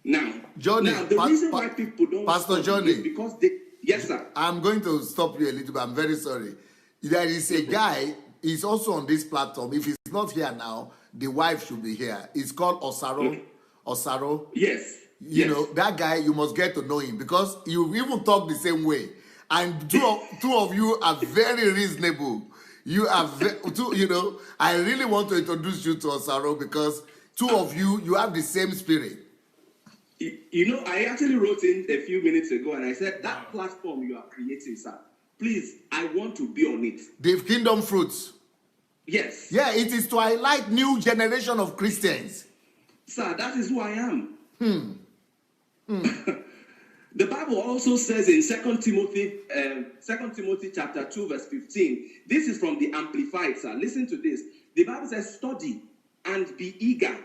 Now, Johnny, the reason why people don't Pastor Johnny, is because yes, sir. I'm going to stop you a little bit. I'm very sorry. There is a guy, he's also on this platform. If he's not here now, the wife should be here. It's called Osaro. Okay. Osaro. Yes. You know, that guy, you must get to know him because you even talk the same way. And two of you are very reasonable. You are, I really want to introduce you to Osaro because two of you have the same spirit. I actually wrote in a few minutes ago and I said, that platform you are creating, sir, please, I want to be on it. The Kingdom Fruits. Yes. Yeah, it is to highlight new generation of Christians. Sir, that is who I am. The Bible also says in 2 Timothy chapter 2, verse 15, this is from the Amplified, sir. Listen to this. The Bible says, study and be eager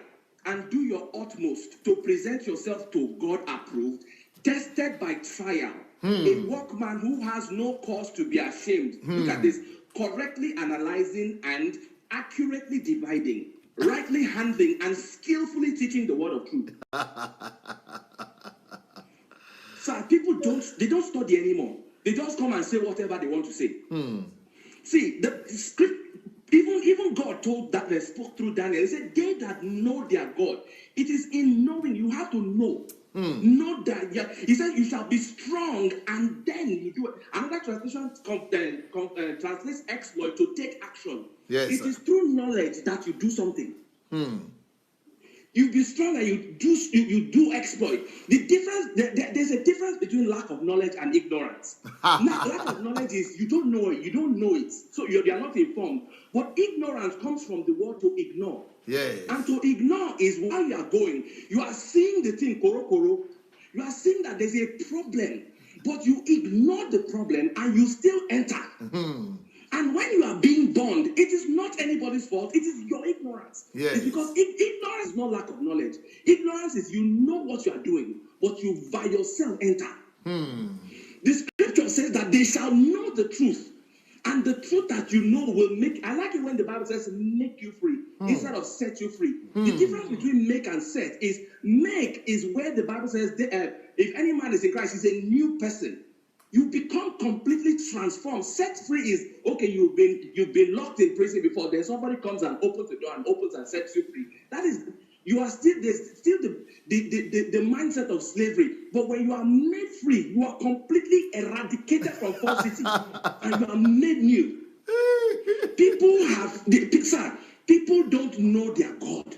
and do your utmost to present yourself to God approved, tested by trial, a workman who has no cause to be ashamed. Look at this. Correctly analyzing and accurately dividing, rightly handling and skillfully teaching the word of truth. Sir, people don't study anymore. They just come and say whatever they want to say. See, the script, even God told that they spoke through Daniel. He said, they that know their God. It is in knowing. You have to know. Know that. He said, you shall be strong, and then you do it. Another translation translates exploit, to take action. Yes, it is through knowledge that you do something. You be strong and you do exploit. The difference, there's a difference between lack of knowledge and ignorance. Now, lack of knowledge is you don't know it, so you are not informed. But ignorance comes from the word to ignore. Yes. And to ignore is while you are going, you are seeing the thing, koro. You are seeing that there's a problem, but you ignore the problem and you still enter. And when you are being burned, it is not anybody's fault. It is your ignorance. Yes. It's because ignorance is not lack of knowledge. Ignorance is you know what you are doing, but you by yourself enter. The scripture says that they shall know the truth. And the truth that you know will make. I like it when the Bible says make you free instead of set you free. The difference between make and set is make is where the Bible says if any man is in Christ, he's a new person. You become completely transformed. Set free is okay. You've been locked in prison before. Then somebody comes and opens the door and opens and sets you free. That is, you are still the mindset of slavery. But when you are made free, you are completely eradicated from falsity, and you are made new. People don't know their God.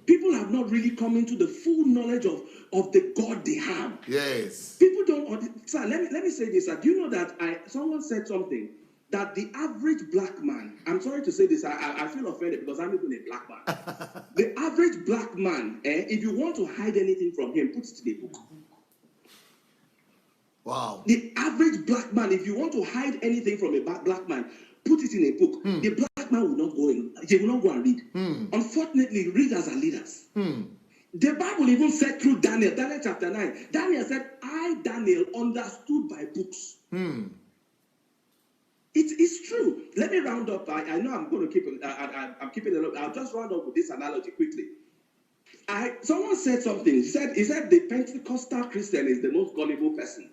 People have not really come into the full knowledge of the God they have. Yes. People don't. Sir, let me say this. Sir. Do you know that someone said something that the average black man, I'm sorry to say this, I feel offended because I'm even a black man. The average black man, if you want to hide anything from him, put it in a book. Wow. The average black man, if you want to hide anything from a black man, put it in a book. The black man will not go in. He will not go and read. Unfortunately, readers are leaders. The Bible even said through Daniel chapter 9, Daniel said, I, Daniel, understood by books. It is true. Let me round up. I know I'm going to keep it. I'm keeping it. I'll just round up with this analogy quickly. Someone said something. He said the Pentecostal Christian is the most gullible person.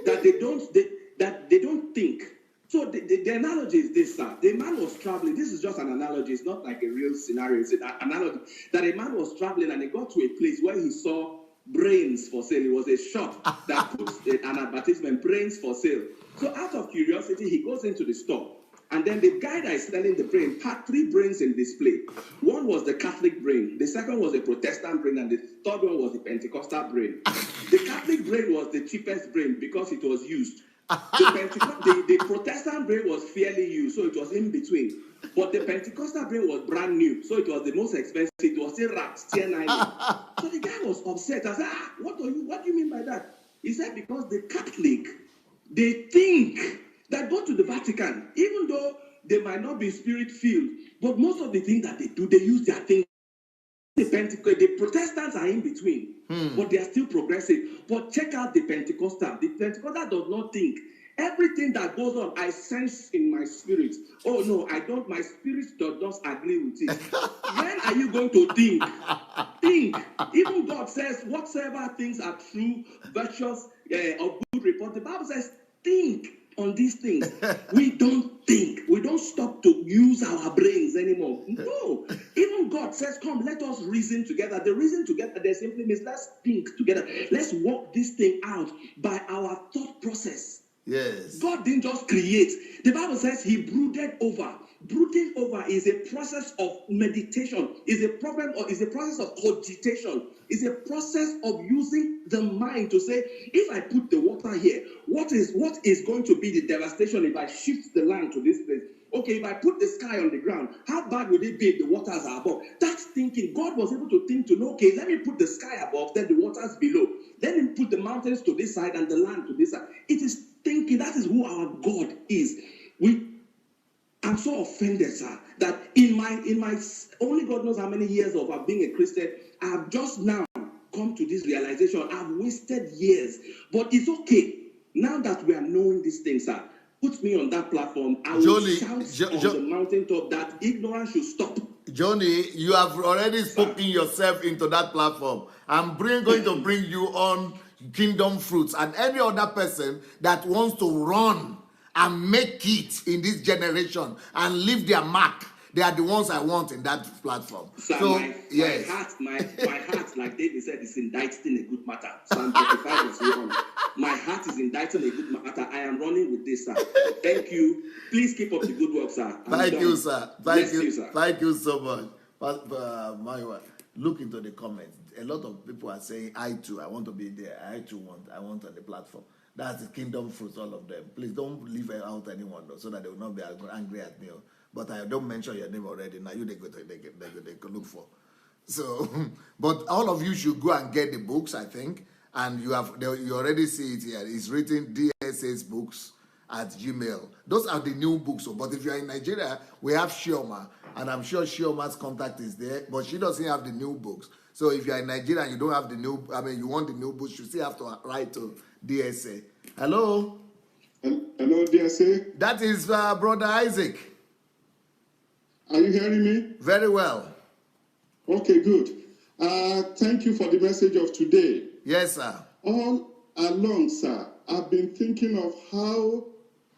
That they don't think. So the analogy is this, sir. The man was traveling. This is just an analogy. It's not like a real scenario. It's an analogy that a man was traveling and he got to a place where he saw brains for sale. It was a shop that puts an advertisement, brains for sale. So out of curiosity, he goes into the store. And then the guy that is selling the brain had 3 brains in display. One was the Catholic brain. The second was the Protestant brain. And the third one was the Pentecostal brain. The Catholic brain was the cheapest brain because it was used. The Protestant brain was fairly used, so it was in between. But the Pentecostal brain was brand new, so it was the most expensive. It was still wrapped, tier 9. So the guy was upset. I said, what do you mean by that? He said, because the Catholic, they think that go to the Vatican, even though they might not be spirit-filled, but most of the things that they do, they use their things. The Protestants are in between, but they are still progressive. But check out the Pentecostal. The Pentecostal does not think. Everything that goes on, I sense in my spirit. Oh no, I don't. My spirit does not agree with it. When are you going to think? Think. Even God says, whatsoever things are true, virtuous, of good report. The Bible says, think on these things. We don't think. We don't stop to use our brains anymore. No. Even God says, come, let us reason together. The reason together there simply means let's think together. Let's work this thing out by our thought process. Yes. God didn't just create. The Bible says he brooded over. Brooding over is a process of meditation, is a process of cogitation, is a process of using the mind to say, if I put the water here, what is going to be the devastation if I shift the land to this place? Okay, if I put the sky on the ground, how bad would it be if the waters are above? That's thinking. God was able to think to know, okay, let me put the sky above, then the waters below. Let me put the mountains to this side and the land to this side. It is thinking. That is who our God is. I'm so offended, sir, that in my only God knows how many years of being a Christian, I have just now come to this realization. I've wasted years, but it's okay. Now that we are knowing these things, sir, put me on that platform. I will shout on the mountaintop that ignorance should stop. Johnny, you have already spoken yourself into that platform. I'm going to bring you on Kingdom Fruits, and any other person that wants to run and make it in this generation and leave their mark, they are the ones I want in that platform. Sir, so, my heart, like David said, is indicting a good matter. Psalm 35 is 1. My heart is indicting a good matter. I am running with this, sir. Thank you. Please keep up the good work, sir. Thank you, sir. Thank you, sir. Thank you so much. But look into the comments. A lot of people are saying, I too, I want to be there. I want on the platform. That's the Kingdom Fruits, all of them. Please don't leave out anyone, though, so that they will not be angry at me. But I don't mention your name already. Now they could look for. So, but all of you should go and get the books, I think. And you already see it here. It's written DSA's books at Gmail. Those are the new books. But if you are in Nigeria, we have Shioma. And I'm sure Shioma's contact is there. But she doesn't have the new books. So if you are in Nigeria and you don't have you want the new books, you still have to write to DSA. Hello? Hello, DSA? That is Brother Isaac. Are you hearing me? Very well. Okay, good. Thank you for the message of today. Yes, sir. All along, sir, I've been thinking of how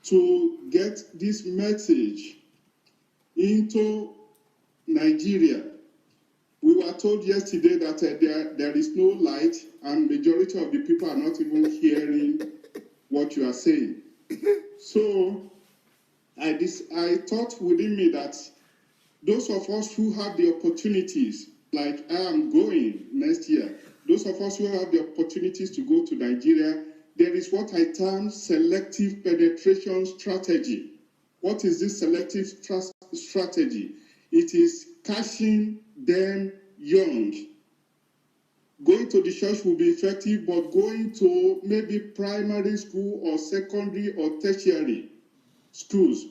to get this message into Nigeria. We were told yesterday that there is no light and majority of the people are not even hearing what you are saying. So I thought within me that those of us who have the opportunities, like I am going next year, those of us who have the opportunities to go to Nigeria, there is what I term selective penetration strategy. What is this selective strategy? It is catching them young. Going to the church will be effective, but going to maybe primary school or secondary or tertiary schools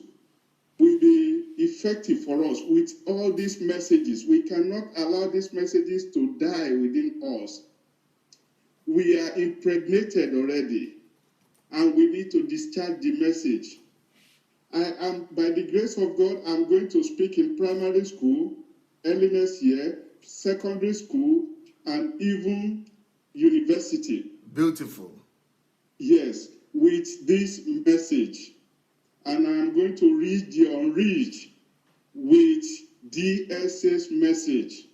will be effective for us with all these messages. We cannot allow these messages to die within us. We are impregnated already, and we need to discharge the message. I am, by the grace of God, I'm going to speak in primary school early next year, secondary school, and even university. Beautiful. Yes, with this message. And I'm going to reach the unreached with DSS message.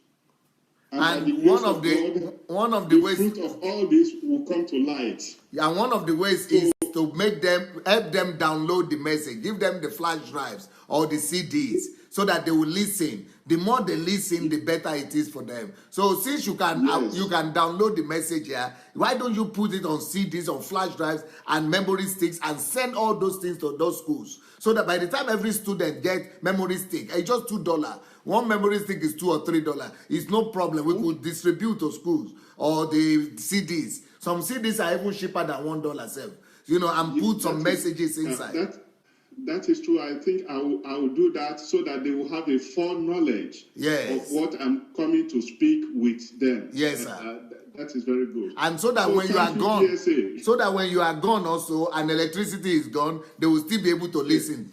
And one of the ways, fruit of all this will come to light. Yeah, one of the ways is to help them download the message, give them the flash drives or the CDs, so that they will listen. The more they listen, the better it is for them. So since you can download the message here, why don't you put it on CDs, on flash drives and memory sticks, and send all those things to those schools, so that by the time every student gets memory stick, it's just $2. One memory stick is $2 or $3. It's no problem. We could distribute to schools or the CDs. Some CDs are even cheaper than $1 self. And put some messages inside. That is true. I think I will do that so that they will have a full knowledge of what I'm coming to speak with them. Yes, sir. That is very good. And so that when you are gone also, and electricity is gone, they will still be able to listen.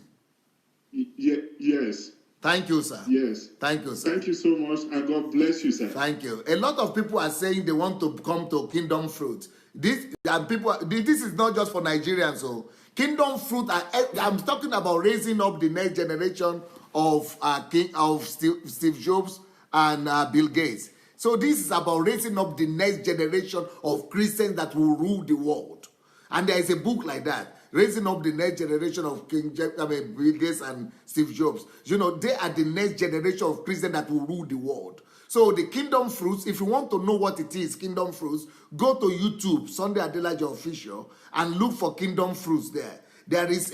Yes. Thank you, sir. Yes. Thank you, sir. Thank you so much, and God bless you, sir. Thank you. A lot of people are saying they want to come to Kingdom Fruit. This is not just for Nigerians. So Kingdom Fruit, I'm talking about raising up the next generation of Steve Jobs and Bill Gates. So this is about raising up the next generation of Christians that will rule the world. And there is a book like that, raising up the next generation of Bill Gates and Steve Jobs. They are the next generation of Christians that will rule the world. So the Kingdom Fruits, if you want to know what it is, Kingdom Fruits, go to YouTube, Sandey Adelaja Official, and look for Kingdom Fruits there. There is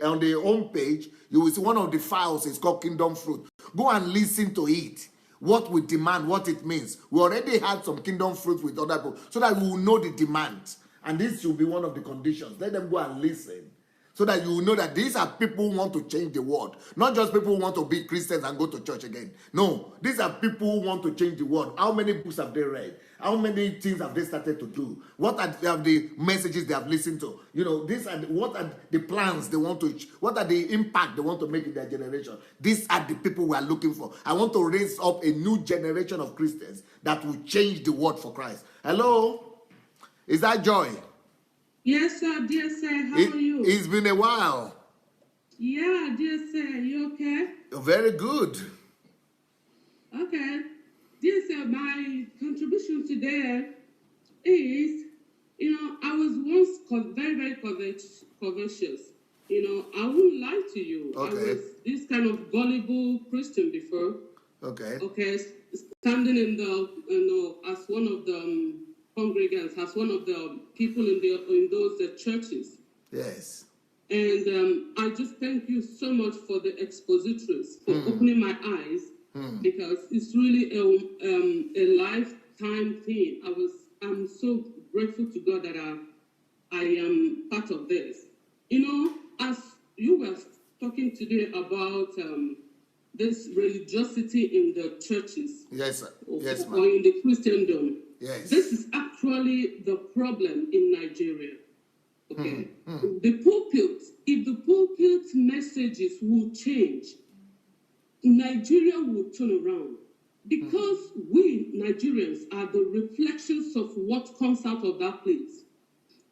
on the home page, you will see one of the files is called Kingdom Fruit. Go and listen to it. What we demand, what it means. We already had some Kingdom Fruits with other people, so that we will know the demand. And this should be one of the conditions. Let them go and listen, so that you will know that these are people who want to change the world. Not just people who want to be Christians and go to church again. No, these are people who want to change the world. How many books have they read? How many things have they started to do? What are the messages they have listened to? What are the plans they want to, what are the impact they want to make in their generation? These are the people we are looking for. I want to raise up a new generation of Christians that will change the world for Christ. Hello? Is that Joy? Yes, sir, dear sir. How are you? It's been a while. Yeah, dear sir. You okay? Very good. Okay. Dear sir, my contribution today is, I was once very, very covetous. I won't lie to you. Okay. I was this kind of gullible Christian before. Okay. Okay, standing in the, as one of the congregants, as one of the people in those churches. Yes. And I just thank you so much for the expositories, for opening my eyes, because it's really a lifetime thing. I'm so grateful to God that I am part of this. As you were talking today about this religiosity in the churches. Yes, sir. Yes, or in the Christendom. Yes. This is actually the problem in Nigeria. Okay. The pulpit, if the pulpit messages will change, Nigeria will turn around. Because we Nigerians are the reflections of what comes out of that place.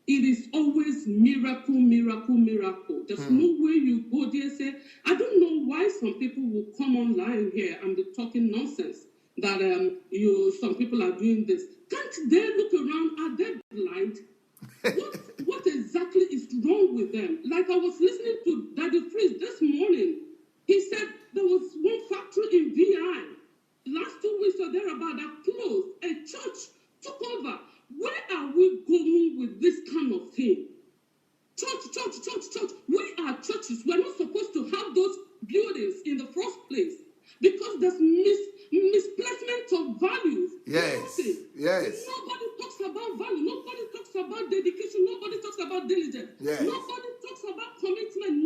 It is always miracle, miracle, miracle. There's no way you go there and say, I don't know why some people will come online here and be talking nonsense that some people are doing this. Can't they look around? Are they blind? What exactly is wrong with them. Like I was listening to Daddy Freeze this morning. He said there was one factory in VI last 2 weeks or thereabout that closed. A church took over. Where are we going with this kind of thing? Church. We are churches. We're not supposed to have those buildings in the first place because there's misplacement of values. Yes. Nobody talks about value. Nobody talks about dedication. Nobody talks about diligence. Yes. Nobody talks about commitment.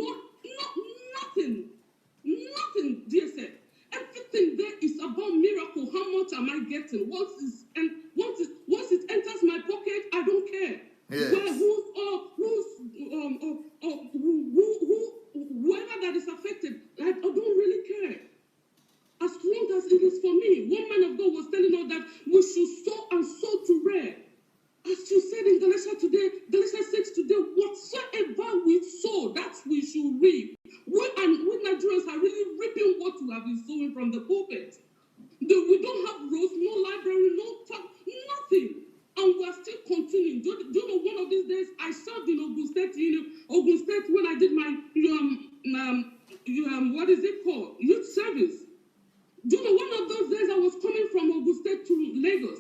Nothing, dear sir. Everything there is about miracle. How much am I getting? Once it enters my pocket, I don't care. Yes. Whoever that is affected, I don't really care. As long as it is for me. One man of God was telling us that we should sow and sow to reap. As you said in Galatians 6 today, whatsoever we sow, that we should reap. We Nigerians are really reaping what we have been sowing from the pulpit. We don't have roads, no library, no talk, nothing. And we are still continuing. Do you know, one of these days I served in Ogun State when I did my what is it called? Youth service. Do you know, one of those days I was coming from Ogun State to Lagos.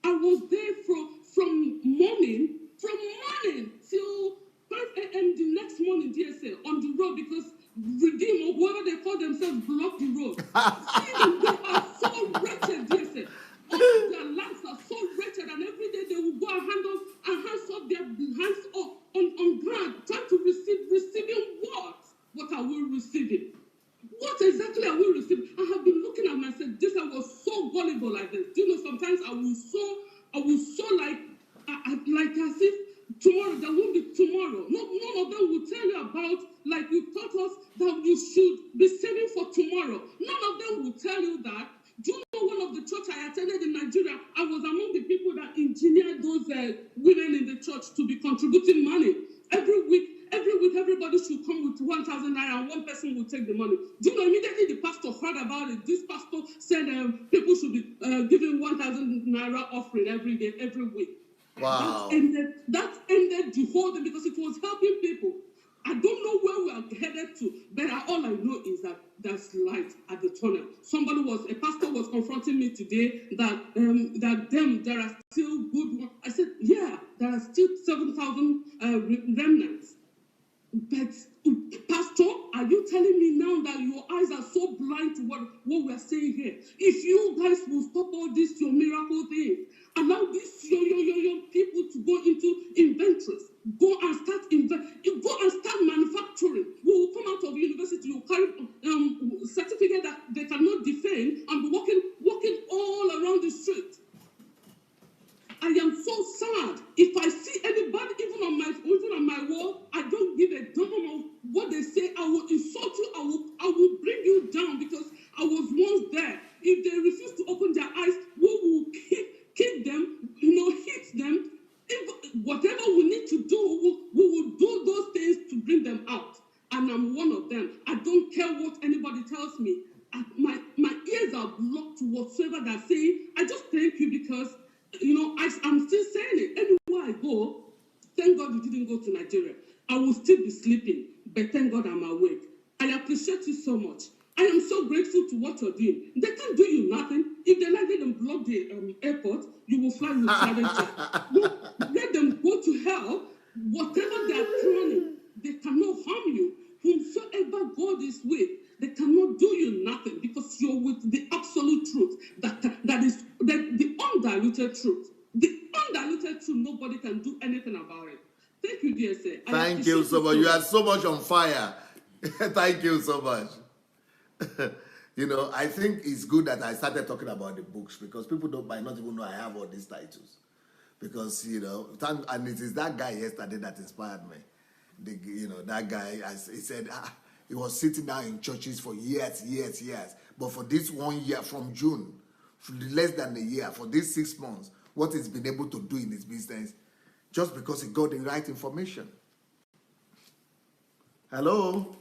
I was there from morning till 5 a.m. the next morning, DSA, on the road because Redeem or whoever they call themselves blocked the road. See them, they are so wretched, DSA. All their lives are so wretched, and every day they will go and hands up their hands up on ground, trying to receiving what? What are we receiving? What exactly are we receiving? I have been looking at myself. I was so gullible like this. Do you know, sometimes I will so like as if tomorrow there won't be tomorrow. None of them will tell you about, like you taught us that you should be saving for tomorrow. None of them will tell you that. Do you know, one of the church I attended in Nigeria, I was among the people that engineered those women in the church to be contributing money. Every week, everybody should come with 1,000 naira and one person will take the money. Do you know, immediately the pastor heard about it. This pastor said people should be giving 1,000 naira offering every day, every week. Wow. That ended the whole thing because it was helping people. I don't know where we are headed to, but all I know is that there's light at the tunnel. A pastor was confronting me today that there are still good ones. I said, yeah, there are still 7,000 remnants. But pastor, are you telling me now that your eyes are so blind to what we are saying here? If you guys will stop all this, your miracle thing, allow these your people to go into inventories, go and start manufacturing. We will come out of university, you carry certificate that they cannot defend and be walking all around the street. I am so sad. If I see anybody, even on my wall, I don't give a damn of what they say. I will insult you. I will bring you down because I was once there. If they refuse to open their eyes, we will kick them, hit them. Whatever we need to do, we will do those things to bring them out. And I'm one of them. I don't care what anybody tells me. My ears are blocked to whatsoever they're saying. I just thank you because I'm still saying it. Anywhere I go, thank God you didn't go to Nigeria. I will still be sleeping, but thank God I'm awake. I appreciate you so much. I am so grateful to what you're doing. They can't do you nothing. If they let them block the airport, you will fly with private jet. Let them go to hell. Whatever they are planning, they cannot harm you. Whomsoever God is with, they cannot do you nothing because you're with the absolute truth. That is the undiluted truth. The undiluted truth, nobody can do anything about it. Thank you, dear sir. Thank you so much. You are so much on fire. Thank you so much. I think it's good that I started talking about the books because people might not even know I have all these titles. Because, and it is that guy yesterday that inspired me. That guy, he said, he was sitting down in churches for years. But for this 1 year, from June, for less than a year, for these 6 months, what he's been able to do in his business, just because he got the right information. Hello?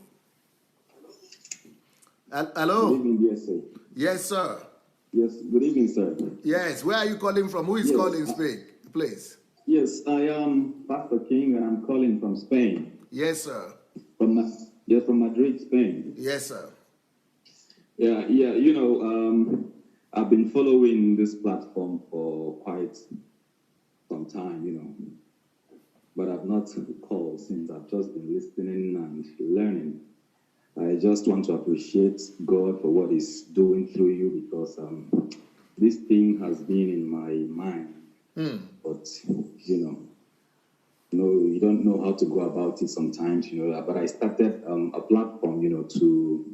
Hello? Good evening, dear sir. Yes, sir. Yes, good evening, sir. Yes, where are you calling from? Who is calling, please? Yes, I am Pastor King, and I'm calling from Spain. Yes, sir. From Madrid, Spain. Yes, sir. Yeah. I've been following this platform for quite some time, but I've not called since. I've just been listening and learning. I just want to appreciate God for what He's doing through you, because this thing has been in my mind. But you don't know how to go about it sometimes, But I started a platform, to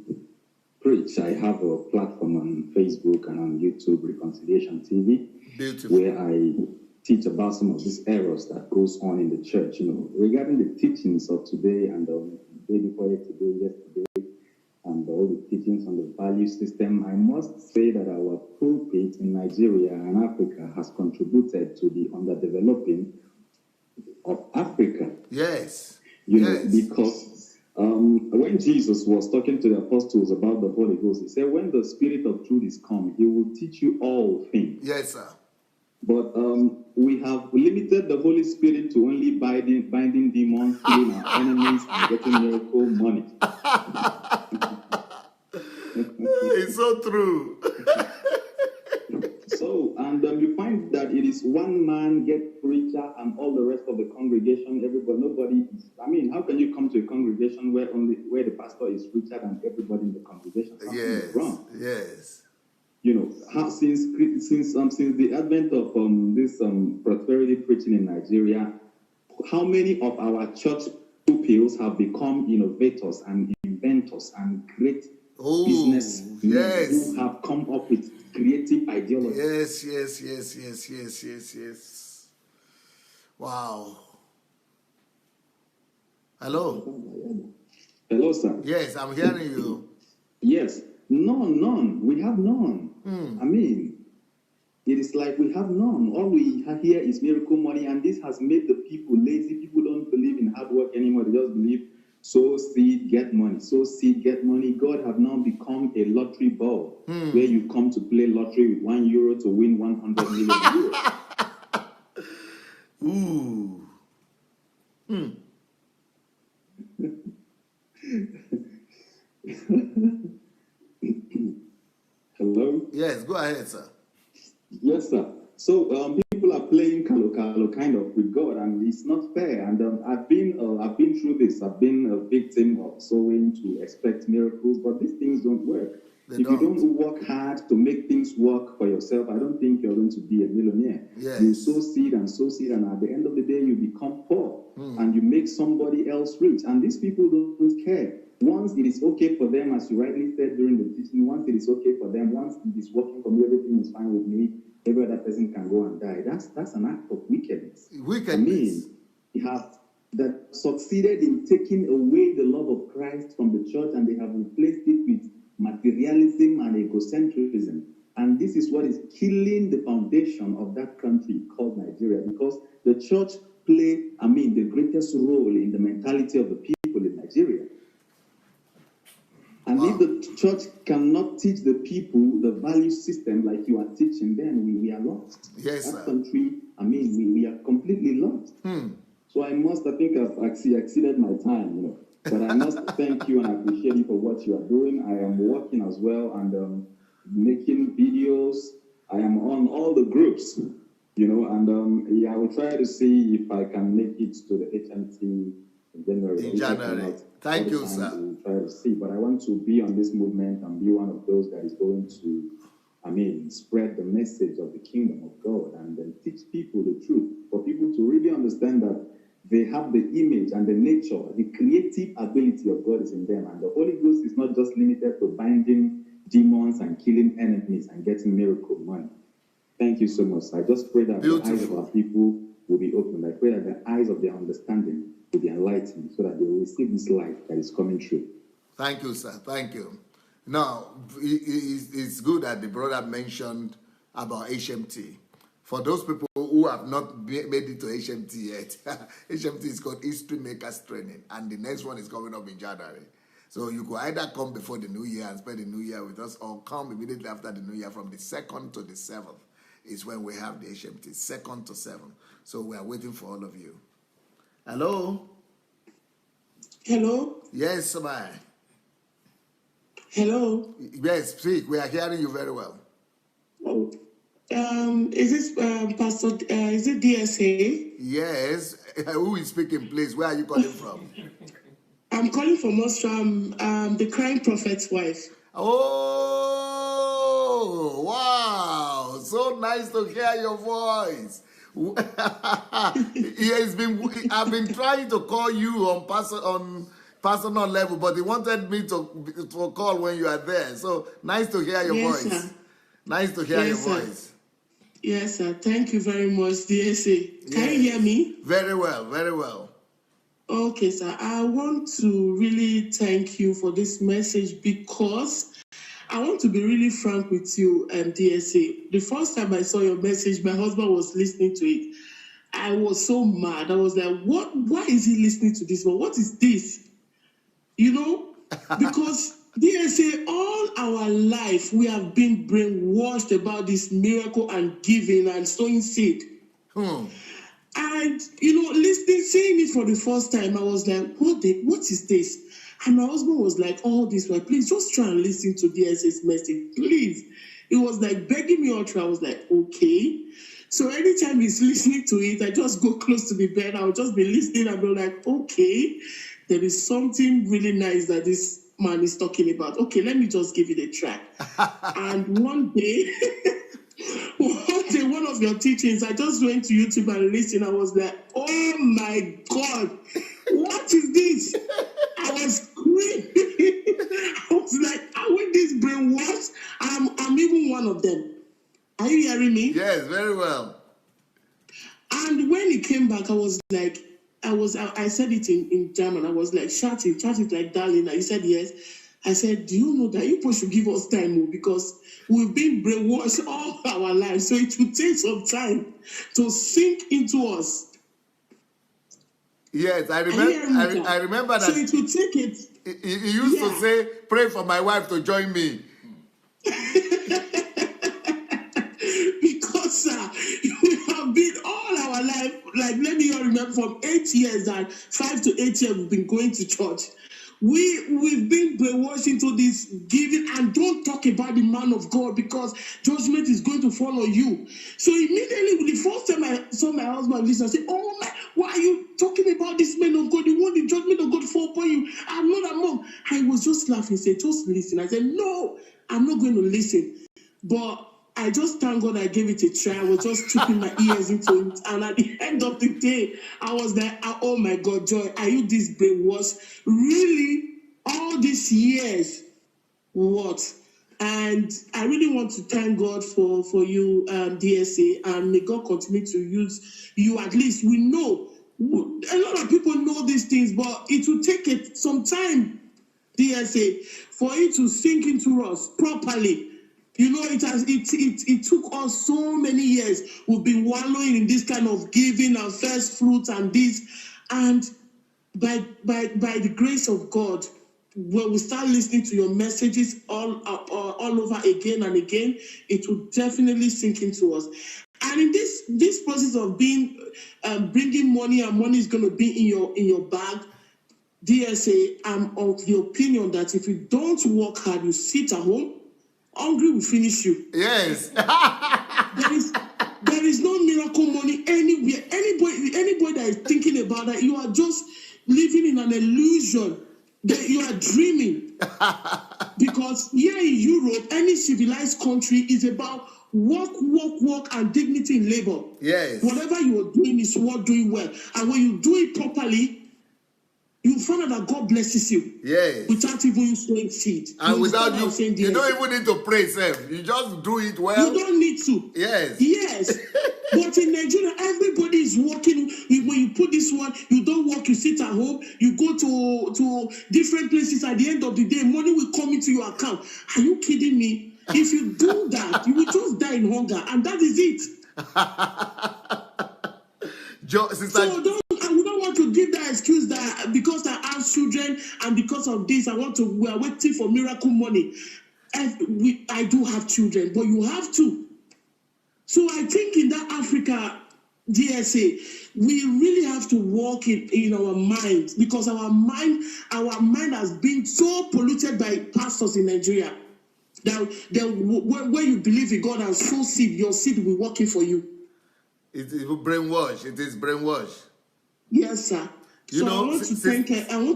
preach. I have a platform on Facebook and on YouTube, Reconciliation TV, Beautiful. where I teach about some of these errors that goes on in the church, regarding the teachings of today and the day before yesterday, and all the teachings on the value system. I must say that our pulpit in Nigeria and Africa has contributed to the underdeveloping of Africa. Yes. Because when Jesus was talking to the apostles about the Holy Ghost, He said, when the Spirit of truth is come, He will teach you all things. Yes, sir. But we have limited the Holy Spirit to only binding demons, killing our enemies, and getting miracle money. It's so true. And you find that it is one man get preacher and all the rest of the congregation, nobody. How can you come to a congregation where the pastor is preacher and everybody in the congregation? Yes. Wrong. Yes. Since the advent of this prosperity preaching in Nigeria, how many of our church pupils have become innovators and inventors and great business men who have come up with creative ideology? Yes. Wow. Hello, sir. Yes, I'm hearing you. Yes. None. We have none. It is like we have none. All we have here is miracle money, and this has made the people lazy. People don't believe in hard work anymore. They just believe sow seed, get money. Sow seed, get money. God have now become a lottery ball where you come to play lottery with €1 to win 100 million euros. Hello? Yes, go ahead, sir. Yes, sir. So people are playing kalo kind of with God, and it's not fair. And I've been through this. I've been a victim of sowing to expect miracles, but these things don't work. If you don't work hard to make things work for yourself, I don't think you're going to be a millionaire. Yes. You sow seed, and at the end of the day, you become poor, and you make somebody else rich. And these people don't care. Once it is okay for them, as you rightly said during the teaching, once it is okay for them, once it is working for me, everything is fine with me, every other person can go and die. That's an act of wickedness. They have succeeded in taking away the love of Christ from the church, and they have replaced it with materialism and egocentrism. And this is what is killing the foundation of that country called Nigeria, because the church play, the greatest role in the mentality of the people in Nigeria. And if the church cannot teach the people the value system like you are teaching, then we are lost. Yes, that country, we are completely lost. So I think I've exceeded my time, But I must thank you and appreciate you for what you are doing. I am working as well and making videos. I am on all the groups, and I will try to see if I can make it to the HMT in January. Thank you, sir. We'll try to see, but I want to be on this movement and be one of those that is going to, spread the message of the kingdom of God and then teach people the truth, for people to really understand that they have the image and the nature, the creative ability of God is in them, and the Holy Ghost is not just limited to binding demons and killing enemies and getting miracle money. Thank you so much. I just pray that the eyes of our people will be opened. I pray that the eyes of their understanding will be enlightened so that they will receive this light that is coming true. Thank you, sir. Thank you. Now, it's good that the brother mentioned about HMT. For those people who have not made it to HMT yet, HMT is called History Makers Training, and the next one is coming up in January. So you could either come before the new year and spend the new year with us, or come immediately after the new year from the 2nd to the 7th. is when we have the HMT, 2nd to 7. So we are waiting for all of you. Hello? Hello? Yes, ma'am. Hello? Yes, speak. We are hearing you very well. Oh. Is this Pastor, is it DSA? Yes. Who is speaking, please? Where are you calling from? I'm calling from Austria. The crying prophet's wife. Oh, wow. So nice to hear your voice. I've been trying to call you on personal level, but he wanted me to call when you are there. So nice to hear your voice. Sir. Nice to hear your sir. voice. Yes, sir. Thank you very much, DSA. Can you hear me? Very well, very well. Okay, sir. I want to really thank you for this message because I want to be really frank with you, DSA. The first time I saw your message, my husband was listening to it. I was so mad. I was like, what? Why is he listening to this? What is this? You know? Because DSA, all our life, we have been brainwashed about this miracle and giving and sowing seed. And, saying it for the first time, I was like, what is this? And my husband was like, oh, this way, please just try and listen to DSA's message, please. It was like begging me out. I was like, okay. So anytime he's listening to it, I just go close to the bed. I'll just be listening and be like, okay, there is something really nice that this man is talking about. Okay, let me just give it a try. And one day, one of your teachings, I just went to YouTube and listened. I was like, oh my God, what is this? I was screaming. I was like, are we this brainwashed? I'm even one of them. Are you hearing me? Yes, very well. And when he came back, I was like, I said it in German. I was like, shout it like darling. And he said yes. I said, do you know that you people should give us time because we've been brainwashed all our lives. So it will take some time to sink into us. Yes, I remember that. So it will take it. He used to say, pray for my wife to join me. Because we have been all our life, like let me remember from 8 years and 5 to 8 years we've been going to church. We've been brainwashed into this giving and don't talk about the man of God because judgment is going to follow you. So immediately, the first time I saw my husband listen, I said, oh my, why are you talking about this man of God? You want the judgment of God to fall upon you? I'm not among. I was just laughing, said, just listen. I said, no, I'm not going to listen. But I just thank God I gave it a try. I was just keeping my ears into it. And at the end of the day, I was like, oh my God, Joy, are you this brainwashed? Really? All these years? What? And I really want to thank God for you, DSA, and may God continue to use you. At least we know. A lot of people know these things, but it will take some time, DSA, for it to sink into us properly. You know, it took us so many years. We've been wallowing in this kind of giving and first fruits and this. And by the grace of God, when we start listening to your messages all over again and again, it will definitely sink into us. And in this process of bringing money, and money is going to be in your bag, DSA, I'm of the opinion that if you don't work hard, you sit at home, hungry will finish you. Yes. There is no miracle money anywhere. Anybody that is thinking about that, you are just living in an illusion that you are dreaming. Because here in Europe, any civilized country is about work, and dignity in labor. Yes. Whatever you are doing is worth doing well. And when you do it properly, you find out that God blesses you. Yes. Without even sowing seed. And without you don't even need to pray, Seth. You just do it well. You don't need to. Yes. Yes. But in Nigeria, everybody is working. When you put this one, you don't work, you sit at home, you go to different places. At the end of the day, money will come into your account. Are you kidding me? If you do that, you will just die in hunger. And that is it. We don't want to give that excuse that because I have children and because of this, we are waiting for miracle money. I do have children, but you have to. So I think in that Africa DSA, we really have to work in our mind, because our mind has been so polluted by pastors in Nigeria that where you believe in God and sow seed, your seed will be working for you. It is brainwash. It is brainwash. Yes, sir. You know, I want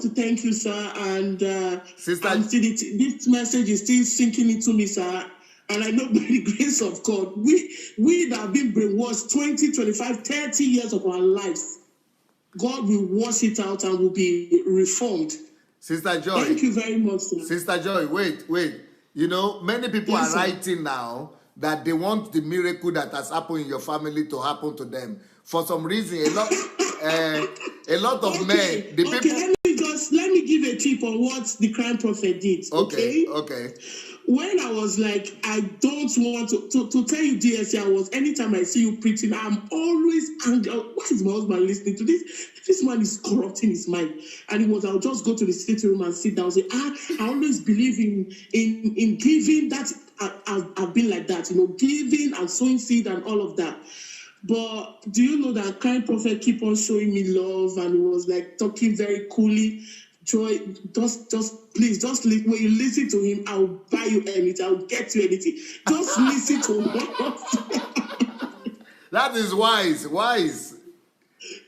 to thank you, sir. And Sister, this message is still sinking into me, sir. And I know by the grace of God, we that have been brainwashed 20, 25, 30 years of our lives, God will wash it out and will be reformed. Sister Joy. Thank you very much, sir. Sister Joy, wait. You know, many people are writing now that they want the miracle that has happened in your family to happen to them. For some reason, a lot of men. Let me give a tip on what the crime prophet did. Okay. When I was like, I don't want to tell you, DSA, anytime I see you preaching, I'm always angry. Why is my husband listening to this? This man is corrupting his mind. And I'll just go to the sitting room and sit down and say, I always believe in giving. That I've been like that, giving and sowing seed and all of that. But do you know that kind prophet keep on showing me love, and he was like talking very coolly. Joy, please, when you listen to him, I'll buy you anything, I'll get you anything. Just listen to him. That is wise.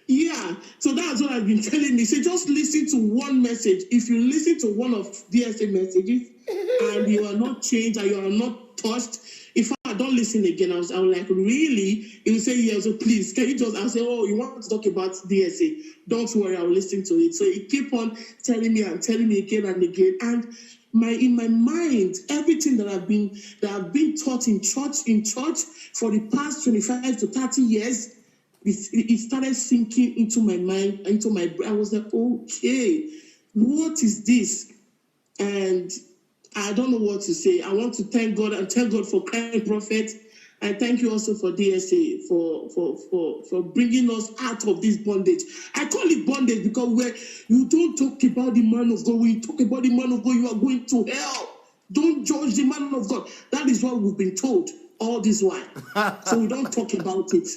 Yeah, so that's what I've been telling me. So just listen to one message. If you listen to one of DSA messages and you are not changed and you are not touched, if I don't listen again, I was like, really? He will say, yes, so please, can you just, I'll say, oh, you want to talk about DSA? Don't worry, I'll listen to it. So he keep on telling me again and again. And in my mind, everything that I've been taught in church for the past 25 to 30 years, it started sinking into my mind, into my brain. I was like, okay, what is this? And I don't know what to say. I want to thank God and thank God for Crying Prophet. And thank you also for DSA for bringing us out of this bondage. I call it bondage because where you don't talk about the man of God. When you talk about the man of God, you are going to hell. Don't judge the man of God. That is what we've been told all this while. So we don't talk about it.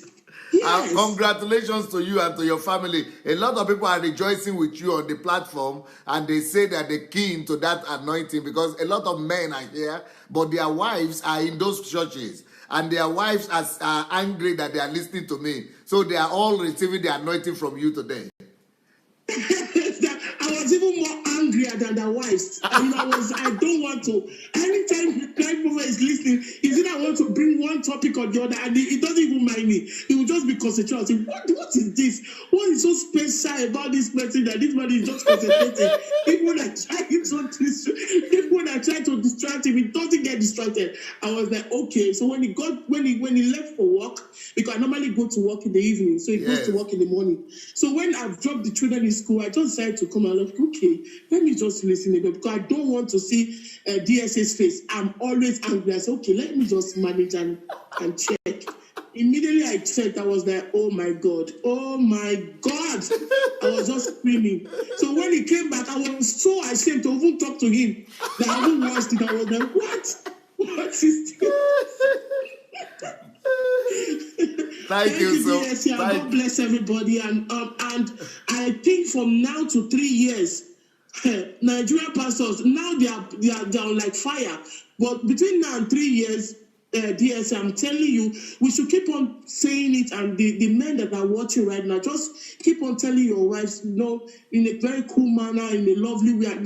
Yes. Congratulations to you and to your family. A lot of people are rejoicing with you on the platform, and they say that they're keen to that anointing because a lot of men are here, but their wives are in those churches, and their wives are angry that they are listening to me. So they are all receiving the anointing from you today. I was even more angrier than their wives. And I don't want to. Anytime the crime prophet is listening, he said, I want to bring one topic or the other, and he doesn't even mind me. He will just be concentrating. What is this? What is so special about this person that this man is just concentrating? People that try to distract him, he doesn't get distracted. I was like, okay. So when he left for work, because I normally go to work in the evening, so he goes to work in the morning. So when I've dropped the children in school, I just decided to come and look, okay, let me just listen to them because I don't want to see DSA's face. I'm always angry. I said, okay, let me just manage and check. Immediately I checked, I was like, oh my God. I was just screaming. So when he came back, I was so ashamed to even talk to him that I even watched it. I was like, what? What is this? Thank you so much. God bless everybody. And I think from now to 3 years, Nigerian pastors, now they are on like fire. But between now and 3 years, DSA, I'm telling you, we should keep on saying it. And the men that are watching right now, just keep on telling your wives, in a very cool manner, in a lovely way.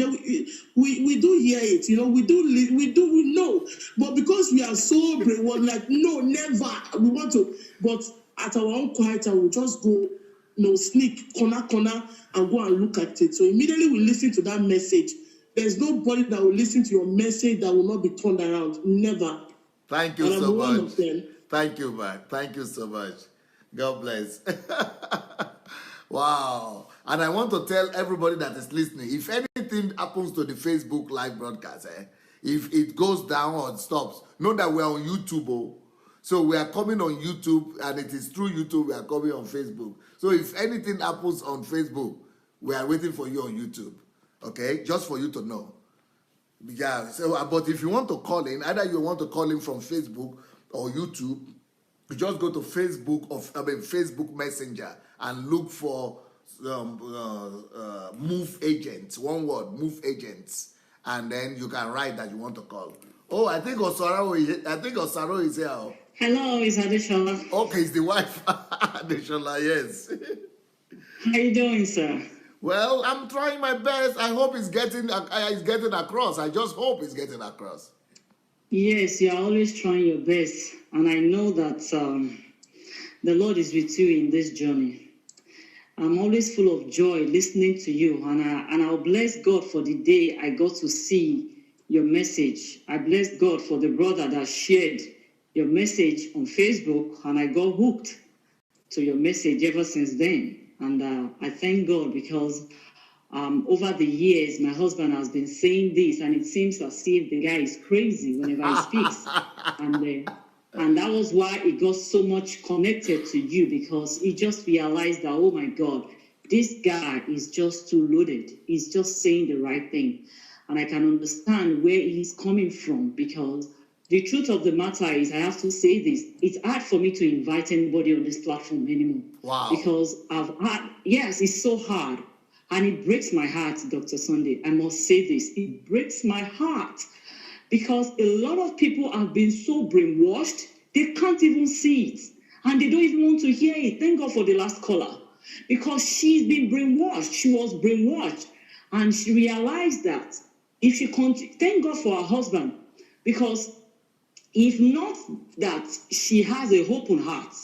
We do hear it, we know. But because we are so brainwashed, like, no, never. We want to, but at our own quiet time, we'll just go, sneak corner, and go and look at it. So immediately we listen to that message. There's nobody that will listen to your message that will not be turned around. Never. Thank you so much. Thank you, man. Thank you so much. God bless. Wow. And I want to tell everybody that is listening, if anything happens to the Facebook live broadcast, if it goes down or it stops, know that we're on YouTube. So we are coming on YouTube, and it is through YouTube we are coming on Facebook. So if anything happens on Facebook, we are waiting for you on YouTube. Okay? Just for you to know. Yeah, so but if you want to call in, either you want to call in from Facebook or YouTube, You just go to Facebook Messenger and look for move agents. One word, move agents, and then you can write that you want to call. Oh, I think Osaro is here. Hello, it's Adeshola. Okay, it's the wife, Adeshola. Yes. How you doing, sir? Well, I'm trying my best. I hope it's getting across. I just hope it's getting across. Yes, you are always trying your best, and I know that the Lord is with you in this journey. I'm always full of joy listening to you, and I'll bless God for the day I got to see your message. I bless God for the brother that shared your message on Facebook, and I got hooked to your message ever since then. And I thank God because over the years, my husband has been saying this, and it seems as if the guy is crazy whenever he speaks. And that was why it got so much connected to you, because he just realized that, oh my God, this guy is just too loaded. He's just saying the right thing. And I can understand where he's coming from, because the truth of the matter is, I have to say this, it's hard for me to invite anybody on this platform anymore. Wow. Because it's so hard. And it breaks my heart, Dr. Sandey. I must say this. It breaks my heart because a lot of people have been so brainwashed, they can't even see it. And they don't even want to hear it. Thank God for the last caller. Because she's been brainwashed. She was brainwashed. And she realized that if she continues, thank God for her husband. Because if not that she has a open heart,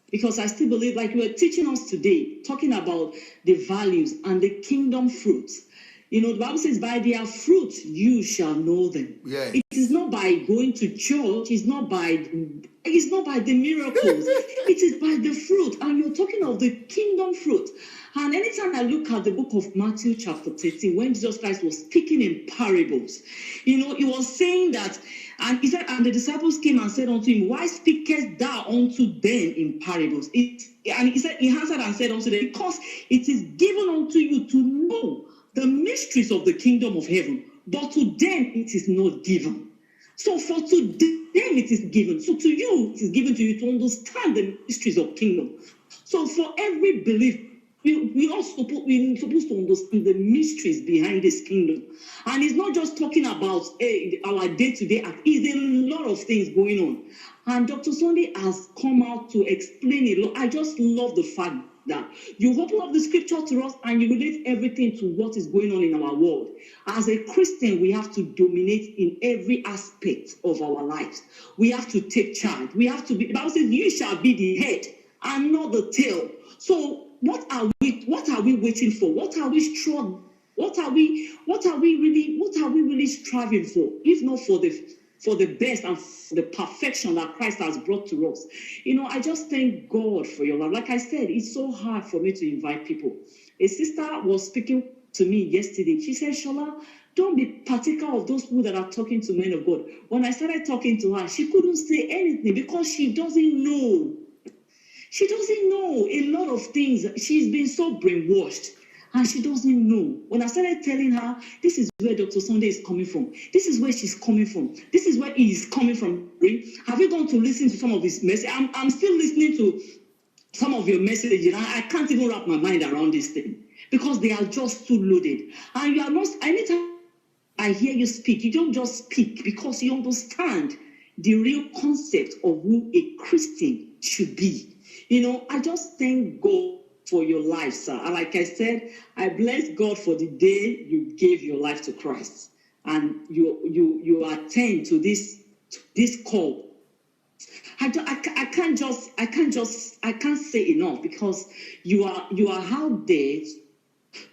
because I still believe, like you were teaching us today, talking about the values and the kingdom fruits. You know, the Bible says, by their fruit you shall know them. Yes. It is not by going to church, it's not by the miracles, it is by the fruit. And you're talking of the kingdom fruit. And anytime I look at the book of Matthew chapter 13, when Jesus Christ was speaking in parables, you know, he was saying that, and he said, and the disciples came and said unto him, why speakest thou unto them in parables? And he said, he answered and said unto them, because it is given unto you to know the mysteries of the kingdom of heaven, but to them it is not given. So for to them it is given. So to you, it is given to you to understand the mysteries of kingdom. So for every belief, we're supposed to understand the mysteries behind this kingdom. And it's not just talking about our day-to-day act. It's a lot of things going on. And Dr. Sandey has come out to explain a lot. I just love the fact that you open up the scripture to us and you relate everything to what is going on in our world. As a Christian, we have to dominate in every aspect of our lives. We have to take charge. We have to be, the Bible says, you shall be the head and not the tail. So what are we waiting for? What are we struggling? What are we really striving for? If not for the best and for the perfection that Christ has brought to us. You know, I just thank God for your love. Like I said, it's so hard for me to invite people. A sister was speaking to me yesterday. She said, Shola, don't be particular of those people that are talking to men of God. When I started talking to her, she couldn't say anything because she doesn't know. She doesn't know a lot of things. She's been so brainwashed and she doesn't know. When I started telling her, this is where Dr. Sandey is coming from. This is where she's coming from. This is where he is coming from. Have you gone to listen to some of his messages? I'm still listening to some of your messages. And I can't even wrap my mind around this thing because they are just too loaded. And you are not, anytime I hear you speak, you don't just speak because you understand the real concept of who a Christian should be. You know, I just thank God for your life, sir. And like I said, I bless God for the day you gave your life to Christ and you attend to this call. I can't say enough because you are out there.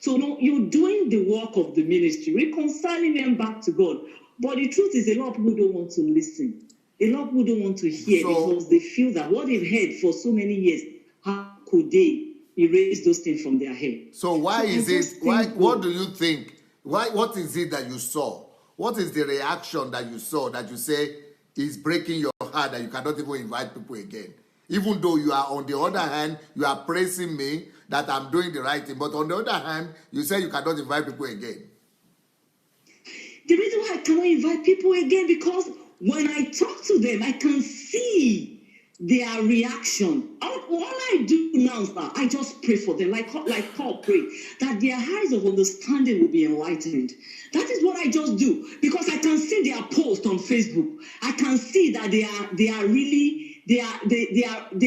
So no, you're doing the work of the ministry, reconciling them back to God. But the truth is, a lot of people don't want to listen. A lot of people don't want to hear because they feel that what they've heard for so many years, how could they erase those things from their head? So what do you think? What is it that you saw? What is the reaction that you saw that you say is breaking your heart that you cannot even invite people again? Even though you are, on the other hand, you are praising me that I'm doing the right thing, but on the other hand, you say you cannot invite people again. The reason why I cannot invite people again because when I talk to them, I can see their reaction. All I do now, sir, I just pray for them, like Paul prayed, that their eyes of understanding will be enlightened. That is what I just do, because I can see their post on Facebook. I can see that they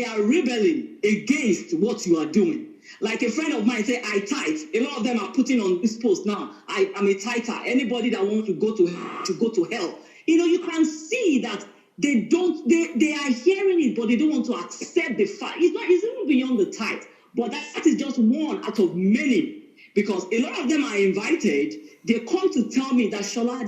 are rebelling against what you are doing. Like a friend of mine said, I tithe. A lot of them are putting on this post now, I'm a tither. Anybody that wants to go to hell. You can see that they are hearing it, but they don't want to accept the fact. It's even beyond the tithe. But that is just one out of many. Because a lot of them are invited. They come to tell me that shall I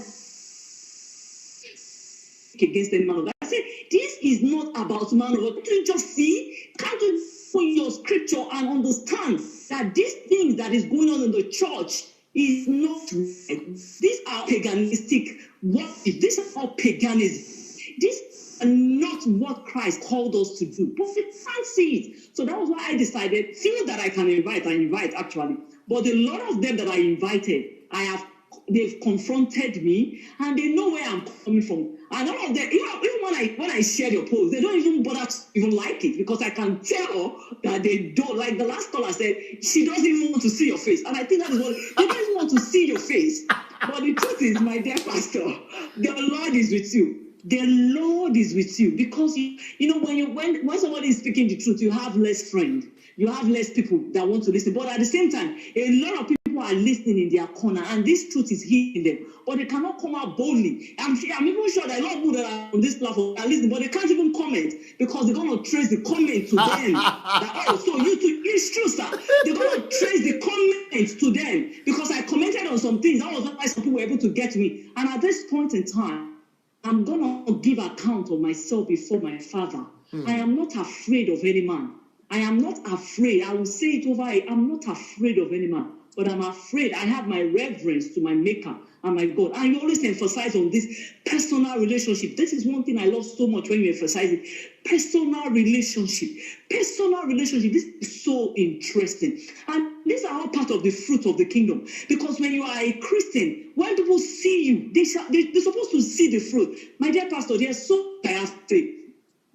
against any man of God. I say, this is not about man of God. Can't you just see? Can't you for your scripture and understand that these things that is going on in the church is not right? These are paganistic worship. These are all paganism. These are not what Christ called us to do. But we can't see it. So that was why I decided, few that I can invite, I invite actually. But a lot of them that I invited, they've confronted me and they know where I'm coming from. And all of them, even when I share your post, they don't even bother to even like it, because I can tell that they don't. Like the last caller said, she doesn't even want to see your face. And I think that is what, they don't even want to see your face. But the truth is, my dear pastor, the Lord is with you. The Lord is with you, because when somebody is speaking the truth, you have less friends. You have less people that want to listen. But at the same time, a lot of people are listening in their corner, and this truth is hitting them. But they cannot come out boldly. I'm even sure that a lot of people that are on this platform are listening, but they can't even comment, because they're going to trace the comment to them. It's true, sir. They're going to trace the comments to them, because I commented on some things. That was why some people were able to get me. And at this point in time, I'm going to give account of myself before my Father. I am not afraid of any man. I am not afraid. I will say it over. I'm not afraid of any man, but I'm afraid. I have my reverence to my Maker and my God. And you always emphasize on this personal relationship. This is one thing I love so much when you emphasize it. Personal relationship. Personal relationship. This is so interesting. And these are all part of the fruit of the kingdom. Because when you are a Christian, when people see you, they're supposed to see the fruit. My dear pastor, there's so I have to say.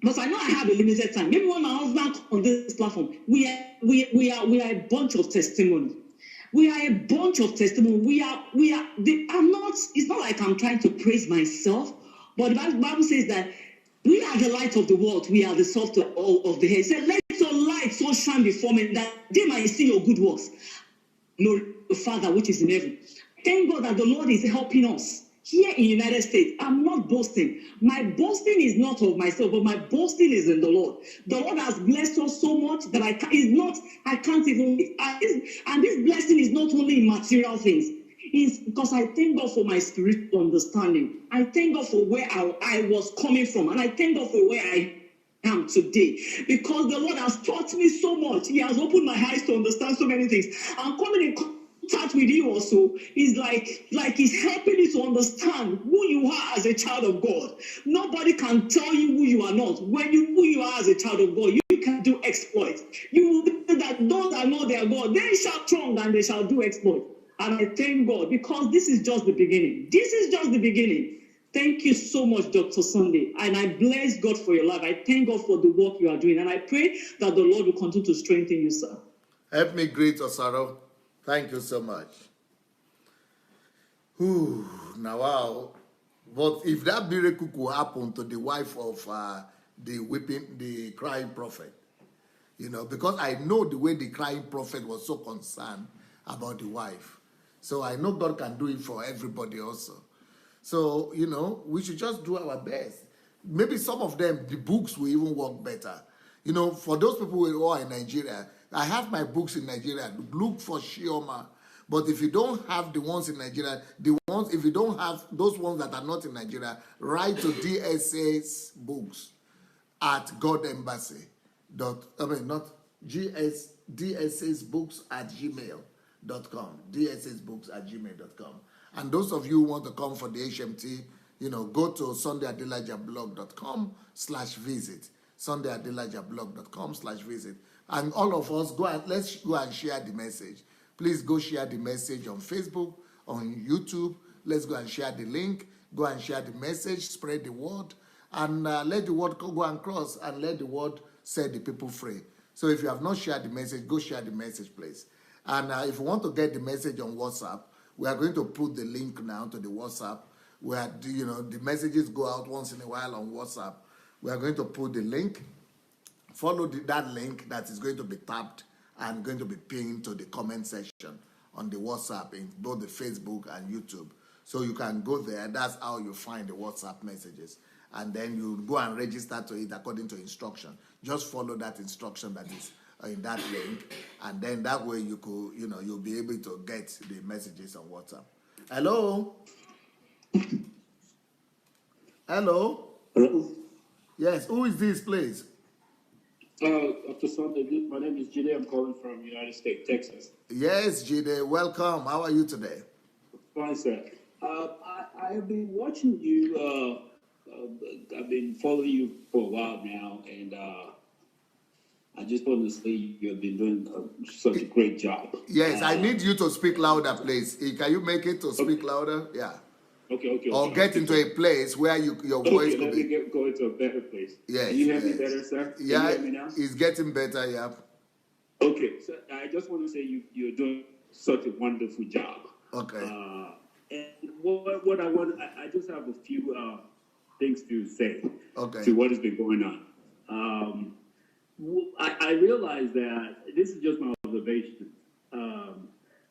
But I know I have a limited time. Maybe when my husband on this platform, we are a bunch of testimony. We are a bunch of testimony. It's not like I'm trying to praise myself, but the Bible says that we are the light of the world. We are the salt of the earth. It said, let your light so shine before men that they might see your good works. Glory to the Father which is in heaven. Thank God that the Lord is helping us. Here in the United States, I'm not boasting. My boasting is not of myself, but my boasting is in the Lord. The Lord has blessed us so much that I can't even. And this blessing is not only in material things. It's because I thank God for my spiritual understanding. I thank God for where I was coming from. And I thank God for where I am today. Because the Lord has taught me so much. He has opened my eyes to understand so many things. I'm coming in contact with you also is like he's helping you to understand who you are as a child of God. Nobody can tell you who you are not. When who you are as a child of God, you can do exploits. You will be that those that know their God, they shall strong and they shall do exploits. And I thank God, because this is just the beginning. This is just the beginning. Thank you so much, Dr. Sandey. And I bless God for your life. I thank God for the work you are doing. And I pray that the Lord will continue to strengthen you, sir. Help me greet Osaro. Thank you so much. Now, wow. But if that miracle could happen to the wife of the crying prophet, because I know the way the crying prophet was so concerned about the wife. So I know God can do it for everybody also. So, we should just do our best. Maybe some of them, the books will even work better. For those people who are in Nigeria, I have my books in Nigeria. Look for Shioma. But if you don't have the ones in Nigeria, if you don't have those ones that are not in Nigeria, write to DSA's books at God Embassy. DSA's books at gmail.com. DSA's books at gmail.com. And those of you who want to come for the HMT, go to SundayAdelajablog.com/visit. SundayAdelajablog.com/visit. And all of us, let's go and share the message. Please go share the message on Facebook, on YouTube. Let's go and share the link. Go and share the message, spread the word. and let the word go and cross, and let the word set the people free. So if you have not shared the message, go share the message, please. And if you want to get the message on WhatsApp, we are going to put the link now to the WhatsApp, where the messages go out once in a while on WhatsApp. We are going to put the link. Follow that link that is going to be tapped and going to be pinned to the comment section on the WhatsApp in both the Facebook and YouTube. So you can go there. That's how you find the WhatsApp messages. And then you go and register to it according to instruction. Just follow that instruction that is in that link. And then that way you could, you'll be able to get the messages on WhatsApp. Hello? Hello? Hello? Yes, who is this, please? Dr. Sandey, my name is Jide. I'm calling from United States, Texas. Yes, Jide, welcome. How are you today? Fine, sir. I have been watching you. I've been following you for a while now, and I just want to say you have been doing such a great job. Yes, I need you to speak louder, please. Can you make it to speak louder? Yeah. Okay. Or get into a place where your voice could be. Let me go into a better place. Yes. Can you hear me better, sir? Can Yeah, you hear me now? it's getting better, yeah. Okay, so I just want to say you're doing such a wonderful job. Okay. And what I want, I just have a few things to say to what has been going on. I realize that this is just my observation. When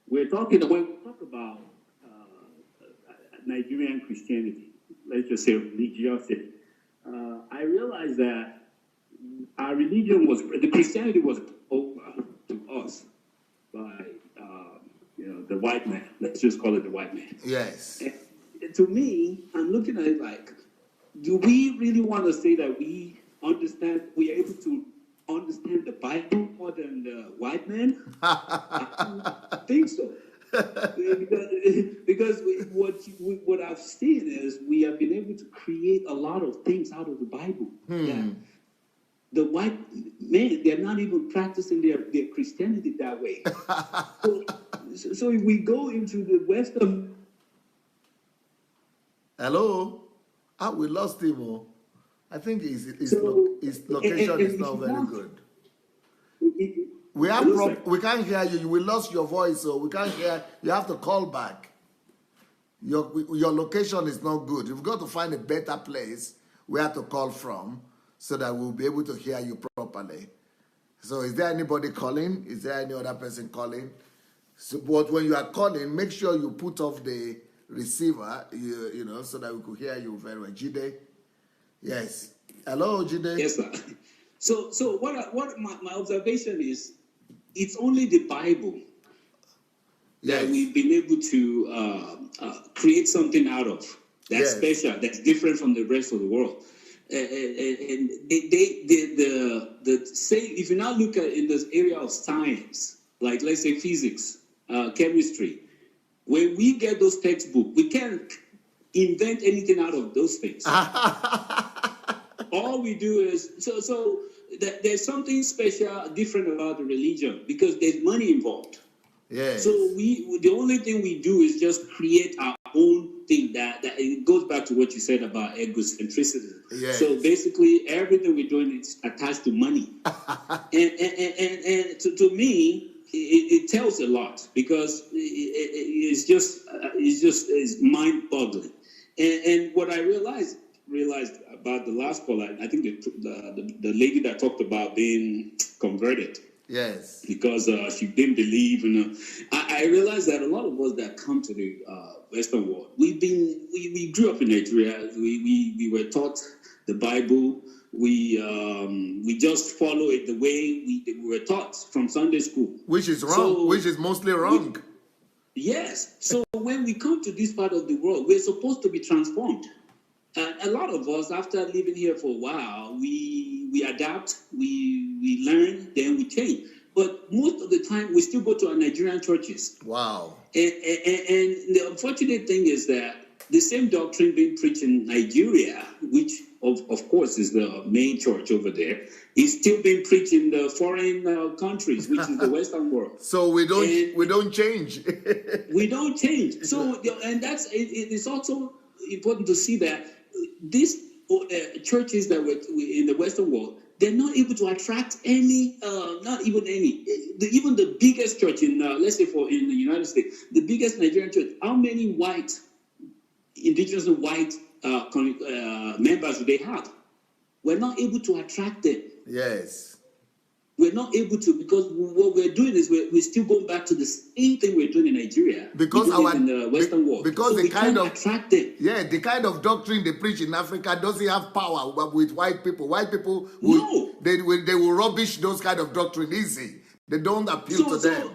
we talk about Nigerian Christianity, let's just say religiosity, I realize that our religion the Christianity was over to us by the white man. Let's just call it the white man. Yes. And to me, I'm looking at it like, do we really want to say that we are able to understand the Bible more than the white man? I don't think so. Because what I've seen is we have been able to create a lot of things out of the Bible. That the white men, they're not even practicing their Christianity that way. So if we go into the Western... Hello? We lost him. I think his location is not very good. We can't hear you. We lost your voice, so we can't hear. You have to call back. Your location is not good. You've got to find a better place where to call from so that we'll be able to hear you properly. So is there anybody calling? Is there any other person calling? So, but when you are calling, make sure you put off the receiver, so that we could hear you very well. Jide? Yes. Hello, Jide? Yes, sir. So what my observation is, it's only the Bible that we've been able to create something out of that's special, that's different from the rest of the world. And say, if you now look at in this area of science, like let's say physics, chemistry, when we get those textbooks, we can't invent anything out of those things. All we do is so there's something special, different about the religion because there's money involved. Yeah. So the only thing we do is just create our own thing that it goes back to what you said about egocentricity. Yes. So basically, everything we're doing is attached to money, and to me, it tells a lot because it's just mind-boggling. And what I realized about the last call, I think the lady that talked about being converted. Yes. Because she didn't believe, I realized that a lot of us that come to the Western world, we grew up in Nigeria. We were taught the Bible. We just follow it the way we were taught from Sunday school, which is wrong. Which is mostly wrong. Yes. So when we come to this part of the world, we're supposed to be transformed. A lot of us, after living here for a while, we adapt, we learn, then we change. But most of the time, we still go to our Nigerian churches. Wow. And the unfortunate thing is that the same doctrine being preached in Nigeria, which of course is the main church over there, is still being preached in the foreign countries, which is the Western world. So we don't change. We don't change. So and it is also important to see that this churches that were in the Western world, they're not able to attract any, not even any, even the biggest church in, let's say in the United States, the biggest Nigerian church, how many white, indigenous and white members do they have? We're not able to attract them. Yes. We're not able to, because what we're doing is we're still going back to the same thing we're doing in Nigeria. Because in the Western world. Because so the kind of attract them. Yeah, the kind of doctrine they preach in Africa doesn't have power with white people. White people will, they will rubbish those kind of doctrine easy. They don't appeal to them.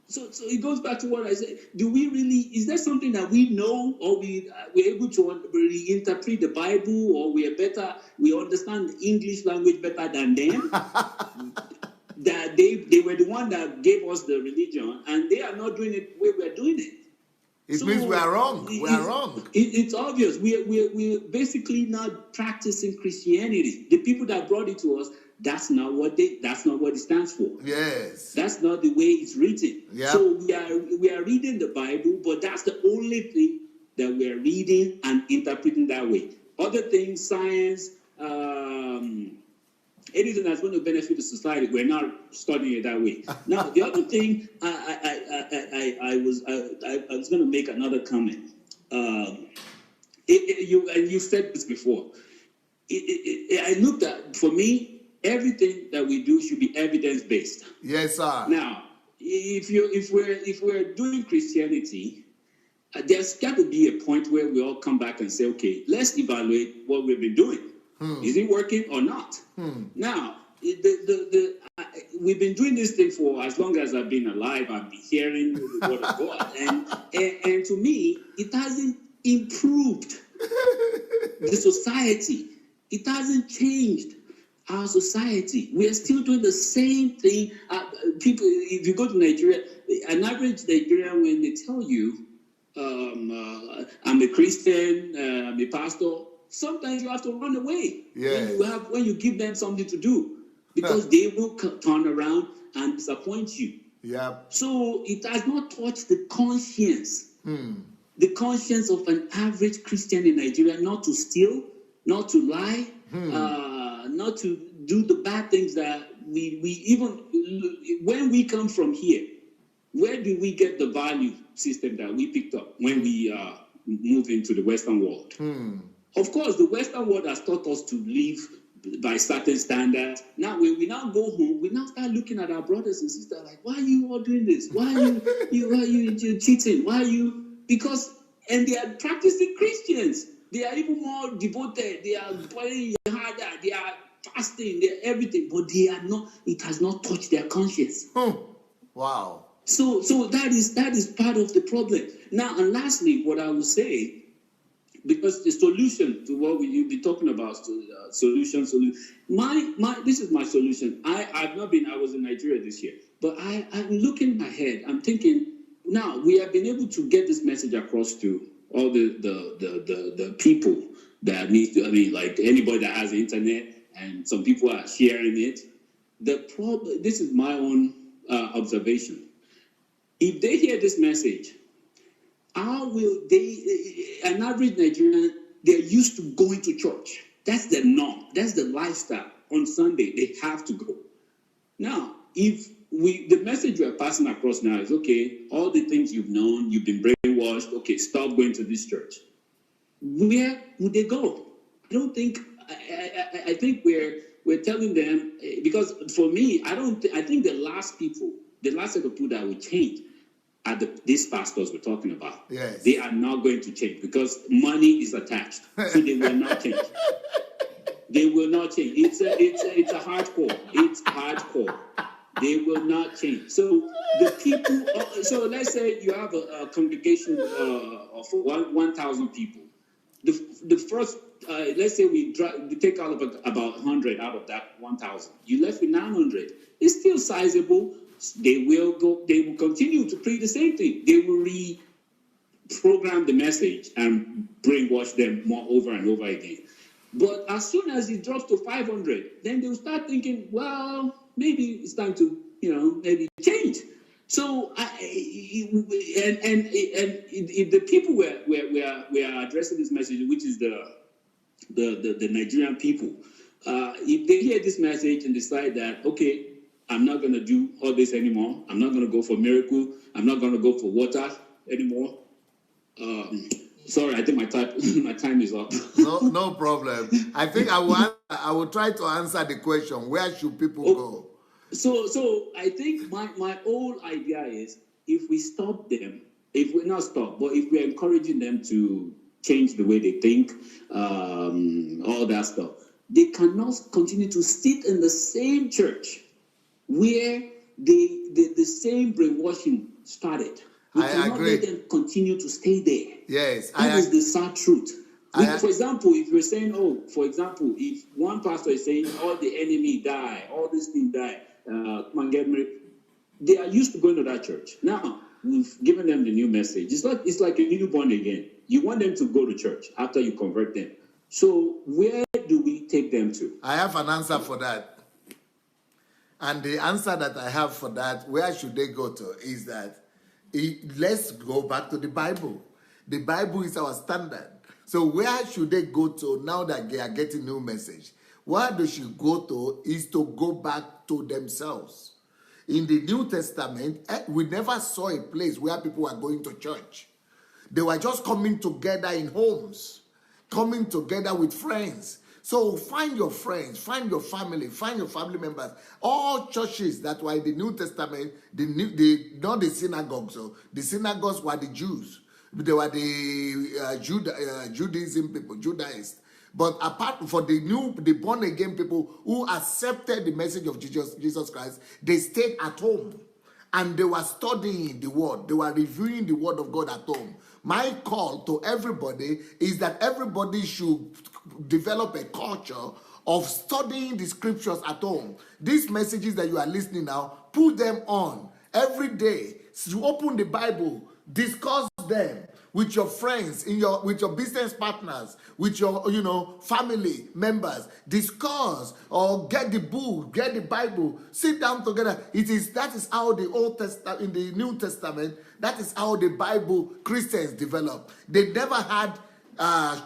So it goes back to what I said. Do we really? Is there something that we know, or we're able to reinterpret the Bible, or we understand the English language better than them? That they were the one that gave us the religion, and they are not doing it the way we're doing it. It means we are wrong. We are wrong. It's obvious. We're basically not practicing Christianity. The people that brought it to us, that's not what it stands for. Yes. That's not the way it's written. Yep. So we are reading the Bible, but that's the only thing that we are reading and interpreting that way. Other things, science, anything that's going to benefit the society, we're not studying it that way. Now, the other thing, I was going to make another comment. You said this before. I looked at, for me, everything that we do should be evidence-based. Yes, sir. Now, if we're doing Christianity, there's got to be a point where we all come back and say, okay, let's evaluate what we've been doing. Is it working or not? Now, we've been doing this thing for as long as I've been alive. I've been hearing the word of God, and to me, it hasn't improved the society. It hasn't changed our society. We are still doing the same thing. People, if you go to Nigeria, an average Nigerian, when they tell you, I'm a Christian, I'm a pastor, sometimes you have to run away when you give them something to do, because they will turn around and disappoint you. Yep. So it has not touched the conscience of an average Christian in Nigeria, not to steal, not to lie, not to do the bad things that we even, when we come from here, where do we get the value system that we picked up when we moved into the Western world? Of course, the Western world has taught us to live by certain standards. Now, when we now go home, we now start looking at our brothers and sisters like, why are you all doing this? Why are you cheating? Why are you? And they are practicing Christians. They are even more devoted. They are praying harder. They are fasting. They are everything. But they are not. It has not touched their conscience. Wow. So that is part of the problem. Now, and lastly, what I will say, because the solution to what you've been talking about, solution. This is my solution. I was in Nigeria this year, but I'm looking ahead. I'm thinking, now we have been able to get this message across to all the people that need to, like anybody that has the internet, and some people are sharing it. The problem, this is my own observation. If they hear this message, how will an average Nigerian, they're used to going to church. That's the norm. That's the lifestyle. On Sunday, they have to go. Now, if the message we're passing across now is, okay, all the things you've known, you've been brainwashed, okay, stop going to this church. Where would they go? I think we're telling them, because for me, I think the last set of people that will change are these pastors we're talking about. Yes. They are not going to change because money is attached. So they will not change. They will not change. It's a hardcore. It's hardcore. They will not change. So the people, so let's say you have a congregation of 1,000 people. The first, let's say we take out about 100 out of that 1,000. You left with 900. It's still sizable. They will continue to preach the same thing. They will reprogram the message and brainwash them more over and over again. But as soon as it drops to 500, then they'll start thinking, well, maybe it's time to, maybe change. So, the people we are addressing this message, which is the the Nigerian people. If they hear this message and decide that, okay, I'm not going to do all this anymore. I'm not going to go for miracle. I'm not going to go for water anymore. Sorry, I think my time is up. No problem. I think I will try to answer the question. Where should people go? So I think my whole idea is, if we stop them, if we're not stop, but if we're encouraging them to change the way they think, all that stuff, they cannot continue to sit in the same church where the same brainwashing started. We cannot let them continue to stay there. Yes. That is the sad truth. For example, if you're saying, if one pastor is saying, all the enemy die, all these things die, come and get married, they are used to going to that church. Now, we've given them the new message. It's like a newborn again. You want them to go to church after you convert them. So where do we take them to? I have an answer for that. And the answer that I have for that, where should they go to, is that let's go back to the Bible. The Bible is our standard. So where should they go to now that they are getting new message? Where they should go to is to go back to themselves. In the New Testament, we never saw a place where people were going to church. They were just coming together in homes, coming together with friends. So find your friends, find your family members. All churches that were in the New Testament, not the synagogues. So the synagogues were the Jews. They were the Judaism people, Judaists. But apart from the born again people who accepted the message of Jesus Christ, they stayed at home and they were studying the word. They were reviewing the word of God at home. My call to everybody is that everybody should develop a culture of studying the scriptures at home. These messages that you are listening now, put them on every day. You open the Bible, discuss them with your friends, with your business partners, with your family members. Discuss or get the book, get the Bible, sit down together. That is how the Old Testament, in the New Testament, that is how the Bible Christians developed. They never had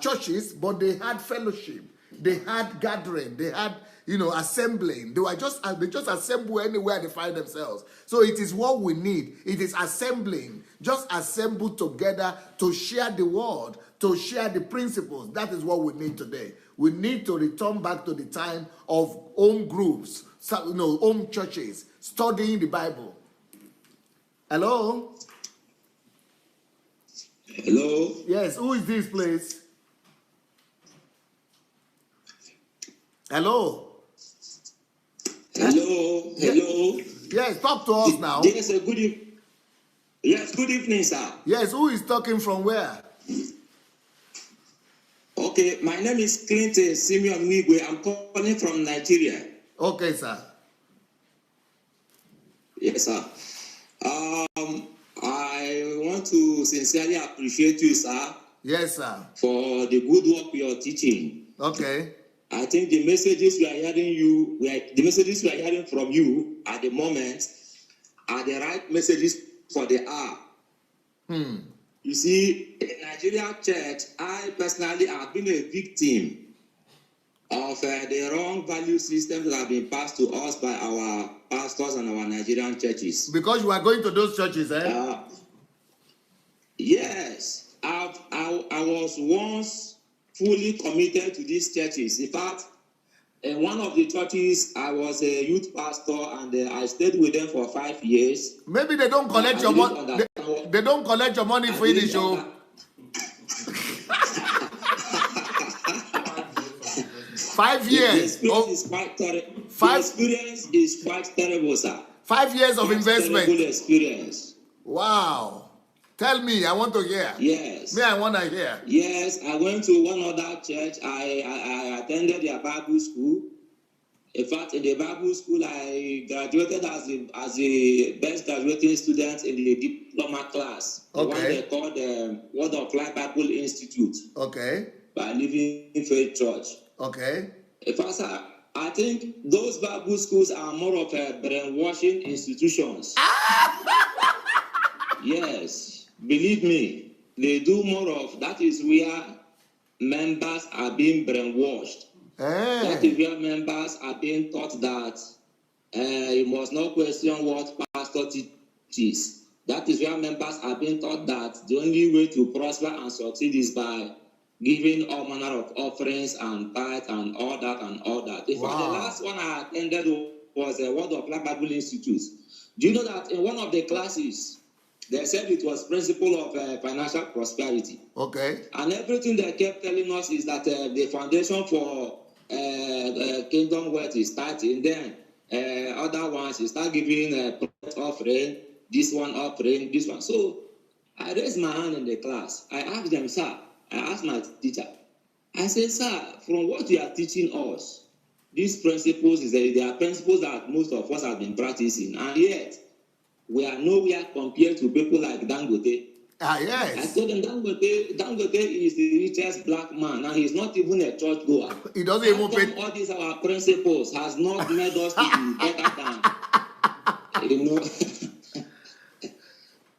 churches, but they had fellowship. They had gathering. They had assembling. They just assemble anywhere they find themselves. So it is what we need. It is assembling. Just assemble together to share the word, to share the principles. That is what we need today. We need to return back to the time of home groups, home churches, studying the Bible. Hello? Hello? Yes, who is this, please? Hello? Hello? Hello? Yes, talk to us now. Yes, good evening, sir. Yes, who is talking from where? Okay, my name is Clinton Simeon Migwe. I'm calling from Nigeria. Okay, sir. Yes, sir. I want to sincerely appreciate you, sir. Yes, sir. For the good work you're teaching. Okay. I think the messages we are hearing from you at the moment are the right messages for the hour. You see, in Nigeria church, I personally have been a victim of the wrong value systems that have been passed to us by our pastors and our Nigerian churches. Because you are going to those churches, eh? Yes. I was once fully committed to these churches. In fact, in one of the churches, I was a youth pastor and I stayed with them for 5 years. Maybe they don't collect your money. They don't collect your money for the show. 5 years. The experience is quite terrible, sir. 5 years of investment. Terrible experience. Wow. Tell me, I want to hear. Yes. Me, I want to hear. Yes, I went to one other church. I attended their Bible school. In fact, in the Bible school, I graduated as the best graduating student in the diploma class. The one they call the Word of Life Bible Institute. Okay. By Living Faith Church. Okay. In fact, I think those Bible schools are more of a brainwashing institutions. Yes. Believe me, they do more of that. Is where members are being brainwashed. That is where members are being taught that you must not question what pastor teaches. That is where members are being taught that the only way to prosper and succeed is by giving all manner of offerings and tithe and all that and all that. In fact, the last one I attended was a Word of Life Bible Institute. Do you know that in one of the classes, they said it was principle of financial prosperity. Okay. And everything they kept telling us is that the foundation for kingdom wealth is starting. Then other ones, you start giving a offering, this one offering, this one. So I raised my hand in the class. I asked them, sir, I asked my teacher, I said, sir, from what you are teaching us, these principles, they are principles that most of us have been practicing, and yet we are nowhere compared to people like Dangote. Yes. I told them Dangote is the richest black man, and he's not even a church goer. He doesn't even pay. All these our principles has not made us to be better than, you know.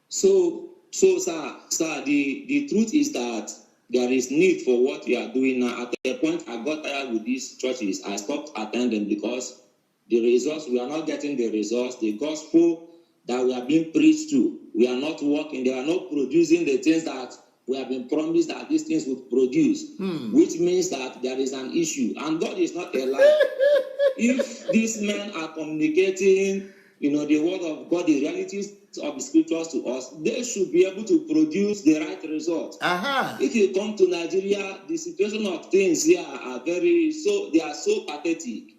So, sir, the truth is that there is need for what we are doing now. At the point I got tired with these churches, I stopped attending because the results, we are not getting the results. The gospel that we are being preached to, we are not working. They are not producing the things that we have been promised that these things would produce, which means that there is an issue. And God is not a liar. If these men are communicating, you know, the word of God, the realities of the scriptures to us, they should be able to produce the right result. If you come to Nigeria, the situation of things here are they are so pathetic.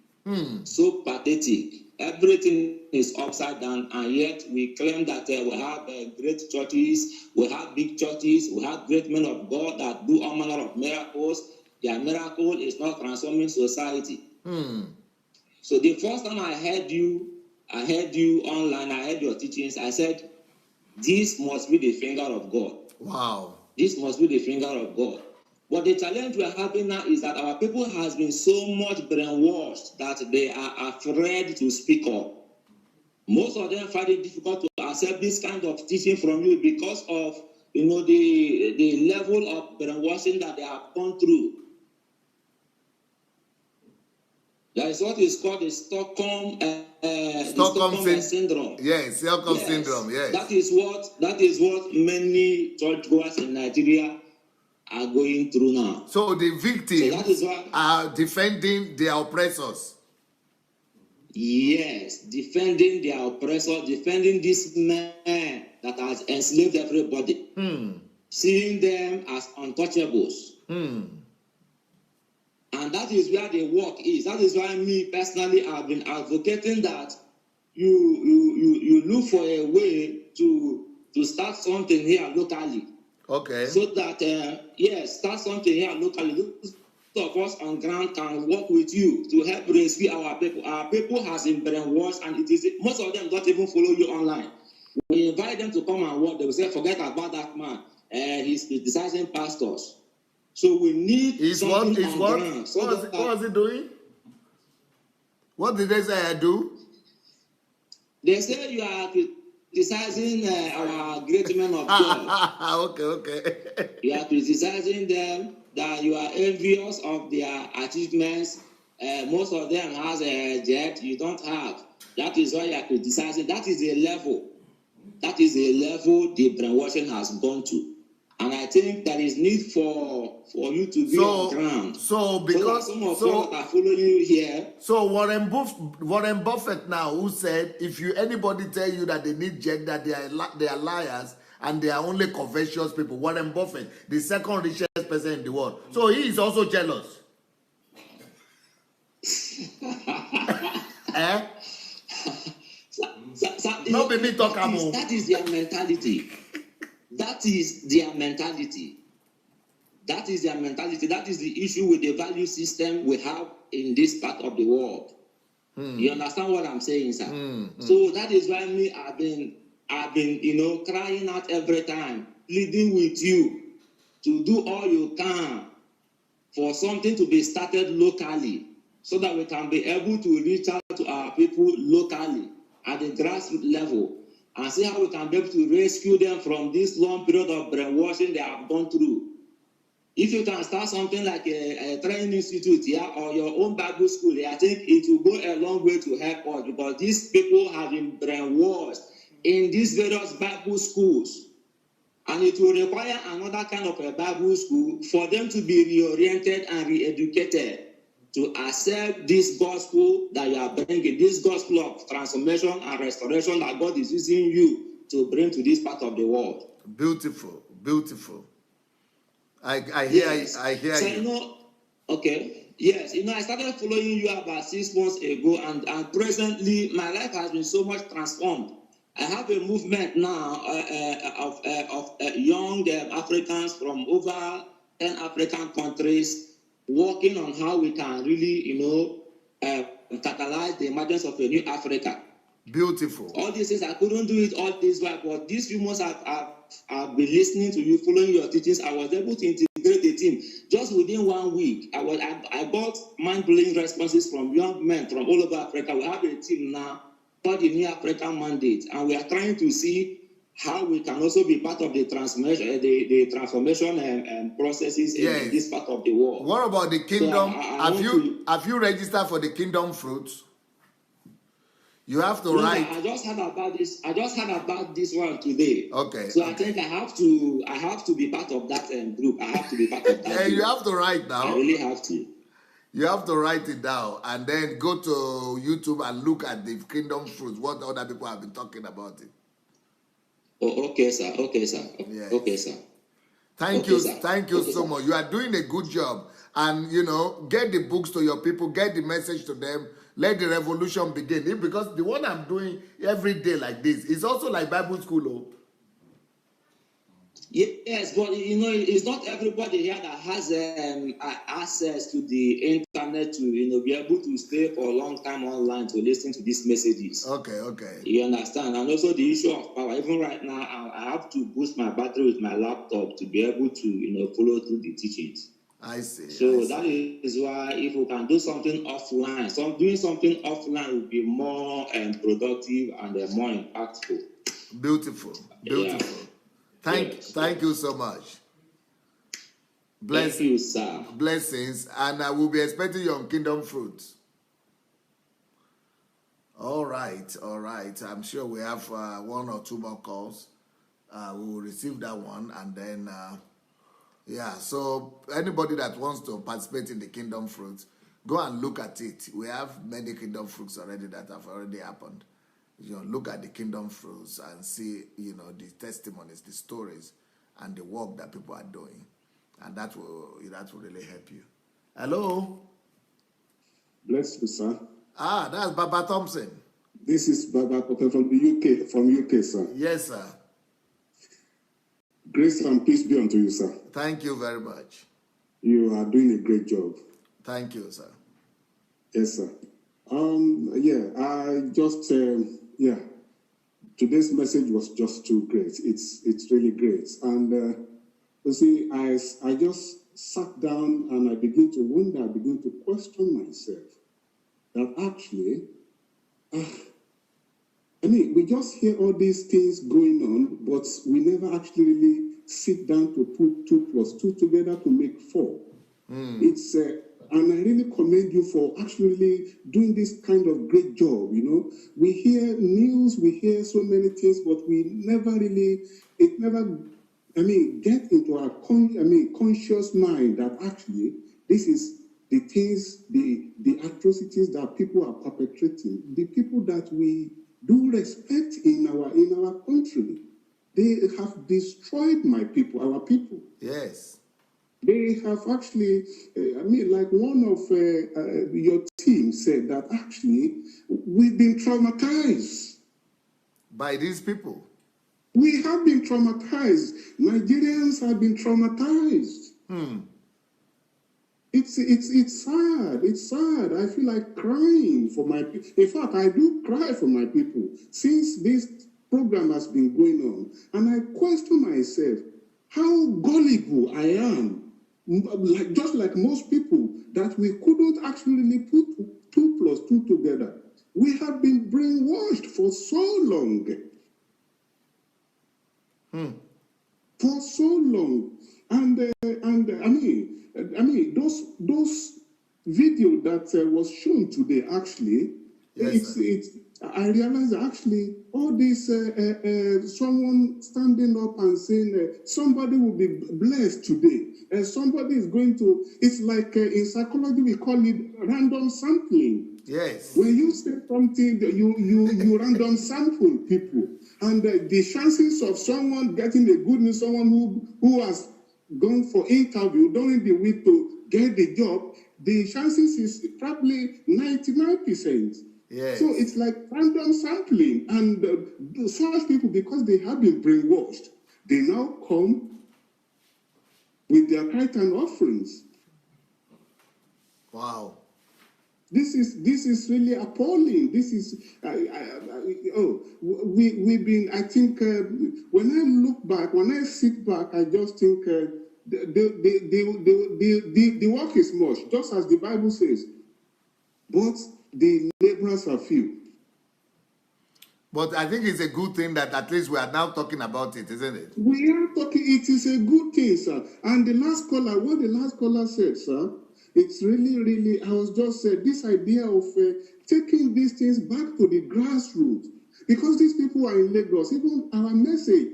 So pathetic. Everything is upside down, and yet we claim that we have great churches, we have big churches, we have great men of God that do all manner of miracles. Their miracle is not transforming society. So the first time I heard you online, I heard your teachings, I said, this must be the finger of God. Wow. This must be the finger of God. But the challenge we are having now is that our people has been so much brainwashed that they are afraid to speak up. Most of them find it difficult to accept this kind of teaching from you because of, you know, the level of brainwashing that they have gone through. There is what is called the Stockholm syndrome. Yes, Stockholm syndrome. Yes. That is what many churchgoers in Nigeria are going through now. So the victims are defending their oppressors. Yes, defending their oppressors, defending these men that has enslaved everybody, seeing them as untouchables. And that is where the work is. That is why me personally have been advocating that you look for a way to start something here locally. Okay. So that start something here locally. Those of us on ground can work with you to help rescue our people. Our people has been brainwashed, and most of them don't even follow you online. We invite them to come and work. They will say, "Forget about that man. He's criticizing pastors." So we need something on ground. What was he doing? What did they say I do? They say you are criticizing our great men of God. Okay. You are criticizing them, that you are envious of their achievements. Most of them has a jet, you don't have. That is why you are criticizing. That is a level the brainwashing has gone to. And I think there is need for you to be on ground. So because some of us that are following you here. So Warren Buffett now, who said, if anybody tell you that they need jet, that they are liars and they are only covetous people. Warren Buffett, the second richest person in the world. So he is also jealous. Not be me talk about. That is their mentality. That is their mentality. That is their mentality. That is the issue with the value system we have in this part of the world. You understand what I'm saying, sir? So that is why I've been, crying out every time, pleading with you to do all you can for something to be started locally, so that we can be able to reach out to our people locally at the grassroots level, and see how we can be able to rescue them from this long period of brainwashing they have gone through. If you can start something like a training institute, yeah, or your own Bible school, yeah, I think it will go a long way to help us, because these people have been brainwashed in these various Bible schools. And it will require another kind of a Bible school for them to be reoriented and re-educated to accept this gospel that you are bringing, this gospel of transformation and restoration that God is using you to bring to this part of the world. Beautiful, beautiful. I hear Yes. I hear So, you. Okay. Yes, I started following you about 6 months ago, and presently my life has been so much transformed. I have a movement now of young Africans from over 10 African countries working on how we can really, catalyze the emergence of a new Africa. Beautiful. All these things, I couldn't do it all this while, but these few months I've been listening to you, following your teachings. I was able to integrate the team. Just within 1 week, I got mind-blowing responses from young men from all over Africa. We have a team now called the New African Mandate, and we are trying to see how we can also be part of the transformation, the transformation and processes in this part of the world. What about the kingdom? So have you registered for the kingdom fruits? You have to write. I just heard about this. I just heard about this one today. Okay. So I think I have to be part of that group. I have to be part of that. Yeah, group. you have to write now. I really have to. You have to write it down and then go to YouTube and look at the kingdom fruits. What other people have been talking about it. Oh, okay, sir. Okay, sir. Yes. Okay, sir. Thank you so much. You are doing a good job. And, get the books to your people, get the message to them, let the revolution begin. Because the one I'm doing every day like this is also like Bible school. Oh. Yes, but it's not everybody here that has access to the internet to be able to stay for a long time online to listen to these messages. Okay. You understand? And also the issue of power. Even right now, I have to boost my battery with my laptop to be able to follow through the teachings. I see. So that is why if we can do something offline, doing something offline will be more productive and more impactful. Beautiful. Yeah. Thank you so much. Thank you, sir. Blessings, and I will be expecting you on Kingdom Fruits. All right. I'm sure we have 1 or 2 more calls. We will receive that one, and then so anybody that wants to participate in the Kingdom Fruits, go and look at it. We have many Kingdom Fruits already that have already happened. Look at the Kingdom Fruits and see, the testimonies, the stories, and the work that people are doing, and that will really help you. Hello. Bless you, sir. That's Baba Thompson. This is Baba Thompson from the UK, sir. Yes, sir. Grace and peace be unto you, sir. Thank you very much. You are doing a great job. Thank you, sir. Yes, sir. I just today's message was just too great. It's really great. And you see, I just sat down and I began to wonder, I began to question myself that actually, we just hear all these things going on, but we never actually really sit down to put 2 + 2 together to make 4. It's and I really commend you for actually doing this kind of great job. We hear news, we hear so many things, but we never really, get into our conscious mind that actually this is the things, the atrocities that people are perpetrating, the people that we do respect in our country. They have destroyed my people, our people. Yes. They have actually, like one of your team said that actually we've been traumatized. By these people? We have been traumatized. Nigerians have been traumatized. It's sad. It's sad. I feel like crying for my people. In fact, I do cry for my people since this program has been going on. And I question myself how gullible I am, just like most people, that we couldn't actually put 2 + 2 together. We have been brainwashed for so long. For so long. And I mean, those video that was shown today, actually, Yes, I realized that actually all this someone standing up and saying somebody will be blessed today. Somebody is going to. It's like in psychology we call it random sampling. yes. When you say something, you random sample people, and the chances of someone getting the good news, someone who has gone for interview during the week to get the job, the chances is probably 99%. Yes. So it's like random sampling, and such people, because they have been brainwashed, they now come with their tithe and offerings. Wow. This is really appalling. This is we've been. I think when I look back, when I sit back, I just think the work is much, just as the Bible says, but the laborers are few. But I think it's a good thing that at least we are now talking about it, isn't it? We are talking. It is a good thing, sir. And what the last caller said, sir, it's really, really. I was just said this idea of taking these things back to the grassroots, because these people are in Lagos. Even our message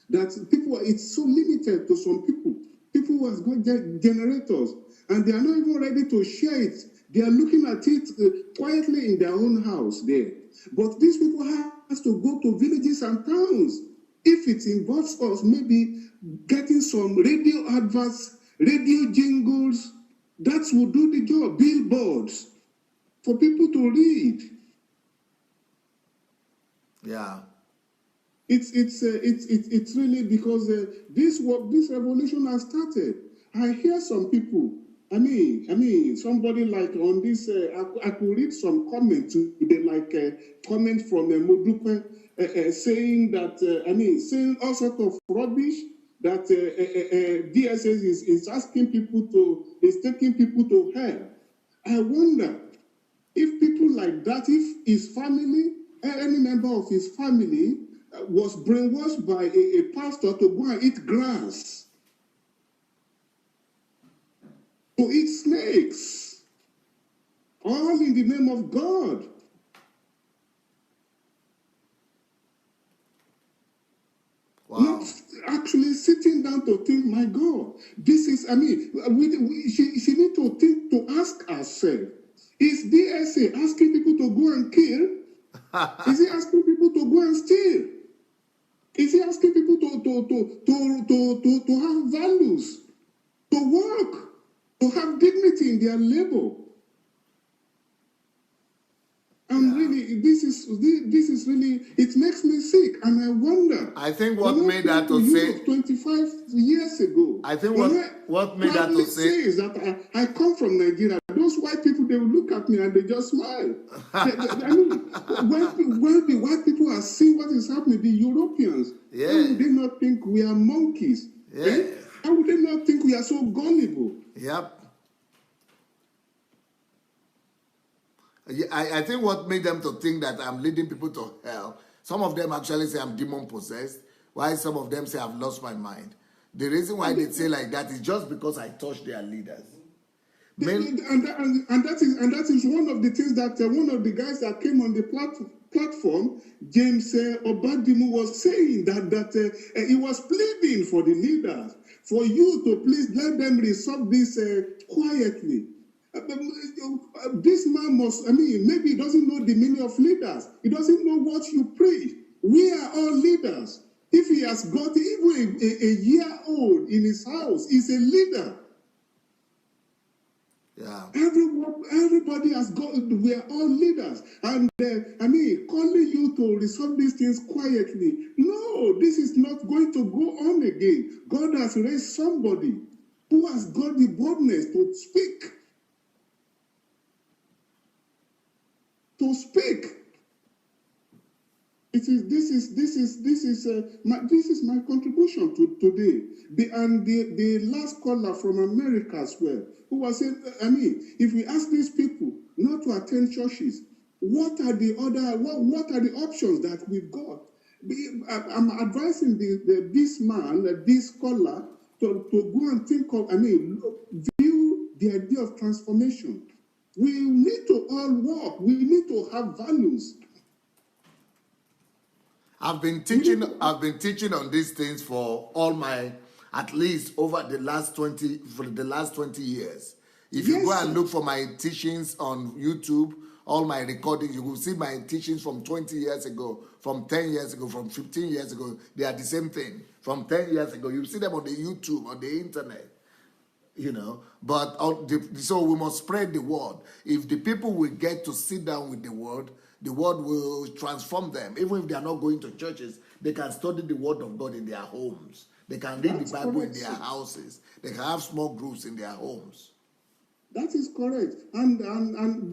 that people, it's so limited to some people. People who have got generators, and they are not even ready to share it. They are looking at it quietly in their own house there. But these people have to go to villages and towns. If it involves us, maybe getting some radio adverts, radio jingles, that will do the job. Billboards for people to read. Yeah. It's really because this revolution has started. I hear some people. I mean, somebody like on this. I could read some comments today, like comment from Modupe saying that. Saying all sorts of rubbish that DSS is asking people to, is taking people to hell. I wonder if people like that, if his family, any member of his family, was brainwashed by a pastor to go and eat grass, to eat snakes, all in the name of God. Wow. Not actually sitting down to think, my God, this is, she need to think, to ask herself, is DSA asking people to go and kill? Is he asking people to go and steal? Is he asking people to have values, to work, to have dignity in their labor? And really, this is really, it makes me sick, and I wonder. I think what made her to say 25 years ago. I think what made her to say is that I come from Nigeria. Those white people, they will look at me and they just smile. When the white people are seeing what is happening, the Europeans, how would they not think we are monkeys? Yeah. Eh? How would they not think we are so gullible? Yep. I think what made them to think that I'm leading people to hell, some of them actually say I'm demon possessed, while some of them say I've lost my mind. The reason why they say like that is just because I touched their leaders. And that is one of the things that one of the guys that came on the platform, James Obadimu, was saying that he was pleading for the leaders, for you to please let them resolve this quietly. This man must, maybe he doesn't know the meaning of leaders. He doesn't know what you preach. We are all leaders. If he has got even a year old in his house, he's a leader. Yeah. Everybody has got, we are all leaders. And calling you to resolve these things quietly. No, this is not going to go on again. God has raised somebody who has got the boldness to speak. To speak. This is my contribution to today. The last caller from America as well, who was saying, if we ask these people not to attend churches, what are the options that we've got? I'm advising this caller to go and think of, view the idea of transformation. We need to all work. We need to have values. I've been teaching on these things for all my, at least over the last 20 years. If you go and look for my teachings on YouTube, all my recordings, you will see my teachings from 20 years ago, from 10 years ago, from 15 years ago. They are the same thing. From 10 years ago, you see them on the YouTube, on the internet. But so we must spread the word. If the people will get to sit down with the word will transform them. Even if they are not going to churches, they can study the word of God in their homes. They can read the Bible in their houses. They can have small groups in their homes. That is correct. And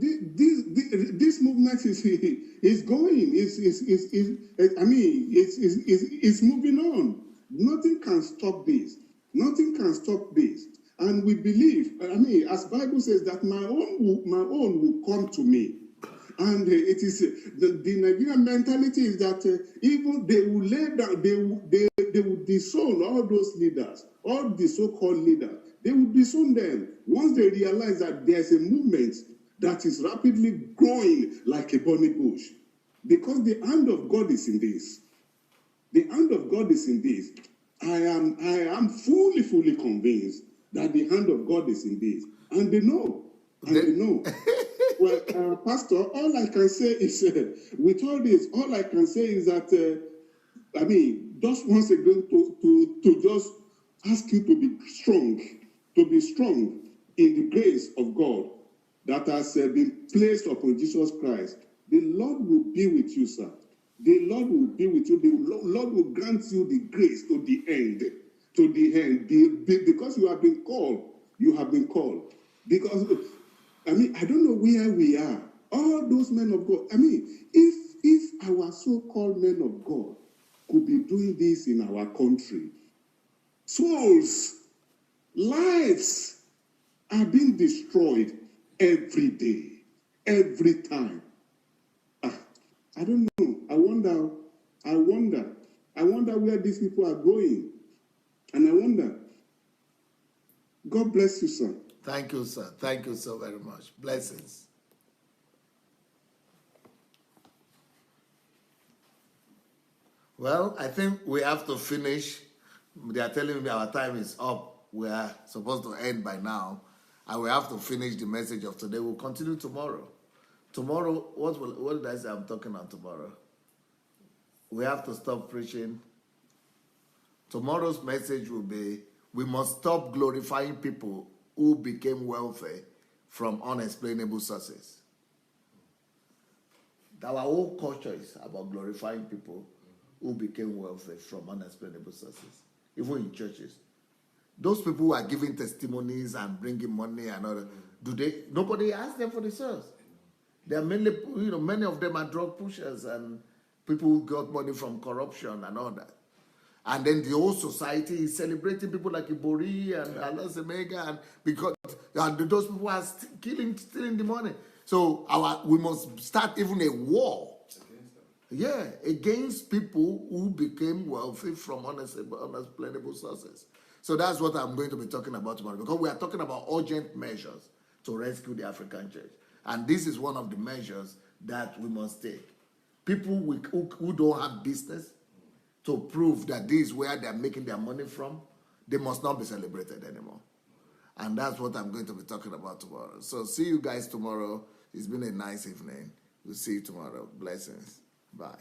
this movement is going. It's moving on. Nothing can stop this. Nothing can stop this. And we believe, as Bible says, that my own will come to me. And it is the Nigerian mentality is that even they will lay down, they will disown all those leaders, all the so-called leaders. They will disown them once they realize that there's a movement that is rapidly growing like a burning bush. Because the hand of God is in this. The hand of God is in this. I am fully convinced that the hand of God is in this. And they know. They know. Well, Pastor, all I can say is, with all this, all I can say is that, just once again, to just ask you to be strong in the grace of God that has been placed upon Jesus Christ. The Lord will be with you, sir. The Lord will be with you. The Lord will grant you the grace to the end. To the end. Because you have been called. You have been called. Because, I don't know where we are. All those men of God. If our so-called men of God could be doing this in our country, souls, lives are being destroyed every day, every time. I don't know. I wonder where these people are going. And I wonder. God bless you, sir. Thank you, sir. Thank you so very much. Blessings. Well, I think we have to finish. They are telling me our time is up. We are supposed to end by now. And we have to finish the message of today. We'll continue tomorrow. Tomorrow, what did I say I'm talking on tomorrow? We have to stop preaching. Tomorrow's message will be, we must stop glorifying people who became wealthy from unexplainable sources. Our whole culture is about glorifying people who became wealthy from unexplainable sources, even in churches. Those people who are giving testimonies and bringing money and all that, nobody asks them for the source. They are mainly, many of them are drug pushers and people who got money from corruption and all that. And then the whole society is celebrating people like Ibori and Alasemega, and because those people are stealing the money. So we must start even a war. Against people who became wealthy from unexplainable sources. So that's what I'm going to be talking about tomorrow, because we are talking about urgent measures to rescue the African church. And this is one of the measures that we must take. People who don't have business, to prove that this is where they're making their money from, they must not be celebrated anymore. And that's what I'm going to be talking about tomorrow. So see you guys tomorrow. It's been a nice evening. We'll see you tomorrow. Blessings. Bye.